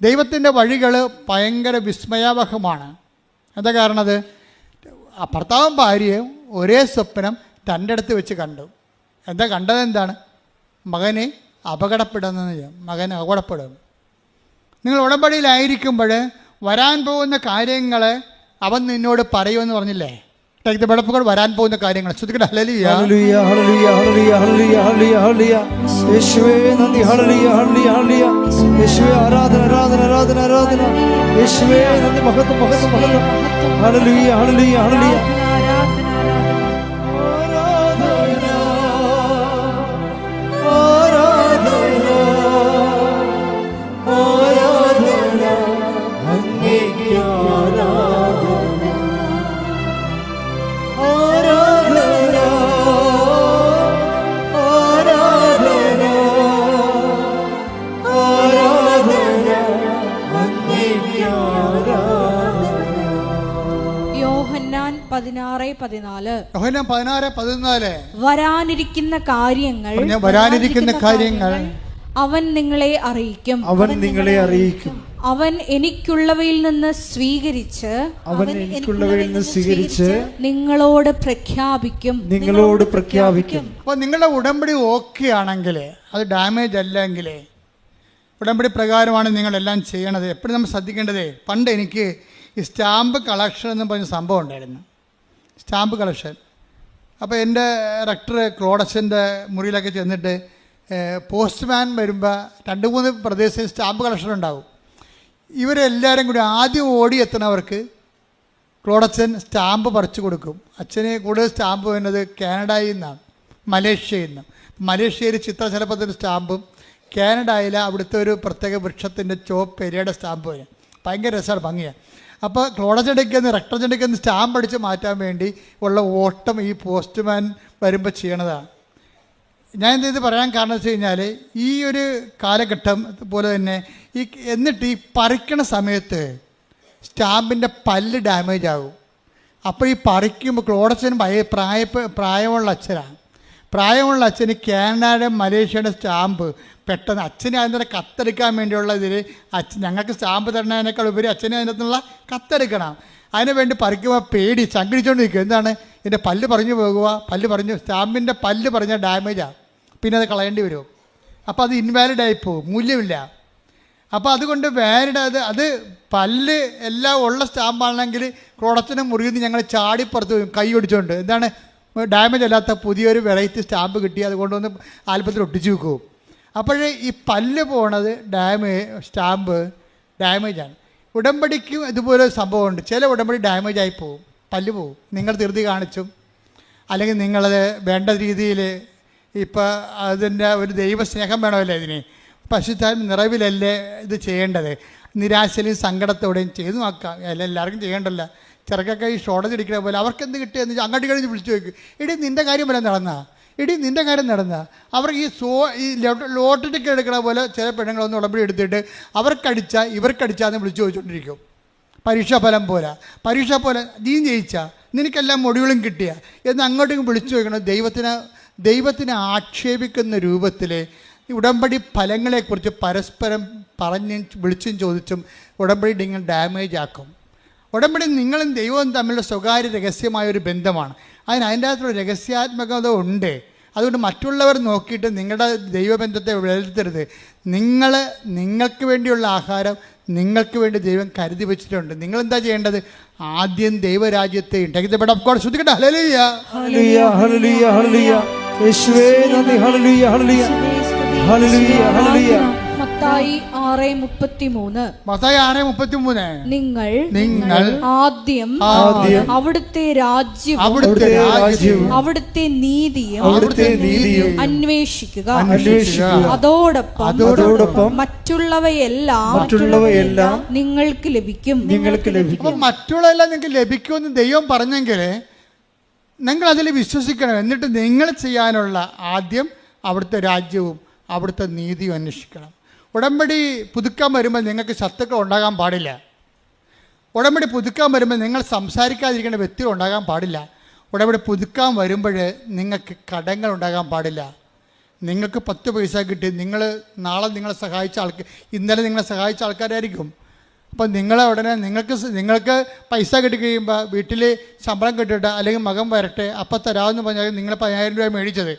ദൈവത്തിൻ്റെ വഴികൾ ഭയങ്കര വിസ്മയാവഹമാണ്. എന്താ കാരണത്? ഭർത്താവും ഭാര്യയും ഒരേ സ്വപ്നം രണ്ടിടത്ത് വെച്ച് കണ്ടു. എന്താ കണ്ടത്? എന്താണ്? മകനെ അപകടപ്പെടും. നിങ്ങൾ ഉടമ്പടിയിലായിരിക്കുമ്പോൾ വരാൻ പോകുന്ന കാര്യങ്ങൾ അവൻ നിന്നോട് പറയുമെന്ന് പറഞ്ഞില്ലേ? വെളുപ്പുകൾ വരാൻ പോകുന്ന കാര്യങ്ങൾ ശ്രദ്ധിക്കട്ടെ. ഹല്ലേലൂയ, ഹല്ലേലൂയ, ഹല്ലേലൂയ, ഹല്ലേലൂയ, ഹല്ലേലൂയ, ഹല്ലേലൂയ. യേശുവേ നന്ദി. ഹല്ലേലൂയ, ഹല്ലേലൂയ, ഹല്ലേലൂയ. യേശുവേ ആരാധന, ആരാധന, ആരാധന, ആരാധന. യേശുവേ നന്ദി. മഹത്വം, മഹത്വം, മഹത്വം. ഹല്ലേലൂയ, ഹല്ലേലൂയ, ഹല്ലേലൂയ. യോഹന്നാൻ 16:14 വരാനിരിക്കുന്ന കാര്യങ്ങൾ അവൻ നിങ്ങളെ അറിയിക്കും. അവൻ എനിക്കുള്ളവയിൽ നിന്ന് സ്വീകരിച്ച് നിങ്ങളോട് പ്രഖ്യാപിക്കും. അപ്പോൾ നിങ്ങളുടെ ഉടമ്പടി ഓക്കെ ആണെങ്കിൽ, അത് ഡാമേജ് അല്ലെങ്കിൽ, ഉടമ്പടി പ്രകാരമാണ് നിങ്ങളെല്ലാം ചെയ്യണത്. എപ്പോഴും നമ്മൾ ശ്രദ്ധിക്കേണ്ടത്, പണ്ട് എനിക്ക് ഈ സ്റ്റാമ്പ് കളക്ഷൻ എന്ന് പറഞ്ഞ സംഭവം ഉണ്ടായിരുന്നു. Stamp collection. അപ്പോൾ എൻ്റെ റെക്ടർ ക്ലോഡസിൻ്റെ മുറിയിലൊക്കെ ചെന്നിട്ട് പോസ്റ്റ്മാൻ വരുമ്പോൾ 2-3 പ്രദേശത്ത് സ്റ്റാമ്പ് കളക്ഷൻ ഉണ്ടാവും. ഇവരെല്ലാവരും കൂടി ആദ്യം ഓടി എത്തുന്നവർക്ക് ക്ലോഡച്ചൻ സ്റ്റാമ്പ് പറിച്ചു കൊടുക്കും. അച്ഛന് കൂടുതൽ സ്റ്റാമ്പ് വരുന്നത് കാനഡയിൽ നിന്നാണ്, മലേഷ്യയിൽ നിന്ന്. മലേഷ്യയിൽ ചിത്രശലഭത്തിൻ്റെ സ്റ്റാമ്പും കാനഡയിൽ അവിടുത്തെ ഒരു പ്രത്യേക വൃക്ഷത്തിൻ്റെ ചോപ്പ് എരിയുടെ സ്റ്റാമ്പ് വരും. ഭയങ്കര രസമാണ്, ഭംഗിയാണ്. അപ്പോൾ ക്ലോഡച്ചെടിക്കുന്ന റെക്ടർച്ചെടിക്കുന്ന സ്റ്റാമ്പ് അടിച്ച് മാറ്റാൻ വേണ്ടി ഉള്ള ഓട്ടം ഈ പോസ്റ്റ്മാൻ വരുമ്പോൾ ചെയ്യണതാണ്. ഞാൻ ഇത് പറയാൻ കാരണം വെച്ച് കഴിഞ്ഞാൽ, ഈ ഒരു കാലഘട്ടം പോലെ തന്നെ എന്നിട്ട് ഈ പറിക്കണ സമയത്ത് സ്റ്റാമ്പിൻ്റെ പല്ല് ഡാമേജ് ആകും. അപ്പോൾ ഈ പറിക്കുമ്പോൾ ക്ലോഡച്ചൻ പ്രായമുള്ള അച്ഛനാണ്. പ്രായമുള്ള അച്ഛന് കാനഡയുടെ മലേഷ്യയുടെ സ്റ്റാമ്പ് പെട്ടെന്ന് അച്ഛനെ അതിൻ്റെ കത്തെടുക്കാൻ വേണ്ടിയുള്ള ഇതിൽ ഞങ്ങൾക്ക് സ്റ്റാമ്പ് തരണതിനേക്കാൾ ഉപരി അച്ഛനെ അതിനകത്തുള്ള കത്തെടുക്കണം. അതിനു വേണ്ടി പറിക്കുമ്പോൾ പേടി ചങ്കിടിച്ചുകൊണ്ട് നിൽക്കും. എന്താണ്? എൻ്റെ പല്ല് പറഞ്ഞു പോകുക, സ്റ്റാമ്പിൻ്റെ പല്ല് പറഞ്ഞാൽ ഡാമേജാണ്, പിന്നെ അത് കളയേണ്ടി വരും. അപ്പോൾ അത് ഇൻവാലിഡായി പോകും, മൂല്യമില്ല. അപ്പോൾ അതുകൊണ്ട് അത് പല്ല് എല്ലാം ഉള്ള സ്റ്റാമ്പാണെങ്കിൽ ക്ലോഡച്ചനും മുറിയുന്ന ഞങ്ങൾ ചാടിപ്പുറത്ത് വരും കൈ ഒടിച്ചുകൊണ്ട്. എന്താണ്? ഡാമേജ് അല്ലാത്ത പുതിയൊരു വെറൈറ്റി സ്റ്റാമ്പ് കിട്ടി, അതുകൊണ്ടൊന്ന് ആൽബത്തിൽ ഒട്ടിച്ചു വെക്കും. അപ്പോഴേ ഈ പല്ല് പോണത് സ്റ്റാമ്പ് ഡാമേജാണ്. ഉടമ്പടിക്കും ഇതുപോലെ സംഭവമുണ്ട്. ചില ഉടമ്പടി ഡാമേജായി പോവും, പല്ല് പോവും. നിങ്ങൾ ധൃതി കാണിച്ചും അല്ലെങ്കിൽ നിങ്ങളത് വേണ്ട രീതിയിൽ, ഇപ്പോൾ അതിൻ്റെ ഒരു ദൈവസ്നേഹം വേണമല്ലോ ഇതിന്, പശുത്താൻ നിറവിലല്ലേ ഇത് ചെയ്യേണ്ടത്. നിരാശയിലും സങ്കടത്തോടെയും ചെയ്തു നോക്കാം. എല്ലാവർക്കും ചെയ്യേണ്ടല്ല. ചെറുക്കൊക്കെ ഈ ഷോർട്ടേജ് അടിക്കുന്ന പോലെ അവർക്കെന്ത് കിട്ടിയെന്ന് അങ്ങോട്ട് കഴിഞ്ഞ് വിളിച്ചു ചോദിക്കും, എടി നിൻ്റെ കാര്യം വല്ല നടന്നാ, ഇടി നിൻ്റെ കാര്യം നടന്ന അവർ ഈ ലോട്ടറിക്ക് എടുക്കണ പോലെ ചില പെണ്ണുങ്ങളൊന്നും ഉടമ്പടി എടുത്തിട്ട് അവർക്കടിച്ചാൽ ഇവർക്കടിച്ചാന്ന് വിളിച്ചു ചോദിച്ചുകൊണ്ടിരിക്കും. പരീക്ഷാഫലം പോലെ നീ ജയിച്ചാൽ നിനക്കെല്ലാം മൊഴികളും കിട്ടിയ എന്ന് അങ്ങോട്ടും വിളിച്ചു ചോദിക്കണം. ദൈവത്തിനെ ആക്ഷേപിക്കുന്ന രൂപത്തിൽ ഉടമ്പടി ഫലങ്ങളെക്കുറിച്ച് പരസ്പരം പറഞ്ഞും വിളിച്ചും ചോദിച്ചും ഉടമ്പടി നിങ്ങൾ ഡാമേജ് ആക്കും. ഉടമ്പടി നിങ്ങളും ദൈവവും തമ്മിലുള്ള സ്വകാര്യ രഹസ്യമായൊരു ബന്ധമാണ്. അതിൻ്റെ അകത്തൊരു രഹസ്യാത്മകത ഉണ്ട്. അതുകൊണ്ട് മറ്റുള്ളവർ നോക്കിയിട്ട് നിങ്ങളുടെ ദൈവബന്ധത്തെ വിലയിരുത്തരുത്. നിങ്ങൾക്ക് വേണ്ടിയുള്ള ആഹാരം നിങ്ങൾക്ക് വേണ്ടി ദൈവം കരുതി വെച്ചിട്ടുണ്ട്. നിങ്ങളെന്താ ചെയ്യേണ്ടത്? ആദ്യം ദൈവരാജ്യത്തെ ശ്രദ്ധിക്കട്ടെ. ഹല്ലേലൂയ, ഹല്ലേലൂയ, ഹല്ലേലൂയ, ഹല്ലേലൂയ. യേശുവേ നന്ദി. ഹല്ലേലൂയ, ഹല്ലേലൂയ, ഹല്ലേലൂയ, ഹല്ലേലൂയ. മത്തായി 6:33 നിങ്ങൾ ആദ്യം അവിടുത്തെ രാജ്യവും അവിടുത്തെ നീതിയും അന്വേഷിക്കുക, അതോടൊപ്പം മറ്റുള്ളവയെല്ലാം നിങ്ങൾക്ക് ലഭിക്കും. മറ്റുള്ളതെല്ലാം നിങ്ങൾക്ക് ലഭിക്കുമെന്ന് ദൈവം പറഞ്ഞെങ്കിൽ നിങ്ങൾ അതിൽ വിശ്വസിക്കണം. എന്നിട്ട് നിങ്ങൾ ചെയ്യാനുള്ള ആദ്യം അവിടുത്തെ രാജ്യവും അവിടുത്തെ നീതിയും അന്വേഷിക്കണം. ഉടമ്പടി പുതുക്കാൻ വരുമ്പോൾ നിങ്ങൾക്ക് ശത്രുക്കൾ ഉണ്ടാകാൻ പാടില്ല. ഉടമ്പടി പുതുക്കാൻ വരുമ്പോൾ നിങ്ങൾ സംസാരിക്കാതിരിക്കേണ്ട വ്യക്തികൾ ഉണ്ടാകാൻ പാടില്ല. ഉടമ്പടി പുതുക്കാൻ വരുമ്പോൾ നിങ്ങൾക്ക് കടങ്ങൾ ഉണ്ടാകാൻ പാടില്ല. നിങ്ങൾക്ക് 10 പൈസ കിട്ടി, നാളെ നിങ്ങളെ സഹായിച്ച ഇന്നലെ നിങ്ങളെ സഹായിച്ച ആൾക്കാരായിരിക്കും. അപ്പം ഉടനെ നിങ്ങൾക്ക് പൈസ കിട്ടിക്കഴിയുമ്പോൾ വീട്ടിൽ ശമ്പളം കിട്ടിയിട്ട് അല്ലെങ്കിൽ മകൻ വരട്ടെ അപ്പം തരാമെന്ന് പറഞ്ഞാൽ നിങ്ങൾ 10,000 രൂപ മേടിച്ചത്.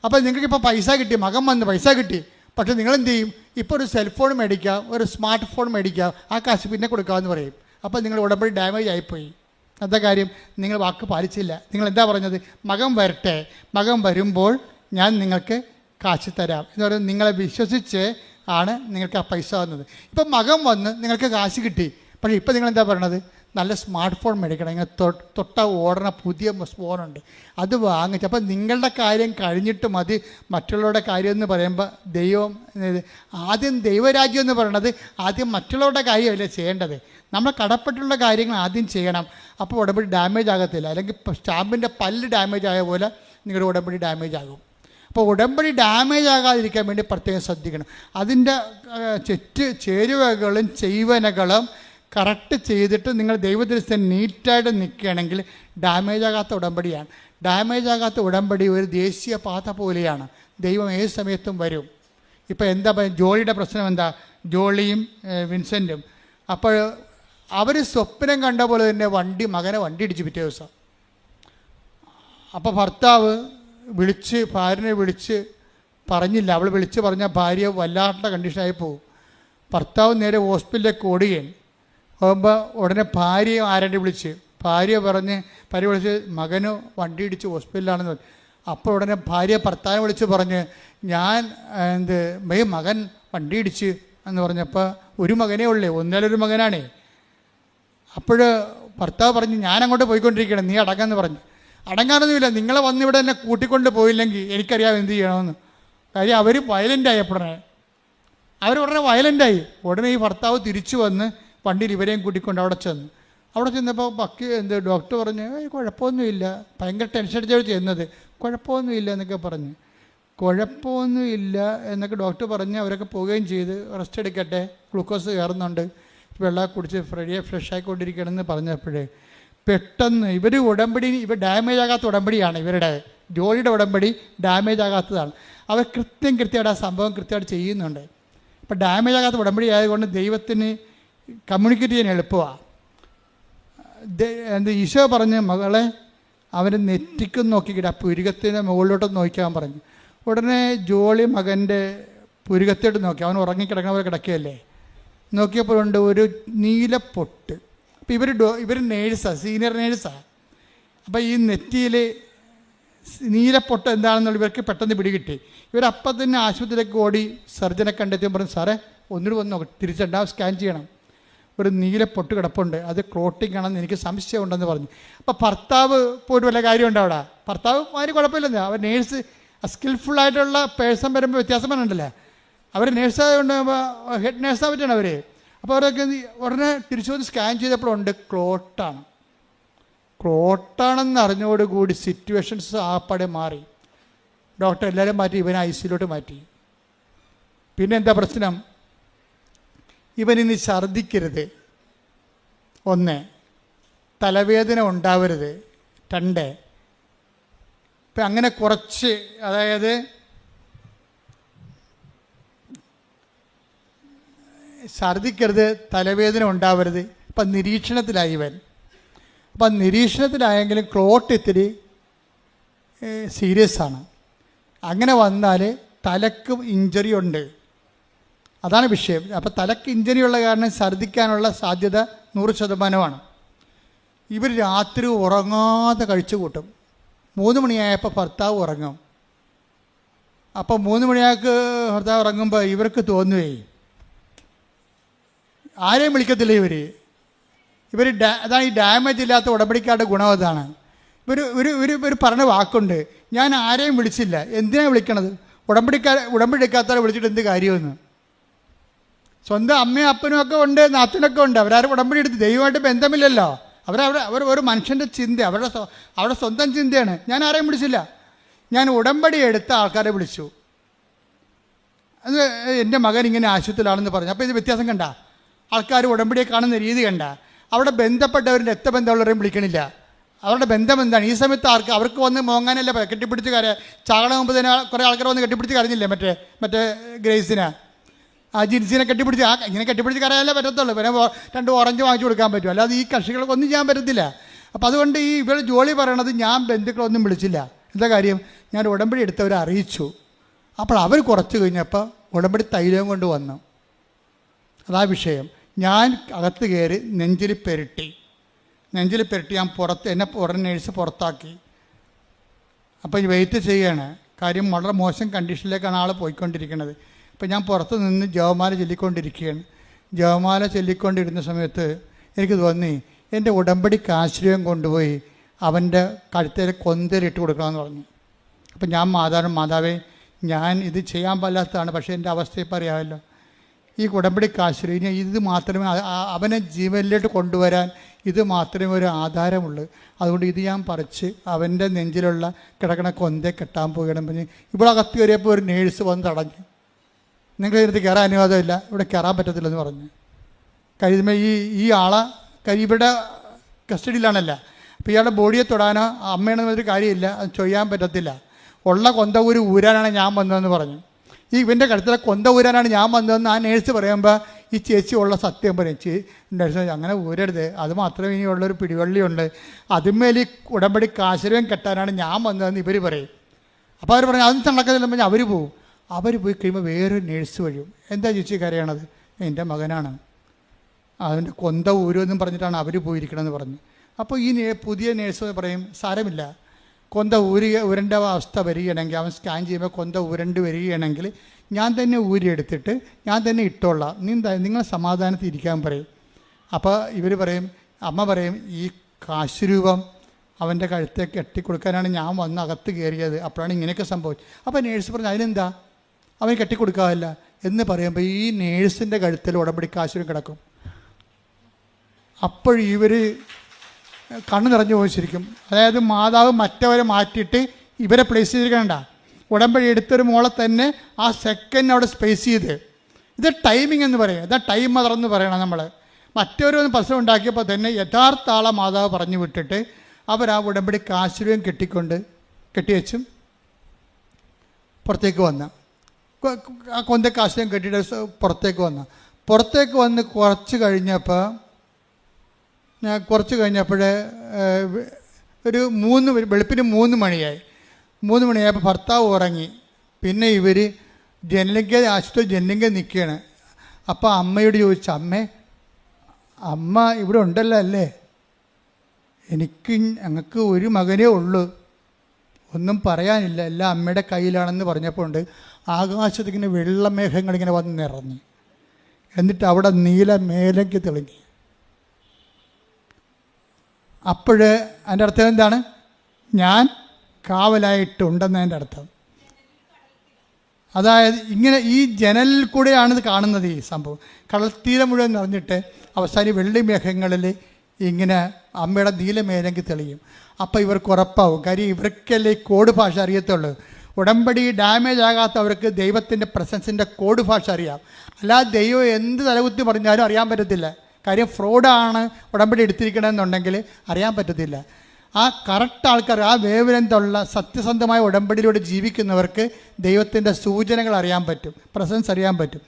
അപ്പോൾ നിങ്ങൾക്കിപ്പോൾ പൈസ കിട്ടി, മകൻ വന്ന് പൈസ കിട്ടി. പക്ഷേ നിങ്ങളെന്ത് ചെയ്യും? ഇപ്പോൾ ഒരു സെൽഫോൺ മേടിക്കാം, ഒരു സ്മാർട്ട് ഫോൺ മേടിക്കാം, ആ കാശ് പിന്നെ കൊടുക്കാമെന്ന് പറയും. അപ്പോൾ നിങ്ങൾ ഉടമ്പടി ഡാമേജ് ആയിപ്പോയി. എന്താ കാര്യം? നിങ്ങൾ വാക്ക് പാലിച്ചില്ല. നിങ്ങൾ എന്താ പറഞ്ഞത്? മകൻ വരട്ടെ, മകൻ വരുമ്പോൾ ഞാൻ നിങ്ങൾക്ക് കാശ് തരാം എന്ന് പറയുന്നത് നിങ്ങളെ വിശ്വസിച്ച് ആണ് നിങ്ങൾക്ക് ആ പൈസ വന്നത്. ഇപ്പം മകൻ വന്ന് നിങ്ങൾക്ക് കാശ് കിട്ടി. പക്ഷേ ഇപ്പം നിങ്ങളെന്താ പറയണത്? നല്ല സ്മാർട്ട് ഫോൺ മേടിക്കണം, ഇങ്ങനെ തൊട്ട ഓടണ പുതിയ ഫോണുണ്ട്, അത് വാങ്ങിച്ച്. അപ്പം നിങ്ങളുടെ കാര്യം കഴിഞ്ഞിട്ട് മതി മറ്റുള്ളവരുടെ കാര്യം എന്ന് പറയുമ്പോൾ ആദ്യം ദൈവരാജ്യം എന്ന് പറയണത് ആദ്യം മറ്റുള്ളവരുടെ കാര്യമല്ല ചെയ്യേണ്ടത്. നമ്മൾ കടപ്പെട്ടുള്ള കാര്യങ്ങൾ ആദ്യം ചെയ്യണം. അപ്പോൾ ഉടമ്പടി ഡാമേജ് ആകത്തില്ല. അല്ലെങ്കിൽ സ്റ്റാമ്പിൻ്റെ പല്ല് ഡാമേജ് ആയ പോലെ നിങ്ങളുടെ ഉടമ്പടി ഡാമേജ് ആകും. അപ്പോൾ ഉടമ്പടി ഡാമേജ് ആകാതിരിക്കാൻ വേണ്ടി പ്രത്യേകം ശ്രദ്ധിക്കണം. അതിൻ്റെ ചേരുവകളും ചെയ്വനകളും കറക്റ്റ് ചെയ്തിട്ട് നിങ്ങൾ ദൈവദൃശ്യം നീറ്റായിട്ട് നിൽക്കുകയാണെങ്കിൽ ഡാമേജ് ആകാത്ത ഉടമ്പടിയാണ്. ഡാമേജ് ആകാത്ത ഉടമ്പടി ഒരു ദേശീയ പാത പോലെയാണ്. ദൈവം ഏത് സമയത്തും വരും. ഇപ്പോൾ എന്താ പറയുക, ജോളിയുടെ പ്രശ്നം എന്താ? ജോളിയും വിൻസെൻറ്റും അപ്പോൾ അവർ സ്വപ്നം കണ്ട പോലെ തന്നെ മകനെ വണ്ടി ഇടിച്ച് പിറ്റേ ദിവസം. അപ്പോൾ ഭർത്താവ് ഭാര്യനെ വിളിച്ച് പറഞ്ഞില്ല. അവൾ വിളിച്ച് പറഞ്ഞാൽ ഭാര്യ വല്ലാത്ത കണ്ടീഷനായി പോകും. ഭർത്താവ് നേരെ ഹോസ്പിറ്റലിലേക്ക് ഓടുകയാണ്. പോകുമ്പോൾ ഉടനെ ഭാര്യ വിളിച്ച് മകന് വണ്ടി ഇടിച്ച് ഹോസ്പിറ്റലിലാണെന്ന് പറഞ്ഞു. അപ്പോൾ ഉടനെ ഭാര്യ ഭർത്താവിനെ വിളിച്ച് പറഞ്ഞ് മകൻ വണ്ടി ഇടിച്ച് എന്ന് പറഞ്ഞപ്പോൾ ഒരു മകനേ ഉള്ളേ, ഒന്നിലൊരു മകനാണേ. അപ്പോൾ ഭർത്താവ് പറഞ്ഞു ഞാൻ അങ്ങോട്ട് പോയിക്കൊണ്ടിരിക്കണം, നീ അടങ്ങാമെന്ന് പറഞ്ഞു. അടങ്ങാനൊന്നുമില്ല, നിങ്ങളെ വന്നിവിടെ എന്നെ കൂട്ടിക്കൊണ്ട് പോയില്ലെങ്കിൽ എനിക്കറിയാം എന്ത് ചെയ്യണമെന്ന്. കാര്യം അവർ വയലൻ്റായി. ഉടനെ വയലൻ്റായി. ഉടനെ ഈ ഭർത്താവ് തിരിച്ചു വന്ന് വണ്ടിയിൽ ഇവരെയും കൂട്ടിക്കൊണ്ട് അവിടെ ചെന്നപ്പോൾ ഡോക്ടർ പറഞ്ഞു കുഴപ്പമൊന്നുമില്ല, ഭയങ്കര ടെൻഷൻ അടിച്ചാണ് ചെയ്യുന്നത്, കുഴപ്പമൊന്നുമില്ല എന്നൊക്കെ പറഞ്ഞ്. കുഴപ്പമൊന്നുമില്ല എന്നൊക്കെ ഡോക്ടർ പറഞ്ഞ് അവരൊക്കെ പോവുകയും ചെയ്ത് റെസ്റ്റ് എടുക്കട്ടെ, ഗ്ലൂക്കോസ് കയറുന്നുണ്ട്, വെള്ളം കുടിച്ച് ഫ്രഷ് ആയിക്കൊണ്ടിരിക്കണമെന്ന് പറഞ്ഞപ്പോഴേ പെട്ടെന്ന് ഇവർ ഡാമേജ് ആകാത്ത ഉടമ്പടിയാണ്. ഇവരുടെ ജോലിയുടെ ഉടമ്പടി ഡാമേജ് ആകാത്തതാണ്. അവർ കൃത്യമായിട്ട് ആ സംഭവം കൃത്യമായിട്ട് ചെയ്യുന്നുണ്ട്. ഇപ്പം ഡാമേജ് ആകാത്ത ഉടമ്പടി ആയതുകൊണ്ട് ദൈവത്തിന് കമ്മ്യൂണിക്കേറ്റ് ചെയ്യാൻ എളുപ്പമാണ്. ഈശോ പറഞ്ഞ് മകളെ അവന് നെറ്റിക്കും നോക്കിക്കിട്ട് ആ പുരുകത്തിൻ്റെ മുകളിലോട്ട് നോക്കാൻ പറഞ്ഞു. ഉടനെ ജോളി മകൻ്റെ പുരുകത്തോട്ട് നോക്കി. അവൻ ഉറങ്ങിക്കിടക്കണ പോലെ കിടക്കുകയല്ലേ. നോക്കിയപ്പോഴുണ്ട് ഒരു നീലപ്പൊട്ട്. അപ്പോൾ ഇവർ നേഴ്സാണ്, സീനിയർ നേഴ്സാണ്. അപ്പോൾ ഈ നെറ്റിയിൽ നീലപ്പൊട്ട് എന്താണെന്നുള്ള ഇവർക്ക് പെട്ടെന്ന് പിടികിട്ടി. ഇവരപ്പം തന്നെ ആശുപത്രിയിലേക്ക് ഓടി സർജനെ കണ്ടെത്തിയപ്പോൾ പറഞ്ഞു സാറേ ഒന്നുകൂടി വന്ന് നോക്കി, തിരിച്ചുണ്ടാവും, സ്കാൻ ചെയ്യണം, ഒരു നീലപ്പൊട്ട് കിടപ്പുണ്ട്, അത് ക്ലോട്ടിങ് ആണെന്ന് എനിക്ക് സംശയമുണ്ടെന്ന് പറഞ്ഞു. അപ്പോൾ ഭർത്താവ് പോയിട്ട് വല്ല കാര്യമുണ്ടോ അവിടെ? ഭർത്താവ് ആര് കുഴപ്പമില്ലെന്ന്. അവർ നേഴ്സ് സ്കിൽഫുള്ളായിട്ടുള്ള പേഴ്സൺ വരുമ്പോൾ വ്യത്യാസം പറഞ്ഞിട്ടില്ലേ. അവർ നേഴ്സായതുകൊണ്ട് ഹെഡ് നേഴ്സാൻ പറ്റാണ് അവർ. അപ്പോൾ അവരൊക്കെ ഉടനെ തിരിച്ചു വന്ന് സ്കാൻ ചെയ്തപ്പോഴുണ്ട് ക്ലോട്ടാണെന്ന് അറിഞ്ഞോടുകൂടി സിറ്റുവേഷൻസ് ആപ്പടെ മാറി. ഡോക്ടർ എല്ലാവരും മാറ്റി, ഇവനെ ICUലോട്ട് മാറ്റി. പിന്നെ എന്താ പ്രശ്നം? ഇവനിന്ന് ഛർദ്ദിക്കരുത്, 1. തലവേദന ഉണ്ടാവരുത്, 2. ഇപ്പം അങ്ങനെ കുറച്ച്, അതായത് ഛർദ്ദിക്കരുത്, തലവേദന ഉണ്ടാവരുത്. ഇപ്പം നിരീക്ഷണത്തിലായി ഇവൻ. അപ്പം നിരീക്ഷണത്തിലായെങ്കിലും ക്ലോട്ട് ഇത്തിരി സീരിയസ് ആണ്. അങ്ങനെ വന്നാൽ തലക്ക് ഇഞ്ചറി ഉണ്ട്, അതാണ് വിഷയം. അപ്പോൾ തലക്ക് ഇഞ്ചറി ഉള്ള കാരണം ഛർദ്ദിക്കാനുള്ള സാധ്യത 100%. ഇവർ രാത്രി ഉറങ്ങാതെ കഴിച്ചു കൂട്ടും. 3 മണിയായപ്പോൾ ഭർത്താവ് ഉറങ്ങും. അപ്പോൾ 3 മണിയാൾക്ക് ഭർത്താവ് ഉറങ്ങുമ്പോൾ ഇവർക്ക് തോന്നുകയെ, ആരെയും വിളിക്കത്തില്ല ഇവർ അതാണ് ഈ ഡാമേജ് ഇല്ലാത്ത ഉടമ്പടിക്കാരുടെ ഗുണം. അതാണ് ഇവർ പറഞ്ഞ വാക്കുണ്ട്, ഞാൻ ആരെയും വിളിച്ചില്ല, എന്തിനാണ് വിളിക്കണത്? ഉടമ്പടിക്കാത്തവരെ വിളിച്ചിട്ട് എന്ത് കാര്യമെന്ന്. സ്വന്തം അമ്മയും അപ്പനും ഒക്കെ ഉണ്ട്, നാത്തനൊക്കെ ഉണ്ട്, അവരാരും ഉടമ്പടി എടുത്ത് ദൈവമായിട്ട് ബന്ധമില്ലല്ലോ. അവർ ഒരു മനുഷ്യൻ്റെ ചിന്ത, അവരുടെ സ്വന്തം ചിന്തയാണ്. ഞാൻ ആരെയും വിളിച്ചില്ല, ഞാൻ ഉടമ്പടി എടുത്ത ആൾക്കാരെ വിളിച്ചു. അത് എൻ്റെ മകൻ ഇങ്ങനെ ആശുപത്രിയിലാണെന്ന് പറഞ്ഞു. അപ്പോൾ ഇത് വ്യത്യാസം കണ്ട, ആൾക്കാർ ഉടമ്പടിയെ കാണുന്ന രീതി കണ്ട. അവിടെ ബന്ധപ്പെട്ടവരുടെ രക്തബന്ധമുള്ളവരെയും വിളിക്കണില്ല. അവരുടെ ബന്ധം എന്താണ്? ഈ സമയത്ത് അവർക്ക് വന്ന് മോങ്ങാനല്ല, കെട്ടിപ്പിടിച്ച് ചാകണ മുമ്പ് തന്നെ കുറേ ആൾക്കാർ വന്ന് കെട്ടിപ്പിടിച്ച് കരഞ്ഞില്ലേ മറ്റേ ഗ്രേസിനെ, ആ ജിൻസിനെ കെട്ടിപ്പിടിച്ച്, ഇങ്ങനെ കെട്ടിപ്പിടിച്ച് കരയാനല്ലേ പറ്റത്തുള്ളൂ. പിന്നെ 2 ഓറഞ്ച് വാങ്ങിച്ചു കൊടുക്കാൻ പറ്റും, അല്ലാതെ ഈ കക്ഷികൾക്ക് ഒന്നും ചെയ്യാൻ പറ്റത്തില്ല. അപ്പോൾ അതുകൊണ്ട് ഈ ഇവർ ജോലി പറയണത്, ഞാൻ ബന്ധുക്കളൊന്നും വിളിച്ചില്ല. എന്താ കാര്യം? ഞാൻ ഉടമ്പടി എടുത്തവരെ അറിയിച്ചു. അപ്പോൾ അവർ കുറച്ച് കഴിഞ്ഞപ്പോൾ ഉടമ്പടി തൈലം കൊണ്ട് വന്നു. അതാ വിഷയം. ഞാൻ അകത്ത് കയറി നെഞ്ചിൽ പെരട്ടി ഞാൻ എന്നെ നേഴ്സ് പുറത്താക്കി. അപ്പോൾ ഈ വെയിറ്റ് ചെയ്യാണ്. കാര്യം വളരെ മോശം കണ്ടീഷനിലേക്കാണ് ആൾ പോയിക്കൊണ്ടിരിക്കുന്നത്. അപ്പോൾ ഞാൻ പുറത്ത് നിന്ന് ജപമാല ചൊല്ലിക്കൊണ്ടിരിക്കുകയാണ്. ജപമാല ചൊല്ലിക്കൊണ്ടിരുന്ന സമയത്ത് എനിക്ക് തോന്നി, എൻ്റെ ഉടമ്പടിക്ക് ആശ്രയം കൊണ്ടുപോയി അവൻ്റെ കഴുത്തേൽ കൊന്തലിട്ട് കൊടുക്കണമെന്ന് പറഞ്ഞു. അപ്പം ഞാൻ മാതാവേ, ഞാൻ ഇത് ചെയ്യാൻ പാടില്ലാത്തതാണ്, പക്ഷേ എൻ്റെ അവസ്ഥ ഇപ്പം അറിയാമല്ലോ. ഈ ഉടമ്പടിക്ക് ആശ്രയം ഇത് മാത്രമേ അവനെ ജീവനിലോട്ട് കൊണ്ടുവരാൻ ഇത് മാത്രമേ ഒരു ആധാരമുള്ളൂ. അതുകൊണ്ട് ഇത് ഞാൻ പറിച്ച് അവൻ്റെ നെഞ്ചിലുള്ള കിടക്കണ കൊന്തേ കെട്ടാൻ പോവുകയാണ് പറഞ്ഞ് ഇവിടെ അകത്ത് കയറിയപ്പോൾ ഒരു നേഴ്സ് വന്ന് തടഞ്ഞു. നിങ്ങൾ ഇതിനകത്ത് കയറാൻ അനുവാദമില്ല, ഇവിടെ കയറാൻ പറ്റത്തില്ലെന്ന് പറഞ്ഞു. കഴിയുമ്പോൾ ഈ ആളെ ഇവിടെ കസ്റ്റഡിയിലാണല്ല. അപ്പോൾ ഇയാളുടെ ബോഡിയെ തൊടാനോ അമ്മയാണെന്നൊരു കാര്യമില്ല, അത് ചെയ്യാൻ പറ്റത്തില്ല. ഉള്ള കൊന്ത ഊരാനാണ് ഞാൻ വന്നതെന്ന് പറഞ്ഞു. ഇവൻ്റെ കഴുത്തിലെ കൊന്ത ഊരാനാണ് ഞാൻ വന്നതെന്ന് ആ നേഴ്സ് പറയുമ്പോൾ ഈ ചേച്ചി ഉള്ള സത്യം പറയും. നേഴ്സ് അങ്ങനെ ഊരരുത്, അത് മാത്രമേ ഇനിയുള്ളൊരു പിടിവള്ളിയുണ്ട്, അതുമേൽ ഈ ഉടമ്പടിക്ക് ആശ്രയം കെട്ടാനാണ് ഞാൻ വന്നതെന്ന് ഇവർ പറയും. അപ്പോൾ അവർ പറഞ്ഞു അതൊന്നും നടക്കത്തില്ല പറഞ്ഞാൽ അവർ പോവും. അവർ പോയി കഴിയുമ്പോൾ വേറൊരു നേഴ്സ് വരും. എന്താ ചേച്ചി കരയണത്? എൻ്റെ മകനാണ്, അതിൻ്റെ കൊന്ത ഊരുമെന്നും പറഞ്ഞിട്ടാണ് അവർ പോയിരിക്കണമെന്ന് പറഞ്ഞു. അപ്പോൾ ഈ പുതിയ നേഴ്സ് പറയും സാരമില്ല, കൊന്ത ഉരണ്ട അവസ്ഥ വരികയാണെങ്കിൽ, അവൻ സ്കാൻ ചെയ്യുമ്പോൾ കൊന്ത ഉരണ്ട് വരികയാണെങ്കിൽ ഞാൻ തന്നെ ഊരിയെടുത്തിട്ട് ഞാൻ തന്നെ ഇട്ടോളാം, നിങ്ങൾ സമാധാനത്തിൽ ഇരിക്കാൻ പറയും. അപ്പോൾ ഇവർ പറയും, അമ്മ പറയും, ഈ കാശുരൂപം അവൻ്റെ കഴുത്തെ കെട്ടിക്കൊടുക്കാനാണ് ഞാൻ വന്ന് അകത്ത് കയറിയത്, അപ്പോഴാണ് ഇങ്ങനെയൊക്കെ സംഭവിച്ചത്. അപ്പോൾ നേഴ്സ് പറഞ്ഞു അതിനെന്താ, അവൻ കെട്ടിക്കൊടുക്കാറില്ല എന്ന് പറയുമ്പോൾ ഈ നേഴ്സിൻ്റെ കഴുത്തിൽ ഉടമ്പടി കാശുരം കിടക്കും. അപ്പോൾ ഇവർ കണ്ണു നിറഞ്ഞു പോയി ശരിക്കും. അതായത് മാതാവ് മറ്റവരെ മാറ്റിയിട്ട് ഇവരെ പ്ലേസ് ചെയ്തിരിക്കണ്ട, ഉടമ്പടി എടുത്തൊരു മോളെ തന്നെ ആ സെക്കൻഡ് അവിടെ സ്പേസ് ചെയ്ത്. ഇത് ടൈമിംഗ് എന്ന് പറയും, ഇതാ ടൈം മദറെന്ന് പറയണം നമ്മൾ. മറ്റൊരു പ്രശ്നം ഉണ്ടാക്കിയപ്പോൾ തന്നെ യഥാർത്ഥ ആളെ മാതാവ് പറഞ്ഞു വിട്ടിട്ട് അവർ ആ ഉടമ്പടി കാശുരം കെട്ടിവെച്ചും പുറത്തേക്ക് വന്ന് ആ കൊന്ത കാശുരം കെട്ടിയിട്ട് പുറത്തേക്ക് വന്ന് കുറച്ച് കഴിഞ്ഞപ്പോൾ ഒരു വെളുപ്പിന് 3 മണിയായി. 3 മണിയായപ്പോൾ ഭർത്താവ് ഉറങ്ങി. പിന്നെ ഇവർ ആശുപത്രി ജനലിംഗ നിൽക്കുകയാണ്. അപ്പോൾ അമ്മയോട് ചോദിച്ചു, അമ്മ ഇവിടെ ഉണ്ടല്ലോ അല്ലേ? ഞങ്ങൾക്ക് ഒരു മകനേ ഉള്ളൂ, ഒന്നും പറയാനില്ല, എല്ലാം അമ്മയുടെ കയ്യിലാണെന്ന് പറഞ്ഞപ്പോൾ ഉണ്ട് ആകാശത്തിങ്ങനെ വെള്ളമേഘങ്ങളിങ്ങനെ വന്ന് നിറഞ്ഞു. എന്നിട്ട് അവിടെ നീല മേലേക്ക് തെളിഞ്ഞു. അപ്പോൾ അതിൻ്റെ അർത്ഥം എന്താണ്? ഞാൻ കാവലായിട്ടുണ്ടെന്നതിൻ്റെ അർത്ഥം. അതായത് ഇങ്ങനെ ഈ ജനലിൽ കൂടെയാണിത് കാണുന്നത്. ഈ സംഭവം കടൽത്തീരം മുഴുവൻ നിറഞ്ഞിട്ട് അവസാനം വെള്ളി മേഘങ്ങളിൽ ഇങ്ങനെ അമ്മയുടെ നീലമേലെങ്കിൽ തെളിയും. അപ്പോൾ ഇവർക്ക് ഉറപ്പാവും. കാര്യം ഇവർക്കല്ലേ ഈ കോഡ് ഭാഷ അറിയത്തുള്ളൂ. ഉടമ്പടി ഡാമേജ് ആകാത്തവർക്ക് ദൈവത്തിൻ്റെ പ്രസൻസിൻ്റെ കോഡ് ഭാഷ അറിയാം. അല്ലാതെ ദൈവം എന്ത് തലകുത്തി പറഞ്ഞാലും അറിയാൻ പറ്റത്തില്ല. കാര്യം ഫ്രോഡാണ് ഉടമ്പടി എടുത്തിരിക്കണമെന്നുണ്ടെങ്കിൽ അറിയാൻ പറ്റത്തില്ല. ആ കറക്റ്റ് ആൾക്കാർ, ആ വേവലെന്തുള്ള സത്യസന്ധമായ ഉടമ്പടിയിലൂടെ ജീവിക്കുന്നവർക്ക് ദൈവത്തിൻ്റെ സൂചനകൾ അറിയാൻ പറ്റും, പ്രസൻസ് അറിയാൻ പറ്റും.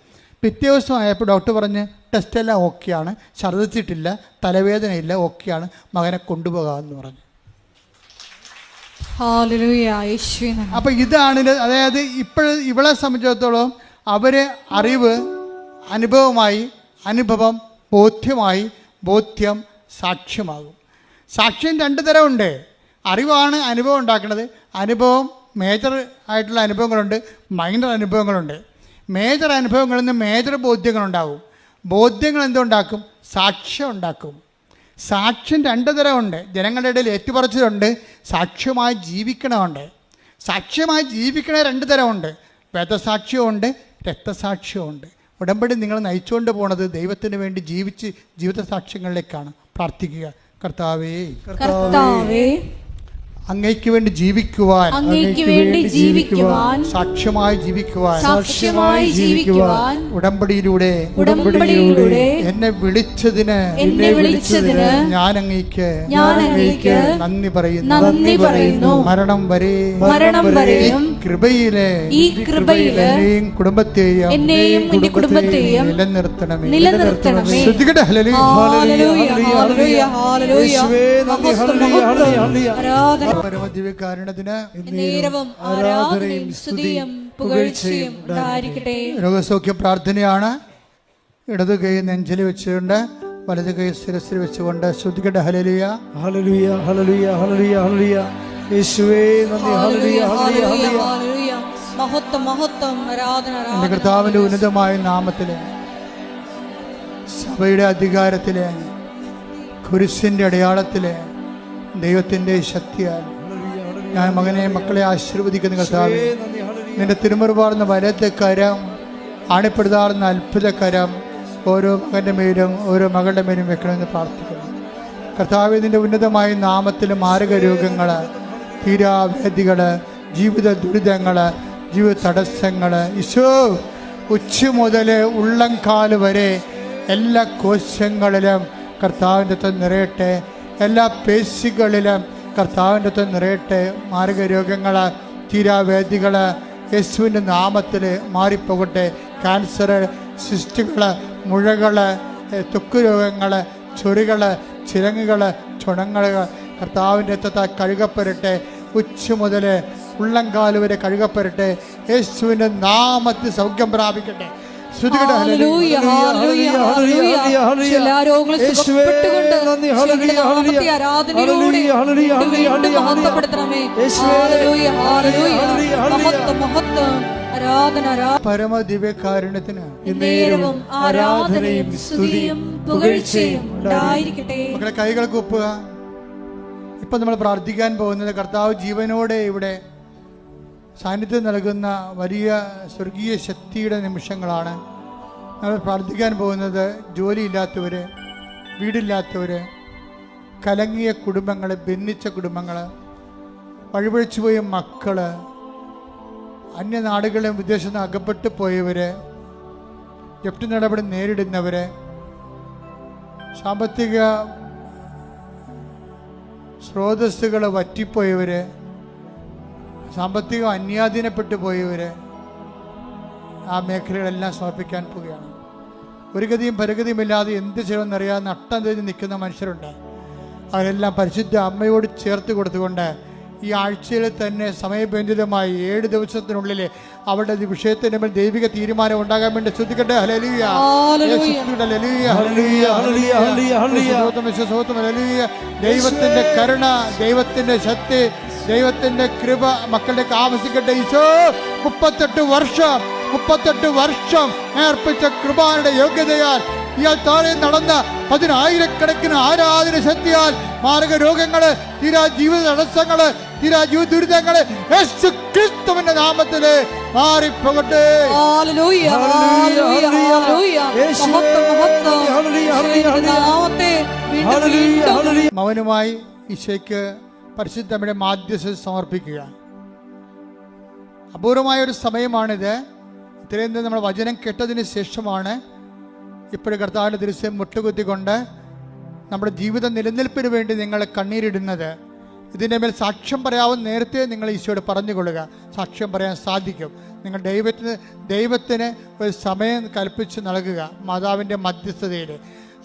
പിറ്റേ ദിവസം ആയപ്പോൾ ഡോക്ടർ പറഞ്ഞ് ടെസ്റ്റെല്ലാം ഓക്കെയാണ്, ഛർദ്ദിച്ചിട്ടില്ല, തലവേദനയില്ല, ഓക്കെയാണ്, മകനെ കൊണ്ടുപോകാമെന്ന് പറഞ്ഞു. അപ്പം ഇതാണ്, അതായത് ഇവളെ സംബന്ധിച്ചിടത്തോളം അവർ അറിവ് അനുഭവമായി, അനുഭവം ബോധ്യമായി, ബോധ്യം സാക്ഷ്യമാകും. സാക്ഷ്യം രണ്ട് തരമുണ്ട്. അറിവാണ് അനുഭവം ഉണ്ടാക്കുന്നത്. അനുഭവം മേജർ ആയിട്ടുള്ള അനുഭവങ്ങളുണ്ട്, മൈനർ അനുഭവങ്ങളുണ്ട്. മേജർ അനുഭവങ്ങളിൽ നിന്ന് മേജർ ബോധ്യങ്ങളുണ്ടാകും. ബോധ്യങ്ങൾ എന്തുണ്ടാക്കും? സാക്ഷ്യം ഉണ്ടാക്കും. സാക്ഷ്യം രണ്ട് തരമുണ്ട്. ജനങ്ങളുടെ ഇടയിൽ ഏറ്റുപറച്ചിലുണ്ട്, സാക്ഷ്യമായി ജീവിക്കണമുണ്ട്. സാക്ഷ്യമായി ജീവിക്കണ രണ്ട് തരമുണ്ട്. വേദസാക്ഷ്യമുണ്ട്, രക്തസാക്ഷ്യമുണ്ട്. ഉടമ്പടി നിങ്ങൾ നയിച്ചുകൊണ്ട് പോണത് ദൈവത്തിന് വേണ്ടി ജീവിച്ച് ജീവിത സാക്ഷ്യങ്ങളിലേക്കാണ്. പ്രാർത്ഥിക്കുക. കർത്താവേ, അങ്ങയ്ക്ക് വേണ്ടി ജീവിക്കുവാൻ, സാക്ഷ്യമായി ജീവിക്കുവാൻ ഉടമ്പടിയിലൂടെ എന്നെ വിളിച്ചതിന് ഞാൻ അങ്ങയ്ക്ക് നന്ദി പറയുന്നു. മരണം വരെ കൃപയിലെ എന്നെയും കുടുംബത്തെയും നിലനിർത്തണമേ. ശ്രദ്ധിക്കട്ടെ. പരമദിവ്യകാരുണ്യത്തിന് രോഗസൗഖ്യ പ്രാർത്ഥനയാണ്. ഇടതു കൈ നെഞ്ചിൽ വെച്ചുകൊണ്ട് വലതു കൈ ശിരസിൽ വെച്ചുകൊണ്ട് ശ്രദ്ധിക്കട്ടെ. ഹല്ലേലൂയ, ഹല്ലേലൂയ, ഹല്ലേലൂയ, ഹല്ലേലൂയ, ഹല്ലേലൂയ. യേശുവേ നന്ദി. ഹല്ലേലൂയ, ഹല്ലേലൂയ, ഹല്ലേലൂയ. മഹത്വം, മഹത്വം, ആരാധന. എൻ്റെ കർത്താവിൻ്റെ ഉന്നതമായ നാമത്തിലെ, സഭയുടെ അധികാരത്തിലെ, കുരിശിൻ്റെ അടയാളത്തിലെ, ദൈവത്തിൻ്റെ ശക്തിയാൽ ഞാൻ മകനെ, മക്കളെ ആശീർവദിക്കുന്ന കർത്താവേ, നിന്റെ തിരുമുറുപാർന്ന വലത്തെ കരം, ആണിപ്പെടുതാർന്ന അത്ഭുത കരം ഓരോ മകൻ്റെ മേലും ഓരോ മകളുടെ മേലും വെക്കണമെന്ന് പ്രാർത്ഥിക്കുന്നു. കർത്താവേ, നിന്റെ ഉന്നതമായ നാമത്തിൽ മാരക രോഗങ്ങൾ, തീരാവേദികൾ, ജീവിത ദുരിതങ്ങൾ, ജീവിത തടസ്സങ്ങൾ, ഈശോ ഉച്ച മുതൽ ഉള്ളംകാല് വരെ എല്ലാ കോശങ്ങളിലും കർത്താവിൻ്റെ അകത്ത് നിറയട്ടെ. എല്ലാ പേശികളിലും കർത്താവിൻ്റെ അകത്ത് നിറയട്ടെ. മാരക രോഗങ്ങൾ, തീരാവേദികൾ യേശുവിൻ്റെ നാമത്തിൽ മാറിപ്പോകട്ടെ. ക്യാൻസർ, സിസ്റ്റുകൾ, മുഴകൾ, ത്വക്ക് രോഗങ്ങൾ, ചൊറികൾ, ചിരങ്ങുകൾ, ചുണങ്ങൾ കർത്താവിൻ്റെ അകത്ത് കഴുകപ്പെടട്ടെ. ഉച്ച മുതൽ ഉള്ളംകാല് വരെ കഴുകപ്പെടട്ടെ. യേശുവിൻ്റെ നാമത്തിൽ സൗഖ്യം പ്രാപിക്കട്ടെ. പരമദിവ്യകാരുണ്യത്തിന് ആരാധനയും സ്തുതിയും പുകഴ്ചയും ഉണ്ടായിരിക്കട്ടെ. മക്കളെ, കൈകൾക്ക് ഒപ്പുക. ഇപ്പൊ നമ്മൾ പ്രാർത്ഥിക്കാൻ പോകുന്നത് കർത്താവ് ജീവനോടെ ഇവിടെ സാന്നിധ്യം നൽകുന്ന വലിയ സ്വർഗീയ ശക്തിയുടെ നിമിഷങ്ങളാണ്. നമ്മൾ പ്രാർത്ഥിക്കാൻ പോകുന്നത് ജോലിയില്ലാത്തവർ, വീടില്ലാത്തവർ, കലങ്ങിയ കുടുംബങ്ങൾ, ഭിന്നിച്ച കുടുംബങ്ങൾ, വഴിപഴിച്ചു പോയ മക്കൾ, അന്യനാടുകളിലും വിദേശത്ത് നിന്ന് അകപ്പെട്ടു പോയവർ, ജപ്തി നടപടി നേരിടുന്നവർ, സാമ്പത്തിക സ്രോതസ്സുകൾ വറ്റിപ്പോയവർ, സാമ്പത്തികം അന്യാധീനപ്പെട്ടു പോയവർ, ആ മേഖലകളെല്ലാം സമർപ്പിക്കാൻ പോവുകയാണ്. ഒരു ഗതിയും പരഗതിയുമില്ലാതെ എന്ത് ചെയ്യണമെന്നറിയാതെ നട്ടം തിരിഞ്ഞ് നിൽക്കുന്ന മനുഷ്യരുണ്ട്. അവരെല്ലാം പരിശുദ്ധ അമ്മയോട് ചേർത്ത് കൊടുത്തുകൊണ്ട് ഈ ആഴ്ചയിൽ തന്നെ സമയബന്ധിതമായി 7 ദിവസത്തിനുള്ളിൽ അവരുടെ വിഷയത്തിന് മേൽ ദൈവിക തീരുമാനം ഉണ്ടാകാൻ വേണ്ടി ശ്രദ്ധിക്കട്ടെ. ഹല്ലേലൂയ, ദൈവത്തിന്റെ കരുണ, ദൈവത്തിന്റെ ശക്തി, ദൈവത്തിന്റെ കൃപ മക്കളുടെ ആവശ്യിക്കട്ടെ. ഈശോ 38 വർഷം ഏർപ്പിച്ച കൃപയുടെ യോഗ്യതയാൽ ഇയാൾ താഴെ നടന്ന 10,000കണക്കിന് ആരാധന ശക്തിയാൽ മാരക രോഗങ്ങള്, തീരാ ജീവിത തടസ്സങ്ങള്, തീരാ ജീവിത ദുരിതങ്ങള് യേശു ക്രിസ്തുവിന്റെ നാമത്തില് മാറിപ്പോകട്ടെ. മൗനമായി ഈശോയ്ക്ക് പരിശുദ്ധമ്മയുടെ മാധ്യസ്ഥ സമർപ്പിക്കുക. അപൂർവമായൊരു സമയമാണിത്. ഇത്രയും നമ്മൾ വചനം കേട്ടതിന് ശേഷമാണ് ഇപ്പോഴും കർത്താവിൻ്റെ ദിവസം മുട്ടുകുത്തിക്കൊണ്ട് നമ്മുടെ ജീവിത നിലനിൽപ്പിന് വേണ്ടി നിങ്ങൾ കണ്ണീരിടുന്നത്. ഇതിൻ്റെ മേൽ സാക്ഷ്യം പറയാവുന്ന നേരത്തെ നിങ്ങൾ ഈശോയോട് പറഞ്ഞുകൊള്ളുക. സാക്ഷ്യം പറയാൻ സാധിക്കും. നിങ്ങൾ ദൈവത്തിന് ഒരു സമയം കൽപ്പിച്ച് നൽകുക. മാതാവിൻ്റെ മധ്യസ്ഥതയിൽ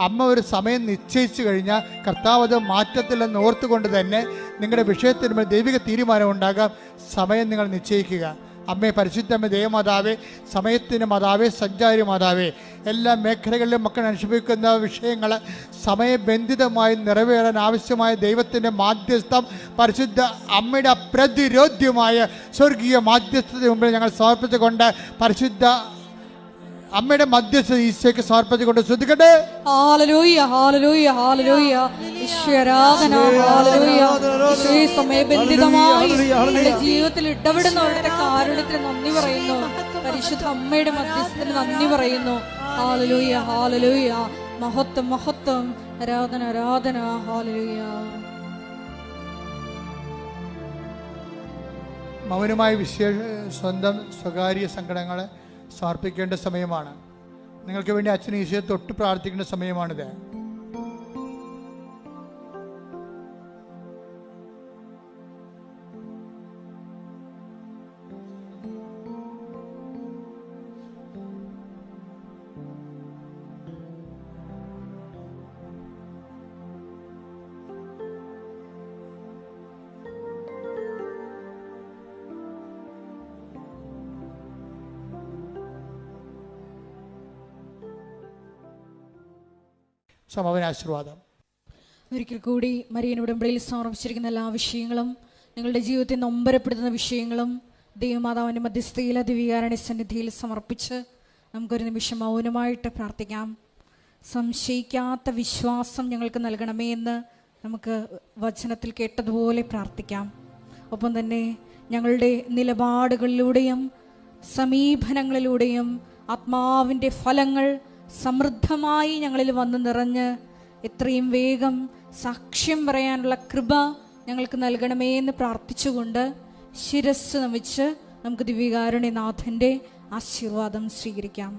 അമ്മ ഒരു സമയം നിശ്ചയിച്ചു കഴിഞ്ഞാൽ കർത്താവ് അത് മാറ്റത്തില്ലെന്ന് ഓർത്തുകൊണ്ട് തന്നെ നിങ്ങളുടെ വിഷയത്തിന് മേൽ ദൈവിക തീരുമാനം ഉണ്ടാകാം. സമയം നിങ്ങൾ നിശ്ചയിക്കുക. അമ്മേ, പരിശുദ്ധമ്മ, ദേവമാതാവേ, സമയത്തിന് മാതാവേ, സഞ്ചാരി മാതാവേ, എല്ലാ മേഖലകളിലും മക്കൾ അനുഭവിക്കുന്ന വിഷയങ്ങൾ സമയബന്ധിതമായി നിറവേറാൻ ആവശ്യമായ ദൈവത്തിൻ്റെ മാധ്യസ്ഥം പരിശുദ്ധ അമ്മയുടെ അപ്രതിരോധ്യമായ സ്വർഗീയ മാധ്യസ്ഥത മുമ്പിൽ ഞങ്ങൾ സമർപ്പിച്ചുകൊണ്ട് പരിശുദ്ധ അമ്മയുടെ മധ്യസ്ഥ ഈശോയ്ക്ക് സമർപ്പിച്ചുകൊണ്ട് ശ്രദ്ധിക്കട്ടെ. ഹല്ലേലൂയ, ഹല്ലേലൂയ, ഹല്ലേലൂയ. ഈശ്വരാധന, ഹല്ലേലൂയ. ഈശോയെ സമയബന്ധിതമായി നമ്മുടെ ജീവിതത്തിൽ ഇടപെടുന്നവരുടെ കാരുണ്യത്തിന് നന്ദി പറയുന്നു. പരിശുദ്ധ അമ്മയുടെ മധ്യസ്ഥത്തിന് നന്ദി പറയുന്നു. ഹല്ലേലൂയ, ഹല്ലേലൂയ. മഹത്വം, മഹത്വം, ആരാധന, ആരാധന. ഹല്ലേലൂയ. മൗനമായ സ്വന്തം സ്വകാര്യ സങ്കടങ്ങളെ സമർപ്പിക്കേണ്ട സമയമാണ്. നിങ്ങൾക്ക് വേണ്ടി അച്ഛൻ ഈശോയെ തൊട്ട് പ്രാർത്ഥിക്കേണ്ട സമയമാണിത്. സമാപന ആശീർവാദം. ഒരിക്കൽ കൂടി മരിയൻ ഉടമ്പടിയിൽ സമർപ്പിച്ചിരിക്കുന്ന എല്ലാ വിഷയങ്ങളും, നിങ്ങളുടെ ജീവിതത്തെ നൊമ്പരപ്പെടുത്തുന്ന വിഷയങ്ങളും ദൈവമാതാവിൻ്റെ മധ്യസ്ഥയിൽ ദിവ്യകാരുണ്യ സന്നിധിയിൽ സമർപ്പിച്ച് നമുക്കൊരു നിമിഷം മൗനമായിട്ട് പ്രാർത്ഥിക്കാം. സംശയിക്കാത്ത വിശ്വാസം ഞങ്ങൾക്ക് നൽകണമേ എന്ന് നമുക്ക് വചനത്തിൽ കേട്ടതുപോലെ പ്രാർത്ഥിക്കാം. ഒപ്പം തന്നെ ഞങ്ങളുടെ നിലപാടുകളിലൂടെയും സമീപനങ്ങളിലൂടെയും ആത്മാവിൻ്റെ ഫലങ്ങൾ സമൃദ്ധമായി ഞങ്ങളിൽ വന്ന് നിറഞ്ഞ് എത്രയും വേഗം സാക്ഷ്യം പറയാനുള്ള കൃപ ഞങ്ങൾക്ക് നൽകണമേ എന്ന് പ്രാർത്ഥിച്ചുകൊണ്ട് ശിരസ് നമിച്ച് നമുക്ക് ദിവ്യകാരുണ്യനാഥൻ്റെ ആശീർവാദം സ്വീകരിക്കാം.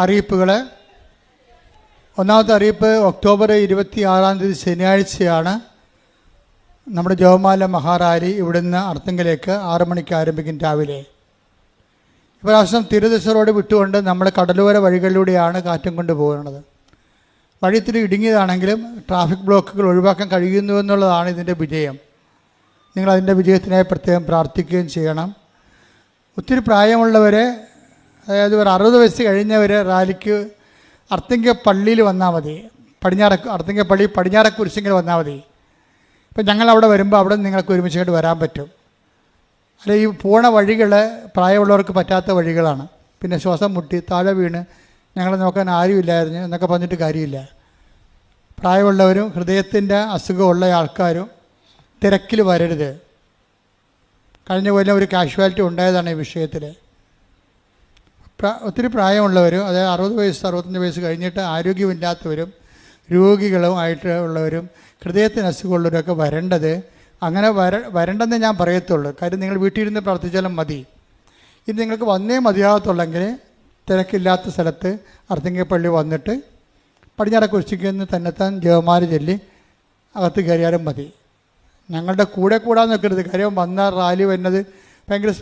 അറിയിപ്പുകൾ. ഒന്നാമത്തെ അറിയിപ്പ്, ഒക്ടോബർ 26 ശനിയാഴ്ചയാണ് നമ്മുടെ ജപമാല മഹാറാലി ഇവിടുന്ന് അർത്തുങ്കലേക്ക് 6 മണിക്ക് ആരംഭിക്കും രാവിലെ. ഇപ്രാവശ്യം തിരുദിശ റോഡ് വിട്ടുകൊണ്ട് നമ്മൾ കടലോര വഴികളിലൂടെയാണ് കാറ്റും കൊണ്ട് പോകുന്നത്. വഴി ഇത്തിരി ഇടുങ്ങിയതാണെങ്കിലും ട്രാഫിക് ബ്ലോക്കുകൾ ഒഴിവാക്കാൻ കഴിയുന്നു എന്നുള്ളതാണ് ഇതിൻ്റെ വിജയം. നിങ്ങളതിൻ്റെ വിജയത്തിനായി പ്രത്യേകം പ്രാർത്ഥിക്കുകയും ചെയ്യണം. ഒത്തിരി പ്രായമുള്ളവരെ, അതായത് ഒരു 60 വയസ്സ് കഴിഞ്ഞവർ റാലിക്ക് അർത്തിങ്ക പള്ളിയിൽ വന്നാൽ മതി. അർത്തിങ്ക പള്ളി പടിഞ്ഞാറക്കുരിശിങ്കിൽ വന്നാൽ മതി. ഇപ്പം ഞങ്ങളവിടെ വരുമ്പോൾ അവിടെ നിങ്ങൾക്ക് ഒരുമിച്ചായിട്ട് വരാൻ പറ്റും. അല്ല, ഈ പോണ വഴികൾ പ്രായമുള്ളവർക്ക് പറ്റാത്ത വഴികളാണ്. പിന്നെ ശ്വാസം മുട്ടി താഴെ വീണ് ഞങ്ങളെ നോക്കാൻ ആരുമില്ലായിരുന്നു എന്നൊക്കെ പറഞ്ഞിട്ട് കാര്യമില്ല. പ്രായമുള്ളവരും ഹൃദയത്തിൻ്റെ അസുഖമുള്ള ആൾക്കാരും തിരക്കിൽ വരരുത്. കഴിഞ്ഞ കൊല്ലം ഒരു കാഷ്വാലിറ്റി ഉണ്ടായതാണ് ഈ വിഷയത്തിൽ. ഒത്തിരി പ്രായമുള്ളവരും, അതായത് 60 വയസ്സ് 65 വയസ്സ് കഴിഞ്ഞിട്ട് ആരോഗ്യമില്ലാത്തവരും രോഗികളും ആയിട്ട് ഉള്ളവരും ഹൃദയത്തിന് അസുഖമുള്ളവരൊക്കെ വരേണ്ടത്. അങ്ങനെ വരണ്ടെന്ന് ഞാൻ പറയത്തുള്ളൂ. കാര്യം നിങ്ങൾ വീട്ടിലിരുന്ന് പ്രാർത്ഥിച്ചാലും മതി. ഇത് നിങ്ങൾക്ക് വന്നേ മതിയാകത്തുള്ളെങ്കിൽ തിരക്കില്ലാത്ത സ്ഥലത്ത് അർത്തിങ്കപ്പള്ളി വന്നിട്ട് പടിഞ്ഞാറേ കുരിശിക്ക് തന്നെത്താൻ ജവമാല ചൊല്ലി അകത്ത് കയറിയാലും മതി. ഞങ്ങളുടെ കൂടെ കൂടാൻ നിൽക്കരുത്. കാര്യം വന്ന റാലി വരുന്നത് ഭയങ്കര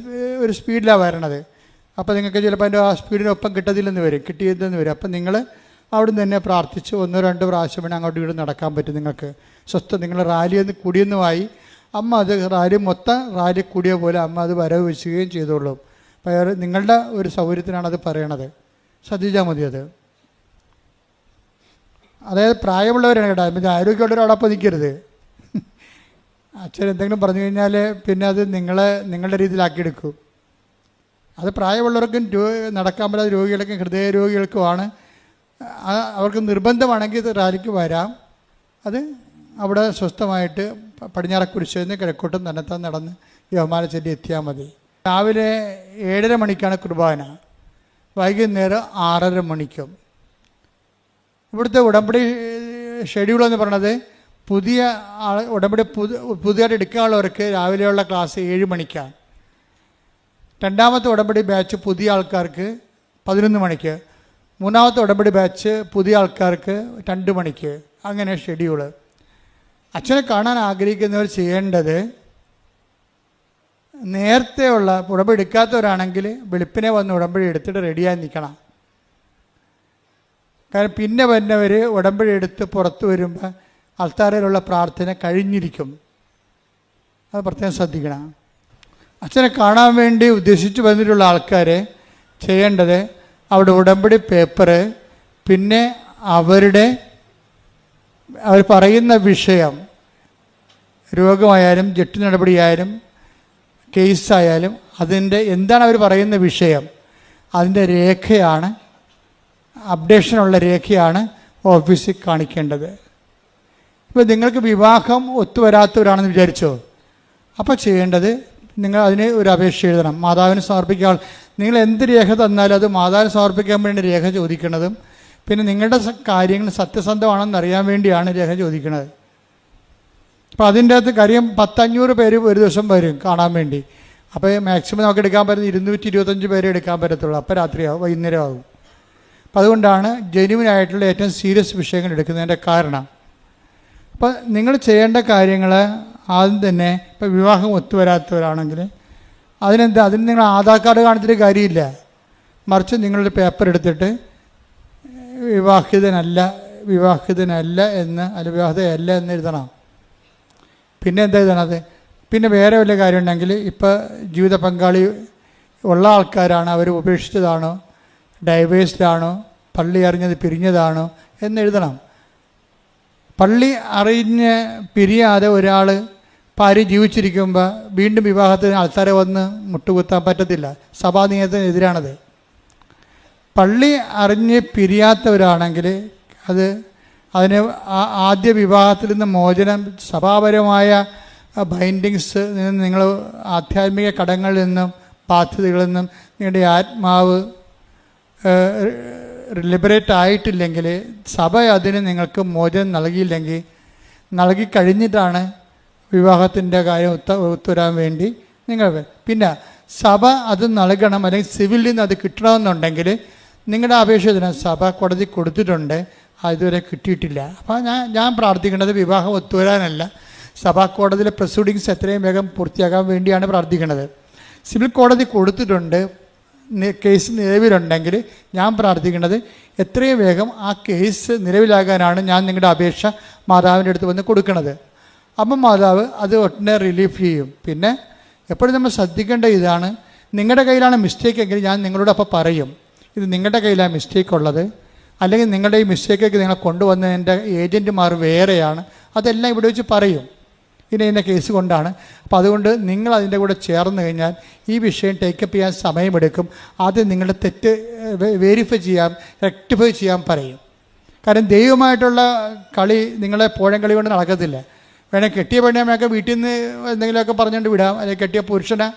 ഒരു സ്പീഡിലാണ് വരണത്. അപ്പോൾ നിങ്ങൾക്ക് ചിലപ്പോൾ അതിൻ്റെ ആ സ്പീഡിനൊപ്പം കിട്ടിയതെന്ന് വരും. അപ്പം നിങ്ങൾ അവിടെ നിന്ന് തന്നെ പ്രാർത്ഥിച്ച് 1-2 പ്രാവശ്യം വേണം അങ്ങോട്ട് വീട് നടക്കാൻ പറ്റും. നിങ്ങൾക്ക് സ്വസ്ഥം നിങ്ങൾ റാലിയെന്ന് കൂടിയെന്നുമായി അമ്മ അത് റാലി കൂടിയ പോലെ അമ്മ അത് വരവ് വെച്ചുകയും ചെയ്തോളും. അപ്പോൾ നിങ്ങളുടെ ഒരു സൗകര്യത്തിനാണ് അത് പറയണത്. ശ്രദ്ധിച്ചാൽ മതി. അതായത് പ്രായമുള്ളവരാണ് കേട്ടോ. പിന്നെ ആരോഗ്യമുള്ളവരോടൊപ്പം നിൽക്കരുത്. അച്ഛൻ എന്തെങ്കിലും പറഞ്ഞു കഴിഞ്ഞാൽ പിന്നെ അത് നിങ്ങളുടെ രീതിയിലാക്കിയെടുക്കും. അത് പ്രായമുള്ളവർക്കും നടക്കാൻ പറ്റാത്ത രോഗികൾക്കും ഹൃദയ രോഗികൾക്കുമാണ്. അവർക്ക് നിർബന്ധമാണെങ്കിൽ ഇത് റാലിക്ക് വരാം. അത് അവിടെ സ്വസ്ഥമായിട്ട് പടിഞ്ഞാറേ കുരിശിൽ നിന്ന് കിഴക്കോട്ടും തന്നെത്താൻ നടന്ന് ജപമാല ചൊല്ലി എത്തിയാൽ മതി. രാവിലെ 7:30 മണിക്കാണ് കുർബാന, വൈകുന്നേരം 6:30 മണിക്കും. ഇവിടുത്തെ ഉടമ്പടി ഷെഡ്യൂൾ എന്ന് പറയണത് പുതിയ ഉടമ്പടി പുതിയതായിട്ട് എടുക്കാനുള്ളവർക്ക് രാവിലെയുള്ള ക്ലാസ് 7 മണിക്കാണ്. രണ്ടാമത്തെ ഉടമ്പടി ബാച്ച് പുതിയ ആൾക്കാർക്ക് 11 മണിക്ക്. മൂന്നാമത്തെ ഉടമ്പടി ബാച്ച് പുതിയ ആൾക്കാർക്ക് 2 മണിക്ക്. അങ്ങനെ ഷെഡ്യൂള്. അച്ഛനെ കാണാൻ ആഗ്രഹിക്കുന്നവർ ചെയ്യേണ്ടത് നേരത്തെയുള്ള ഉടമ്പടി എടുക്കാത്തവരാണെങ്കിൽ വെളുപ്പിനെ വന്ന് ഉടമ്പടി എടുത്തിട്ട് റെഡിയായി നിൽക്കണം. കാരണം പിന്നെ വരുന്നവർ ഉടമ്പടി എടുത്ത് പുറത്ത് വരുമ്പോൾ അൾത്താരയിലുള്ള പ്രാർത്ഥന കഴിഞ്ഞിരിക്കും. അത് പ്രത്യേകം ശ്രദ്ധിക്കണം. അച്ഛനെ കാണാൻ വേണ്ടി ഉദ്ദേശിച്ച് വന്നിട്ടുള്ള ആൾക്കാർ ചെയ്യേണ്ടത് അവിടെ ഉടമ്പടി പേപ്പറ്, പിന്നെ അവർ പറയുന്ന വിഷയം, രോഗമായാലും ജെട്ടി നടപടിയായാലും കേസായാലും അതിൻ്റെ എന്താണ് അവർ പറയുന്ന വിഷയം, അതിൻ്റെ രേഖയാണ്, അപ്ഡേഷനുള്ള രേഖയാണ് ഓഫീസിൽ കാണിക്കേണ്ടത്. ഇപ്പോൾ നിങ്ങൾക്ക് വിവാഹം ഒത്തുവരാത്തവരാണെന്ന് വിചാരിച്ചോ, അപ്പോൾ ചെയ്യേണ്ടത് നിങ്ങൾ അതിന് ഒരു അപേക്ഷ എഴുതണം, മാതാവിന് സമർപ്പിക്കാൻ. നിങ്ങൾ എന്ത് രേഖ തന്നാലും അത് മാതാവിന് സമർപ്പിക്കാൻ വേണ്ടി രേഖ ചോദിക്കുന്നതും പിന്നെ നിങ്ങളുടെ കാര്യങ്ങൾ സത്യസന്ധമാണെന്ന് അറിയാൻ വേണ്ടിയാണ് രേഖ ചോദിക്കുന്നത്. അപ്പോൾ അതിൻ്റെ അകത്ത് കാര്യം 100-500 പേര് ഒരു ദിവസം വരും കാണാൻ വേണ്ടി. അപ്പോൾ മാക്സിമം നമുക്ക് എടുക്കാൻ പറ്റുന്ന 225 പേരെ എടുക്കാൻ പറ്റത്തുള്ളൂ. അപ്പോൾ രാത്രിയാവും, വൈകുന്നേരം ആകും. അപ്പം അതുകൊണ്ടാണ് ജെന്യുവിനായിട്ടുള്ള ഏറ്റവും സീരിയസ് വിഷയങ്ങൾ എടുക്കുന്നതിൻ്റെ കാരണം. അപ്പം നിങ്ങൾ ചെയ്യേണ്ട കാര്യങ്ങൾ ആദ്യം തന്നെ, ഇപ്പോൾ വിവാഹം ഒത്തുവരാത്തവരാണെങ്കിൽ അതിന് നിങ്ങൾ ആധാർ കാർഡ് കാണിച്ചിട്ട് കാര്യമില്ല. മറിച്ച് നിങ്ങളൊരു പേപ്പർ എടുത്തിട്ട് വിവാഹിതനല്ല എന്ന് വിവാഹിതയല്ല എന്ന് എഴുതണം. പിന്നെ എന്താ എഴുതണത്? പിന്നെ വേറെ വല്ല കാര്യം ഉണ്ടെങ്കിൽ ഇപ്പോൾ ജീവിത പങ്കാളി ഉള്ള ആൾക്കാരാണ്, അവർ ഉപേക്ഷിച്ചതാണോ, ഡൈവേഴ്സ്ഡാണോ, പള്ളി അറിഞ്ഞത് പിരിഞ്ഞതാണോ എന്നെഴുതണം. പള്ളി അറിഞ്ഞ് പിരിയാതെ ഒരാൾ ഭാര്യ ജീവിച്ചിരിക്കുമ്പോൾ വീണ്ടും വിവാഹത്തിന് ആൾക്കാരെ വന്ന് മുട്ടുകുത്താൻ പറ്റത്തില്ല. സഭാ നിയമത്തിനെതിരാണത്. പള്ളി അറിഞ്ഞ് പിരിയാത്തവരാണെങ്കിൽ അതിന് ആദ്യ വിവാഹത്തിൽ നിന്ന് മോചനം, സഭാപരമായ ബൈൻഡിങ്സ് നിന്ന്, നിങ്ങൾ ആധ്യാത്മിക കടങ്ങളിൽ നിന്നും ബാധ്യതകളിൽ നിന്നും നിങ്ങളുടെ ആത്മാവ് ലിബറേറ്റ് ആയിട്ടില്ലെങ്കിൽ, സഭ അതിന് നിങ്ങൾക്ക് മോചനം നൽകിയില്ലെങ്കിൽ, നൽകിക്കഴിഞ്ഞിട്ടാണ് വിവാഹത്തിൻ്റെ കാര്യം ഒത്തുവരാൻ വേണ്ടി നിങ്ങൾ. പിന്നെ സഭ അത് നൽകണം, അല്ലെങ്കിൽ സിവിലിൽ നിന്ന് അത് കിട്ടണമെന്നുണ്ടെങ്കിൽ നിങ്ങളുടെ അപേക്ഷ സഭ കോടതി കൊടുത്തിട്ടുണ്ട്, അതുവരെ കിട്ടിയിട്ടില്ല. അപ്പോൾ ഞാൻ പ്രാർത്ഥിക്കേണ്ടത് വിവാഹം ഒത്തുവരാനല്ല, സഭാ കോടതിയിലെ പ്രൊസീഡിങ്സ് എത്രയും വേഗം പൂർത്തിയാക്കാൻ വേണ്ടിയാണ് പ്രാർത്ഥിക്കുന്നത്. സിവിൽ കോടതി കൊടുത്തിട്ടുണ്ട്, കേസ് നിലവിലുണ്ടെങ്കിൽ ഞാൻ പ്രാർത്ഥിക്കുന്നത് എത്രയും വേഗം ആ കേസ് നിലവിലാകാനാണ് ഞാൻ നിങ്ങളുടെ അപേക്ഷ മാതാവിൻ്റെ അടുത്ത് വന്ന് കൊടുക്കുന്നത്. അപ്പം മാതാവ് അത് ഒട്ടനെ റിലീഫ് ചെയ്യും. പിന്നെ എപ്പോഴും നമ്മൾ ശ്രദ്ധിക്കേണ്ട ഇതാണ്, നിങ്ങളുടെ കയ്യിലാണ് മിസ്റ്റേക്ക് എങ്കിൽ ഞാൻ നിങ്ങളോട് അപ്പോൾ പറയും, ഇത് നിങ്ങളുടെ കയ്യിലാണ് മിസ്റ്റേക്ക് ഉള്ളത്, അല്ലെങ്കിൽ നിങ്ങളുടെ ഈ മിസ്റ്റേക്കൊക്കെ നിങ്ങളെ കൊണ്ടുവന്നതിൻ്റെ ഏജൻറ്റുമാർ വേറെയാണ്, അതെല്ലാം ഇവിടെ വെച്ച് പറയും. ഇന്ന കേസ് കൊണ്ടാണ്. അപ്പോൾ അതുകൊണ്ട് നിങ്ങൾ അതിൻ്റെ കൂടെ ചേർന്ന് കഴിഞ്ഞാൽ ഈ വിഷയം ടേക്കപ്പ് ചെയ്യാൻ സമയമെടുക്കും. ആദ്യം നിങ്ങളുടെ തെറ്റ് വെരിഫൈ ചെയ്യാൻ, റെക്ടിഫൈ ചെയ്യാൻ പറയും. കാരണം ദൈവമായിട്ടുള്ള കളി നിങ്ങളെ പോഴം കളി കൊണ്ട് നടക്കത്തില്ല. വേണേൽ കെട്ടിയ പെണ്ണമ്മയൊക്കെ വീട്ടിൽ നിന്ന് എന്തെങ്കിലുമൊക്കെ പറഞ്ഞുകൊണ്ട് വിടാം, അല്ലെങ്കിൽ കെട്ടിയ പുരുഷനെ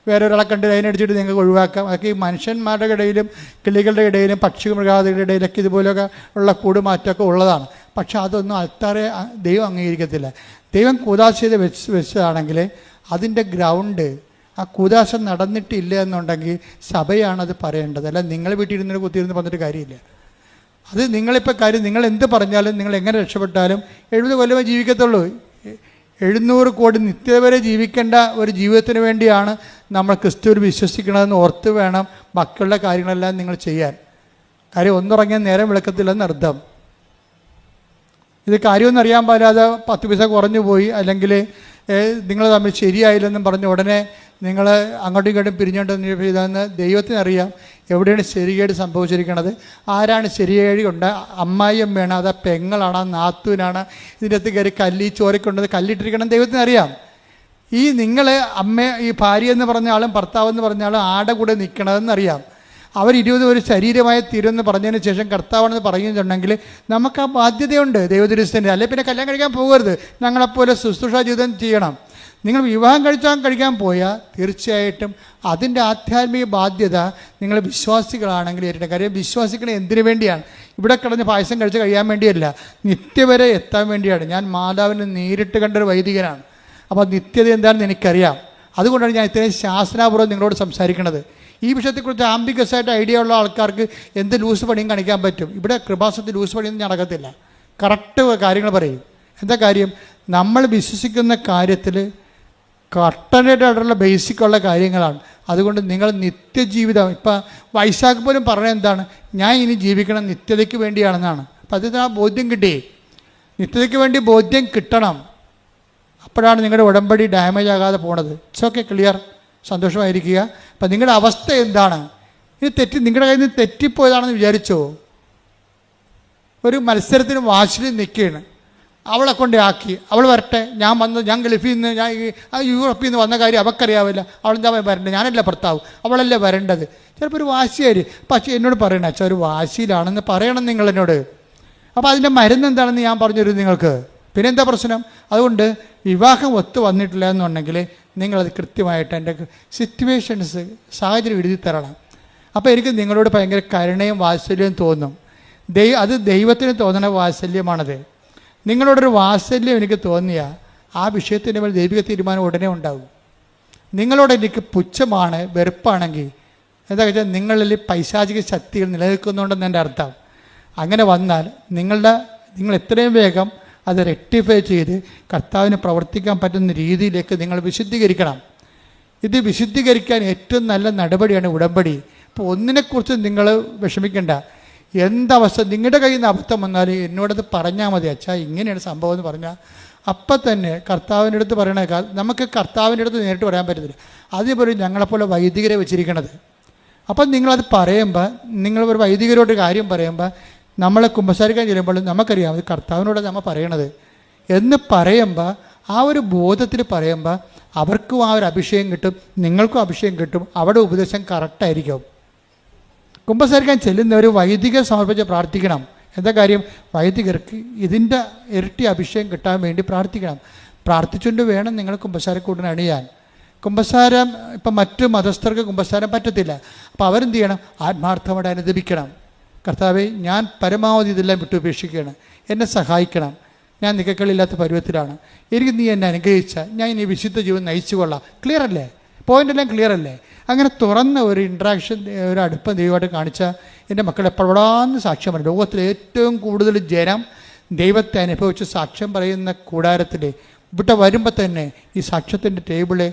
വേറെ ഒരാളെ കണ്ട് അതിനടിച്ചിട്ട് നിങ്ങൾക്ക് ഒഴിവാക്കാം. അതൊക്കെ ഈ മനുഷ്യന്മാരുടെ ഇടയിലും കിളികളുടെ ഇടയിലും പക്ഷി മൃഗാദികളുടെ ഇടയിലൊക്കെ ഇതുപോലെയൊക്കെ ഉള്ള കൂടുമാറ്റമൊക്കെ ഉള്ളതാണ്. പക്ഷെ അതൊന്നും അൾത്താരെ ദൈവം അംഗീകരിക്കത്തില്ല. ദൈവം കൂദാശ ചെയ്ത് വെച്ചതാണെങ്കിൽ അതിൻ്റെ ഗ്രൗണ്ട്, ആ കൂദാശ നടന്നിട്ടില്ല എന്നുണ്ടെങ്കിൽ സഭയാണത് പറയേണ്ടത്, അല്ല നിങ്ങൾ വീട്ടിൽ ഇരുന്നിട്ട് കുത്തിയിരുന്ന് പറഞ്ഞിട്ട് കാര്യമില്ല. അത് നിങ്ങളിപ്പോൾ കാര്യം, നിങ്ങൾ എന്ത് പറഞ്ഞാലും നിങ്ങൾ എങ്ങനെ രക്ഷപ്പെട്ടാലും 70 കൊല്ലമേ ജീവിക്കത്തുള്ളൂ. 700 കോടി നിത്യത വരെ ജീവിക്കേണ്ട ഒരു ജീവിതത്തിന് വേണ്ടിയാണ് നമ്മൾ ക്രിസ്തുവിൽ വിശ്വസിക്കണമെന്ന് ഓർത്ത് വേണം ബാക്കിയുള്ള കാര്യങ്ങളെല്ലാം നിങ്ങൾ ചെയ്യാൻ. കാര്യം ഒന്നുറങ്ങിയാൽ നേരം വിളക്കത്തില്ലെന്ന് അർത്ഥം. ഇത് കാര്യമൊന്നും അറിയാൻ പാടില്ലാതെ 10 പൈസ കുറഞ്ഞു പോയി, അല്ലെങ്കിൽ നിങ്ങൾ തമ്മിൽ ശരിയായില്ലെന്നും പറഞ്ഞ് ഉടനെ നിങ്ങൾ അങ്ങോട്ടും ഇങ്ങോട്ടും പിരിഞ്ഞോണ്ടെന്ന് ചെയ്തെന്ന് ദൈവത്തിനറിയാം എവിടെയാണ് ശരികേട് സംഭവിച്ചിരിക്കുന്നത്, ആരാണ് ശരികേട് കൊണ്ട്, അമ്മായിയമ്മയാണ്, അത് പെങ്ങളാണ്, നാത്തൂനാണ്, ഇതിൻ്റെ അകത്ത് കയറി കല്ലി ചോരക്കൊണ്ടത് കല്ലിട്ടിരിക്കണം ദൈവത്തിനറിയാം. ഈ നിങ്ങൾ ഈ ഭാര്യ എന്ന് പറഞ്ഞ ആളും ഭർത്താവ് എന്ന് പറഞ്ഞ ആളും ആടെ കൂടെ നിൽക്കണതെന്നറിയാം. അവർ 20 ഒരു ശരീരമായി തീരുമെന്ന് പറഞ്ഞതിന് ശേഷം കർത്താവാണെന്ന് പറയുന്നുണ്ടെങ്കിൽ നമുക്ക് ആ ബാധ്യതയുണ്ട് ദൈവദൃശ്യത്തിൻ്റെ. അല്ലെങ്കിൽ പിന്നെ കല്യാണം കഴിക്കാൻ പോകരുത്, ഞങ്ങളെപ്പോലെ ശുശ്രൂഷ ജീവിതം ചെയ്യണം. നിങ്ങൾ വിവാഹം കഴിക്കാൻ പോയാൽ തീർച്ചയായിട്ടും അതിൻ്റെ ആധ്യാത്മിക ബാധ്യത നിങ്ങൾ വിശ്വാസികളാണെങ്കിൽ ഏറ്റവും. കാര്യം വിശ്വാസികളെ എന്തിനു വേണ്ടിയാണ്? ഇവിടെ കിടന്ന് പായസം കഴിച്ച് കഴിയാൻ വേണ്ടിയല്ല, നിത്യവരെ എത്താൻ വേണ്ടിയാണ്. ഞാൻ മാതാവിനെ നേരിട്ട് കണ്ടൊരു വൈദികനാണ്. അപ്പോൾ നിത്യത എന്താണെന്ന് എനിക്കറിയാം. അതുകൊണ്ടാണ് ഞാൻ ഇത്രയും ശാസ്ത്രാപൂർവ്വം നിങ്ങളോട് സംസാരിക്കുന്നത്. ഈ വിഷയത്തെക്കുറിച്ച് ആംബിഗസായിട്ട് ഐഡിയ ഉള്ള ആൾക്കാർക്ക് എന്ത് ലൂസ് പണിയും കാണിക്കാൻ പറ്റും. ഇവിടെ കൃപാസനത്തിൽ ലൂസ് പണിയൊന്നും നടക്കത്തില്ല, കറക്റ്റ് കാര്യങ്ങൾ പറയും. എന്താ കാര്യം? നമ്മൾ വിശ്വസിക്കുന്ന കാര്യത്തിൽ കട്ടനായിട്ടുള്ള ബേസിക്കുള്ള കാര്യങ്ങളാണ്. അതുകൊണ്ട് നിങ്ങൾ നിത്യജീവിതം, ഇപ്പം വൈശാഖ് പോലും പറഞ്ഞത് എന്താണ്? ഞാൻ ഇനി ജീവിക്കണം നിത്യതയ്ക്ക് വേണ്ടിയാണെന്നാണ്. അപ്പം അതിന് ആ ബോധ്യം കിട്ടി. നിത്യതയ്ക്ക് വേണ്ടി ബോധ്യം കിട്ടണം. അപ്പോഴാണ് നിങ്ങളുടെ ഉടമ്പടി ഡാമേജ് ആകാതെ പോണത്. ഇറ്റ്സ് ഓക്കെ, ക്ലിയർ, സന്തോഷമായിരിക്കുക. അപ്പം നിങ്ങളുടെ അവസ്ഥ എന്താണ്? ഇത് നിങ്ങളുടെ കയ്യിൽ നിന്ന് തെറ്റിപ്പോയതാണെന്ന് വിചാരിച്ചോ? ഒരു മത്സരത്തിന് വാശിയിൽ നിൽക്കുകയാണ്, അവളെ കൊണ്ട് ആക്കി, അവൾ വരട്ടെ, ഞാൻ ഗൾഫിൽ നിന്ന്, ഞാൻ യൂറോപ്പിൽ നിന്ന് വന്ന കാര്യം അവൾക്കറിയാവില്ല, അവളെന്താ വരണ്ടത്, ഞാനല്ല ഭർത്താവ്, അവളല്ലേ വരേണ്ടത്. ചിലപ്പോൾ ഒരു വാശിയായി. പക്ഷേ എന്നോട് പറയണ അച്ഛാ ഒരു വാശിയിലാണെന്ന് പറയണം നിങ്ങൾ എന്നോട്. അപ്പോൾ അതിൻ്റെ മരുന്ന് എന്താണെന്ന് ഞാൻ പറഞ്ഞു തരും നിങ്ങൾക്ക്. പിന്നെ എന്താ പ്രശ്നം? അതുകൊണ്ട് വിവാഹം ഒത്തു വന്നിട്ടില്ല എന്നുണ്ടെങ്കിൽ നിങ്ങളത് കൃത്യമായിട്ട് എൻ്റെ സിറ്റുവേഷൻസ്, സാഹചര്യം എഴുതി തരണം. അപ്പോൾ എനിക്ക് നിങ്ങളോട് ഭയങ്കര കരുണയും വാത്സല്യവും തോന്നും. അത് ദൈവത്തിന് തോന്നുന്ന വാത്സല്യമാണത്. നിങ്ങളോടൊരു വാത്സല്യം എനിക്ക് തോന്നിയാൽ ആ വിഷയത്തിൻ്റെ മേൽ ദൈവിക തീരുമാനം ഉടനെ ഉണ്ടാകും. നിങ്ങളോട് എനിക്ക് പുച്ഛമാണ്, വെറുപ്പാണെങ്കിൽ എന്താ വെച്ചാൽ നിങ്ങളിൽ പൈശാചിക ശക്തികൾ നിലനിൽക്കുന്നുണ്ടെന്ന് എൻ്റെ അർത്ഥം. അങ്ങനെ വന്നാൽ നിങ്ങൾ എത്രയും വേഗം അത് റെക്ടിഫൈ ചെയ്ത് കർത്താവിന് പ്രവർത്തിക്കാൻ പറ്റുന്ന രീതിയിലേക്ക് നിങ്ങൾ വിശുദ്ധീകരിക്കണം. ഇത് വിശുദ്ധീകരിക്കാൻ ഏറ്റവും നല്ല നടപടിയാണ് ഉടമ്പടി. അപ്പോൾ ഒന്നിനെക്കുറിച്ച് നിങ്ങൾ വിഷമിക്കേണ്ട. എന്തവസ്ഥ നിങ്ങളുടെ കയ്യിൽ നിന്ന് അബദ്ധം വന്നാലും എന്നോടത് പറഞ്ഞാൽ മതി, അച്ഛാ ഇങ്ങനെയാണ് സംഭവം എന്ന് പറഞ്ഞാൽ അപ്പം തന്നെ കർത്താവിൻ്റെ അടുത്ത് പറയണ. നമുക്ക് കർത്താവിൻ്റെ അടുത്ത് നേരിട്ട് പറയാൻ പറ്റത്തില്ല. അതേപോലെ ഞങ്ങളെപ്പോലെ വൈദികരെ വെച്ചിരിക്കണത്. അപ്പം നിങ്ങളത് പറയുമ്പോൾ, നിങ്ങൾ ഒരു വൈദികരോട് കാര്യം പറയുമ്പോൾ, നമ്മളെ കുമ്പസാരിക്കാൻ ചെല്ലുമ്പോൾ നമുക്കറിയാം അത് കർത്താവിനോട് നമ്മൾ പറയണത് എന്ന് പറയുമ്പോൾ, ആ ഒരു ബോധത്തിൽ പറയുമ്പോൾ അവർക്കും ആ ഒരു അഭിഷേകം കിട്ടും, നിങ്ങൾക്കും അഭിഷേകം കിട്ടും. അവിടെ ഉപദേശം കറക്റ്റായിരിക്കും. കുമ്പസാരിക്കാൻ ചെല്ലുന്നവർ വൈദികർ സമർപ്പിച്ച് പ്രാർത്ഥിക്കണം. എന്താ കാര്യം? വൈദികർക്ക് ഇതിൻ്റെ ഇരട്ടി അഭിഷേകം കിട്ടാൻ വേണ്ടി പ്രാർത്ഥിക്കണം. പ്രാർത്ഥിച്ചുകൊണ്ട് വേണം നിങ്ങൾ കുമ്പസാരക്കൂടിന് അണിയാൻ. കുമ്പസാരം ഇപ്പം മറ്റു മതസ്ഥർക്ക് കുമ്പസാരം പറ്റത്തില്ല. അപ്പോൾ അവരെന്ത് ചെയ്യണം? ആത്മാർത്ഥമായിട്ട് അനുദപിക്കണം. കർത്താവേ, ഞാൻ പരമാവധി ഇതെല്ലാം വിട്ടുപേക്ഷിക്കുകയാണ്, എന്നെ സഹായിക്കണം, ഞാൻ നിക്കക്കളില്ലാത്ത പരുവത്തിലാണ്, എനിക്ക് നീ എന്നെ അനുഗ്രഹിച്ച ഞാൻ ഇനി വിശുദ്ധ ജീവൻ നയിച്ചു കൊള്ളാം. ക്ലിയർ അല്ലേ? പോയിൻ്റെല്ലാം ക്ലിയർ അല്ലേ? അങ്ങനെ തുറന്ന ഒരു ഇൻട്രാക്ഷൻ, ഒരു അടുപ്പം ദൈവമായിട്ട് കാണിച്ചാൽ എൻ്റെ മക്കൾ എപ്പോഴാന്ന് സാക്ഷ്യം പറയും. ലോകത്തിലെ ഏറ്റവും കൂടുതൽ ജനം ദൈവത്തെ അനുഭവിച്ച് സാക്ഷ്യം പറയുന്ന കൂടാരത്തിൽ ഇവിടെ വരുമ്പോൾ തന്നെ ഈ സാക്ഷ്യത്തിൻ്റെ ടേബിളെ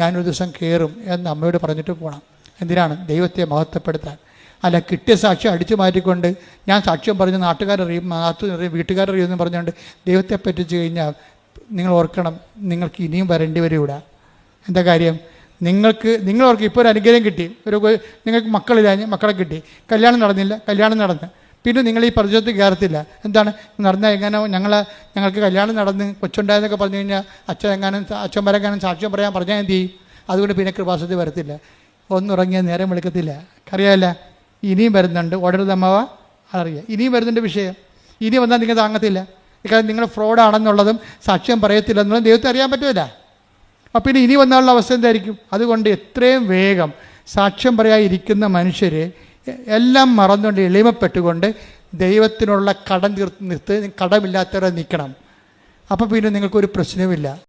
ഞാനൊരു ദിവസം കയറും എന്ന് അമ്മയോട് പറഞ്ഞിട്ട് പോകണം. എന്തിനാണ്? ദൈവത്തെ മഹത്വപ്പെടുത്താൻ. അല്ല കിട്ടിയ സാക്ഷ്യം അടിച്ചു മാറ്റിക്കൊണ്ട് ഞാൻ സാക്ഷ്യം പറഞ്ഞ് നാട്ടുകാരറിയും, നാട്ടുകാരറിയും, വീട്ടുകാരറിയുമെന്ന് പറഞ്ഞുകൊണ്ട് ദൈവത്തെ പറ്റിച്ച് കഴിഞ്ഞാൽ നിങ്ങൾ ഓർക്കണം, നിങ്ങൾക്ക് ഇനിയും വരേണ്ടി വരും ഇവിടെ. എന്താ കാര്യം? നിങ്ങളവർക്ക് ഇപ്പോൾ ഒരു അനുഗ്രഹം കിട്ടി, നിങ്ങൾക്ക് മക്കളില്ലാഞ്ഞ് മക്കളെ കിട്ടി, കല്യാണം നടന്നില്ല, കല്യാണം നടന്ന്, പിന്നെ നിങ്ങൾ ഈ പരിചയത്തിൽ കയറത്തില്ല. എന്താണ് നടന്നാൽ എങ്ങനെ ഞങ്ങൾക്ക് കല്യാണം നടന്ന് കൊച്ചുണ്ടായെന്നൊക്കെ പറഞ്ഞു കഴിഞ്ഞാൽ അച്ഛന്മാരെങ്ങാനും സാക്ഷ്യം പറയാൻ പറഞ്ഞാൽ എന്ത് ചെയ്യും? അതുകൊണ്ട് പിന്നെ കൃപാസനത്തിൽ വരത്തില്ല, ഒന്നുറങ്ങിയാൽ നേരം വിളിക്കത്തില്ല. അറിയാമല്ല, ഇനിയും വരുന്നുണ്ട്. ഓർഡർ തമ്മാവ അറിയാം, ഇനിയും വരുന്നുണ്ട് വിഷയം. ഇനി വന്നാൽ നിങ്ങൾ താങ്ങത്തില്ല. കാരണം നിങ്ങൾ ഫ്രോഡാണെന്നുള്ളതും സാക്ഷ്യം പറയത്തില്ല എന്നുള്ളതും ദൈവത്തെ അറിയാൻ പറ്റുമല്ല. അപ്പം പിന്നെ ഇനി വന്നാലുള്ള അവസ്ഥ എന്തായിരിക്കും? അതുകൊണ്ട് എത്രയും വേഗം സാക്ഷ്യം പറയാതിരിക്കുന്ന മനുഷ്യർ എല്ലാം മറന്നുകൊണ്ട് എളിമപ്പെട്ടുകൊണ്ട് ദൈവത്തിനുള്ള കടം തീർത്ത് കടമില്ലാത്തവരെ നിൽക്കണം. അപ്പോൾ പിന്നെ നിങ്ങൾക്കൊരു പ്രശ്നവുമില്ല.